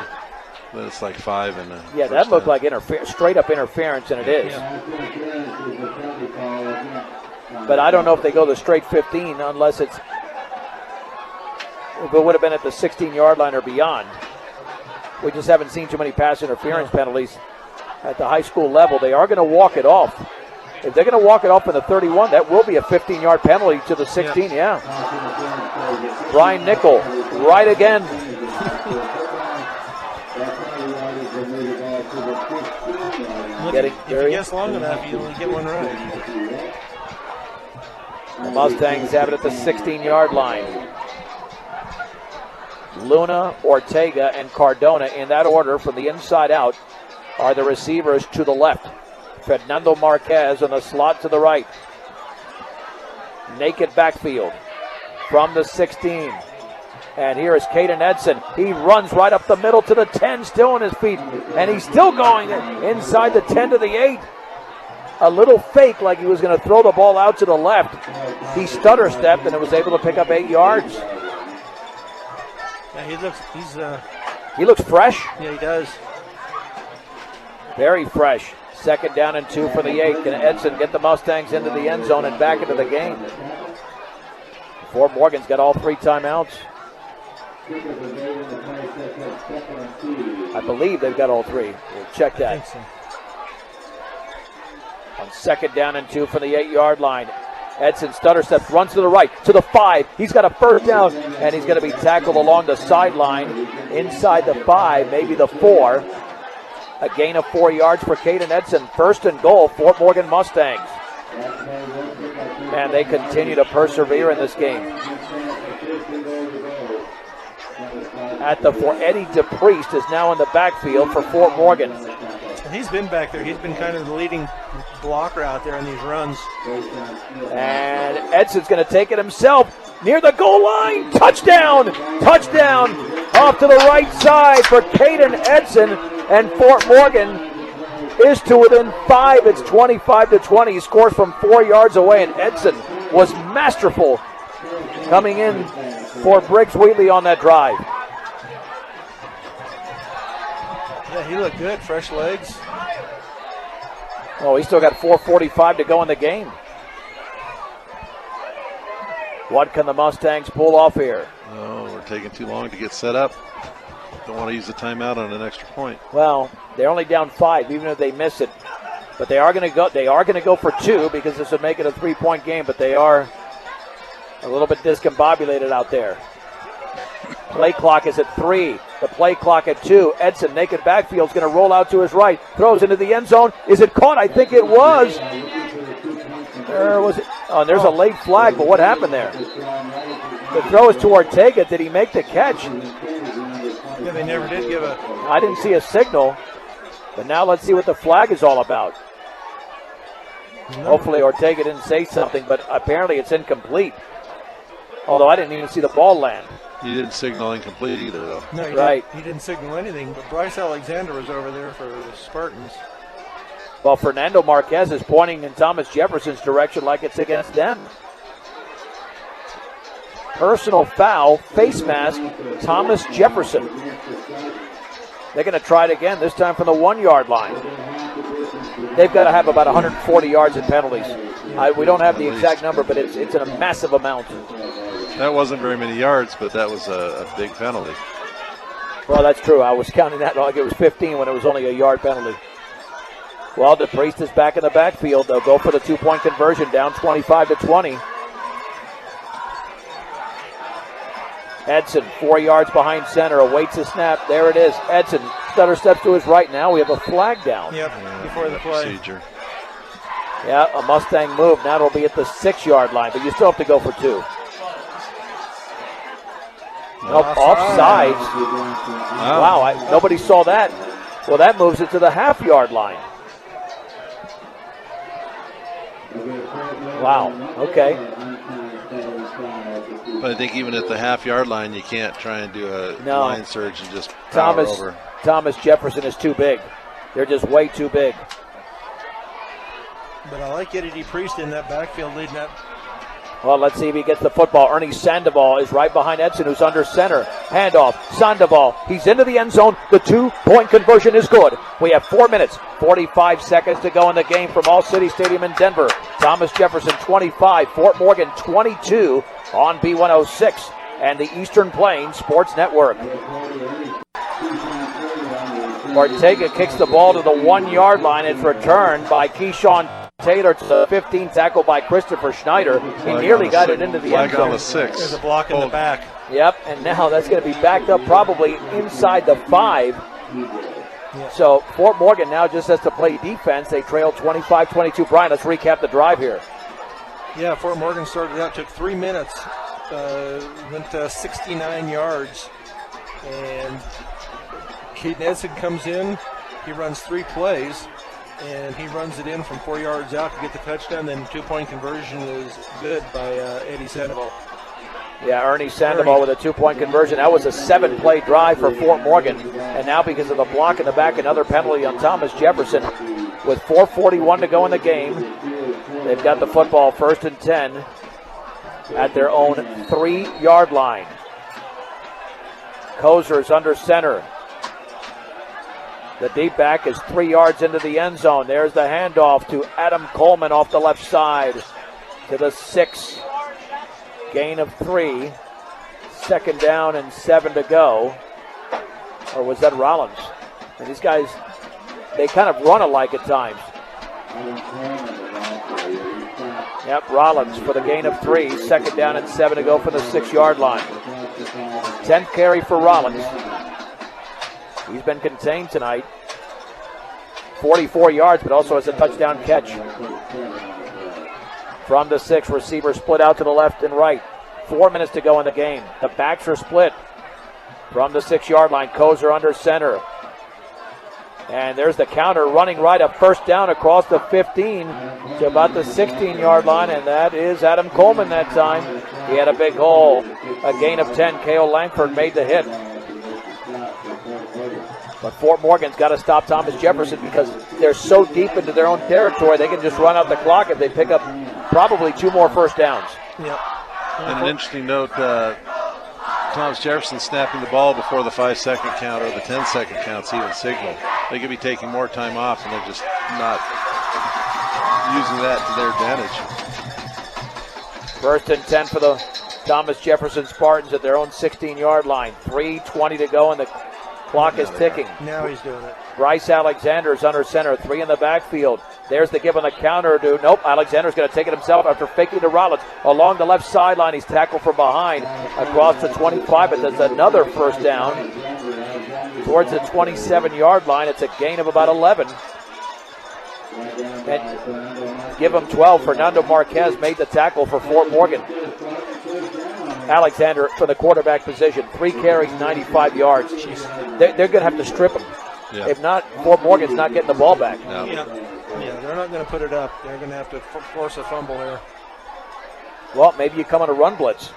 then it's like 5 and yeah, that looked like straight up interference, and it is. But I don't know if they go the straight 15 unless if it would have been at the 16-yard line or beyond. We just haven't seen too many pass interference penalties at the high school level. They are going to walk it off. If they're going to walk it off in the 31, that will be a 15-yard penalty to the 16, yeah. Brian Nickell, right again. If you guess long enough, you'll get one right. The Mustangs have it at the 16-yard line. Luna, Ortega, and Cardona in that order from the inside out are the receivers to the left. Fernando Marquez on the slot to the right. Naked backfield from the 16. And here is Caden Edson. He runs right up the middle to the 10, still on his feet. And he's still going inside the 10 to the 8. A little fake like he was going to throw the ball out to the left. He stutter stepped and was able to pick up 8 yards. Yeah, He looks fresh. Yeah, he does. Very fresh. 2nd down and 2 for the 8. Can Edson get the Mustangs into the end zone and back into the game? Fort Morgan's got all 3 timeouts. I believe they've got all 3. We'll check that. I think so. On 2nd down and 2 from the 8-yard line. Edson stutter steps, runs to the right, to the 5. He's got a 1st down, and he's going to be tackled along the sideline, inside the 5, maybe the 4. A gain of 4 yards for Caden Edson. 1st and goal, Fort Morgan Mustangs. And they continue to persevere in this game. At the 4, Eddie DePriest is now in the backfield for Fort Morgan. He's been back there. He's been kind of the leading blocker out there in these runs. And Edson's going to take it himself near the goal line. Touchdown! Touchdown! Off to the right side for Caden Edson. And Fort Morgan is to within 5. It's 25-20. He scores from 4 yards away. And Edson was masterful coming in for Briggs Wheatley on that drive. Yeah, he looked good. Fresh legs. Oh, he's still got 4:45 to go in the game. What can the Mustangs pull off here? Oh, we're taking too long to get set up. Don't want to use the timeout on an extra point. Well, they're only down 5, even if they miss it. But they are going to go. They are going to go for 2 because this would make it a 3-point game. But they are a little bit discombobulated out there. Play clock is at 3. The play clock at 2. Edson, naked backfield, is going to roll out to his right. Throws into the end zone. Is it caught? I think it was. There was it. Oh, and there's a late flag, but what happened there? The throw is to Ortega. Did he make the catch? Yeah, they never did give a... I didn't see a signal. But now let's see what the flag is all about. No. Hopefully Ortega didn't say something, but apparently it's incomplete. Although I didn't even see the ball land. He didn't signal incomplete either, though. No, Right. He didn't signal anything, but Bryce Alexander was over there for the Spartans. Well, Fernando Marquez is pointing in Thomas Jefferson's direction like it's against them. Personal foul, face mask, Thomas Jefferson. They're going to try it again, this time from the 1-yard line. They've got to have about 140 yards in penalties. We don't have the exact number, but it's a massive amount. That wasn't very many yards, but that was a big penalty. Well, that's true. I was counting that like it was 15 when it was only a yard penalty. Well, DePriest is back in the backfield. They'll go for the 2-point conversion, down 25-20. Edson, 4 yards behind center, awaits a snap. There it is. Edson, stutter steps to his right. Now we have a flag down. Yep, before the play. Procedure. Yeah, a Mustang move. Now it'll be at the 6-yard line, but you still have to go for 2. Nope, offsides. Wow, nobody saw that. Well, that moves it to the half-yard line. Wow, okay. But I think even at the half-yard line, you can't try and do a line surge and just power over. Thomas Jefferson is too big. They're just way too big. But I like Eddie DePriest in that backfield leading up. Well, let's see if he gets the football. Ernie Sandoval is right behind Edson, who's under center. Handoff, Sandoval. He's into the end zone. The 2-point conversion is good. We have 4 minutes, 45 seconds to go in the game from All City Stadium in Denver. Thomas Jefferson 25, Fort Morgan 22 on B106 and the Eastern Plains Sports Network. Ortega kicks the ball to the 1-yard line. It's returned by Keyshawn Taylor to the 15, tackled by Christopher Schneider. He nearly got it into the end zone. On the 6. There's a block in the back. Yep, and now that's going to be backed up probably inside the 5. Yep. So Fort Morgan now just has to play defense. They trail 25-22. Brian, let's recap the drive here. Yeah, Fort Morgan started out, took 3 minutes, went 69 yards, and Caden Edson comes in. He runs 3 plays, and he runs it in from 4 yards out to get the touchdown. Then 2-point conversion is good by Eddie Sandoval. Yeah, Ernie Sandoval with a 2-point conversion. That was a 7-play drive for Fort Morgan. And now because of the block in the back, another penalty on Thomas Jefferson. With 4:41 to go in the game, they've got the football 1st and 10 at their own 3-yard line. Kozer's under center. The deep back is 3 yards into the end zone. There's the handoff to Adam Coleman off the left side to the 6. Gain of 3. 2nd down and 7 to go. Or was that Rollins? And these guys, they kind of run alike at times. Yep, Rollins for the gain of 3. 2nd down and 7 to go from the 6-yard line. 10th carry for Rollins. He's been contained tonight. 44 yards, but also has a touchdown catch. From the 6, receivers split out to the left and right. 4 minutes to go in the game. The backs are split. From the 6-yard line, Kozer under center. And there's the counter running right, a 1st down across the 15 to about the 16-yard line, and that is Adam Coleman that time. He had a big hole. A gain of 10. K.O. Langford made the hit. But Fort Morgan's got to stop Thomas Jefferson because they're so deep into their own territory, they can just run out the clock if they pick up probably 2 more 1st downs. Yep. And an interesting note, Thomas Jefferson snapping the ball before the 5-second count or the 10-second count's even signaled. They could be taking more time off, and they're just not using that to their advantage. 1st and 10 for the Thomas Jefferson Spartans at their own 16-yard line. 3:20 to go, and the clock is ticking. Now he's doing it. Bryce Alexander is under center. 3 in the backfield. There's the give on the counter to, nope, Alexander's going to take it himself after faking to Rollins. Along the left sideline, he's tackled from behind across the 25, but there's another 1st down towards the 27-yard line. It's a gain of about 11. And give him 12. Fernando Marquez made the tackle for Fort Morgan. Alexander for the quarterback position. 3 carries, 95 yards. They're going to have to strip him. Yeah. If not, Fort Morgan's not getting the ball back. No. Yeah, they're not going to put it up. They're going to have to force a fumble here. Well, maybe you come on a run blitz.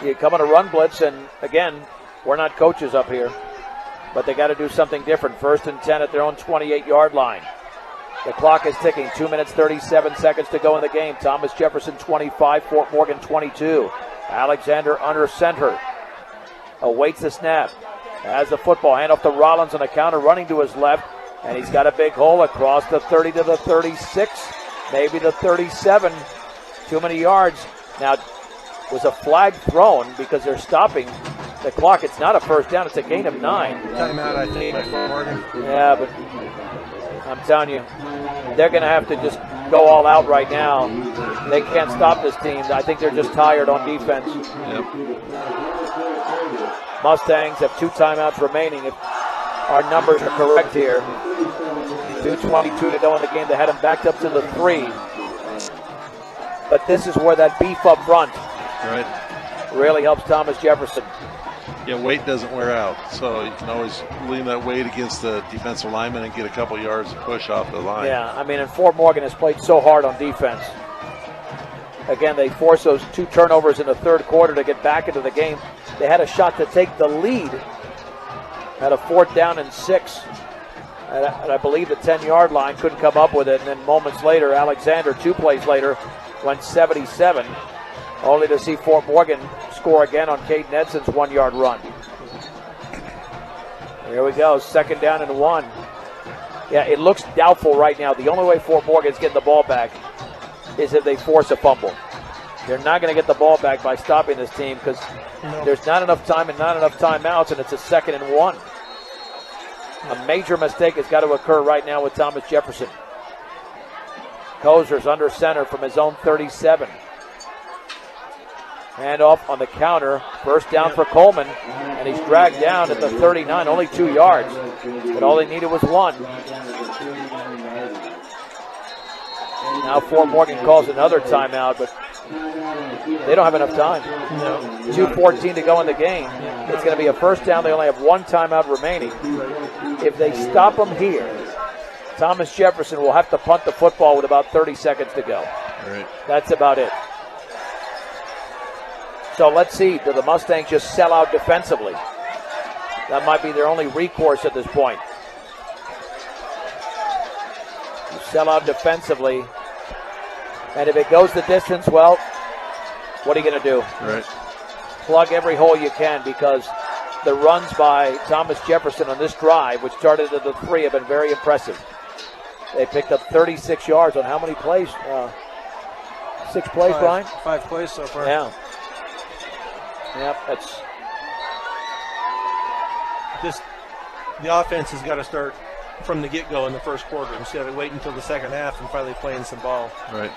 You come on a run blitz, and again, we're not coaches up here, but they got to do something different. 1st and 10 at their own 28-yard line. The clock is ticking. 2 minutes, 37 seconds to go in the game. Thomas Jefferson 25, Fort Morgan 22. Alexander under center. Awaits the snap. Has the football. Handoff to Rollins on the counter, running to his left. And he's got a big hole across the 30 to the 36, maybe the 37. Too many yards. Now, was a flag thrown because they're stopping the clock. It's not a 1st down. It's a gain of 9. Timeout, I think, by Fort Morgan. Yeah, but I'm telling you, they're going to have to just go all out right now. They can't stop this team. I think they're just tired on defense. Yep. Mustangs have 2 timeouts remaining. If our numbers are correct here. 2:22 to go in the game. They had him backed up to the 3. But this is where that beef up front really helps Thomas Jefferson. Yeah, weight doesn't wear out, so you can always lean that weight against the defensive lineman and get a couple yards of push off the line. Yeah, I mean, and Fort Morgan has played so hard on defense. Again, they forced those 2 turnovers in the 3rd quarter to get back into the game. They had a shot to take the lead at a 4th down and 6. And I believe the 10-yard line couldn't come up with it. And then moments later, Alexander, 2 plays later, went 77, only to see Fort Morgan score again on Caden Edson's 1-yard run. Here we go, 2nd down and 1. Yeah, it looks doubtful right now. The only way Fort Morgan's getting the ball back is if they force a fumble. They're not going to get the ball back by stopping this team because there's not enough time and not enough timeouts, and it's a 2nd and 1. A major mistake has got to occur right now with Thomas Jefferson. Kozer's under center from his own 37. Handoff on the counter. 1st down for Coleman, and he's dragged down at the 39. Only 2 yards, but all he needed was 1. Now Fort Morgan calls another timeout, but they don't have enough time. No. 2:14 to go in the game. It's going to be a 1st down. They only have 1 timeout remaining. If they stop them here, Thomas Jefferson will have to punt the football with about 30 seconds to go. Right. That's about it. So let's see. Do the Mustangs just sell out defensively? That might be their only recourse at this point. You sell out defensively. And if it goes the distance, well, what are you going to do? Right. Plug every hole you can because the runs by Thomas Jefferson on this drive, which started at the 3, have been very impressive. They picked up 36 yards on how many plays? 6 plays, Brian? 5 plays so far. Yeah. Yep, that's... The offense has got to start from the get-go in the first quarter instead of waiting until the second half and finally playing some ball. Right.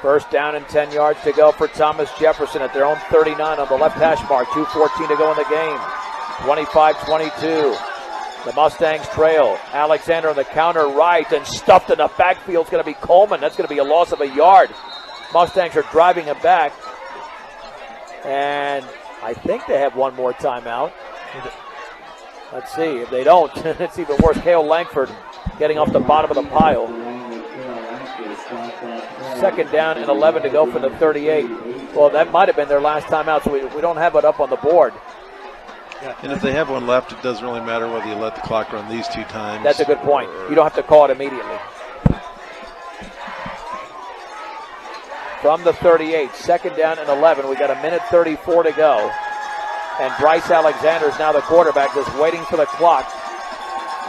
First down and 10 yards to go for Thomas Jefferson at their own 39 on the left hash mark. 2:14 to go in the game. 25-22. The Mustangs trail. Alexander on the counter right and stuffed in the backfield is going to be Coleman. That's going to be a loss of a yard. Mustangs are driving him back. And I think they have one more timeout. Let's see. If they don't, it's even worse. Cale Langford getting off the bottom of the pile. Second down and 11 to go for the 38. Well, that might have been their last timeout, so we don't have it up on the board. And if they have one left, it doesn't really matter whether you let the clock run these 2 times. That's a good point. You don't have to call it immediately. From the 38, second down and 11. We got 1:34 to go. And Bryce Alexander is now the quarterback, just waiting for the clock.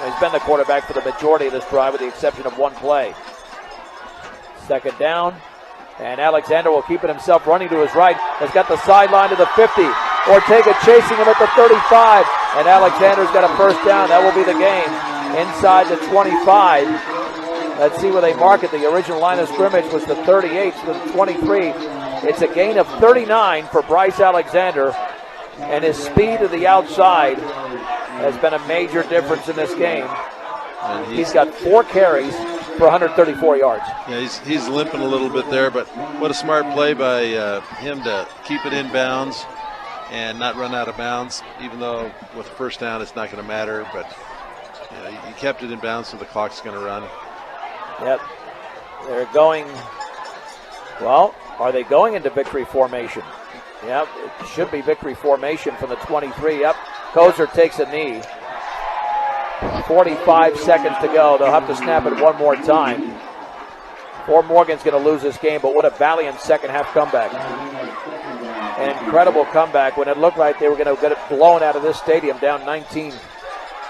He's been the quarterback for the majority of this drive with the exception of one play. Second down. And Alexander will keep it himself running to his right. Has got the sideline to the 50. Ortega chasing him at the 35. And Alexander's got a first down. That will be the game. Inside the 25. Let's see where they mark it. The original line of scrimmage was the 38 to the 23. It's a gain of 39 for Bryce Alexander. And his speed to the outside has been a major difference in this game. He's got 4 carries for 134 yards. Yeah, he's limping a little bit there, but what a smart play by him to keep it in bounds and not run out of bounds, even though with first down it's not going to matter, but he kept it in bounds so the clock's going to run. Yep. They're going, well, are they going into victory formation? Yep, it should be victory formation from the 23. Yep, Kozer takes a knee. 45 seconds to go. They'll have to snap it one more time. Fort Morgan's going to lose this game, but what a valiant second half comeback. An incredible comeback when it looked like they were going to get it blown out of this stadium down 19.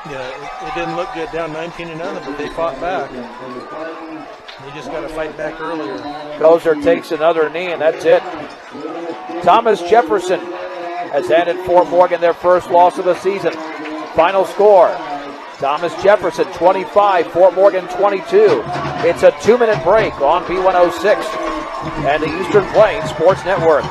Yeah, it didn't look good down 19-0, but they fought back. They just got to fight back earlier. Kozer takes another knee, and that's it. Thomas Jefferson has handed Fort Morgan their first loss of the season. Final score, Thomas Jefferson 25, Fort Morgan 22. It's a 2-minute break on B106 and the Eastern Plains Sports Network.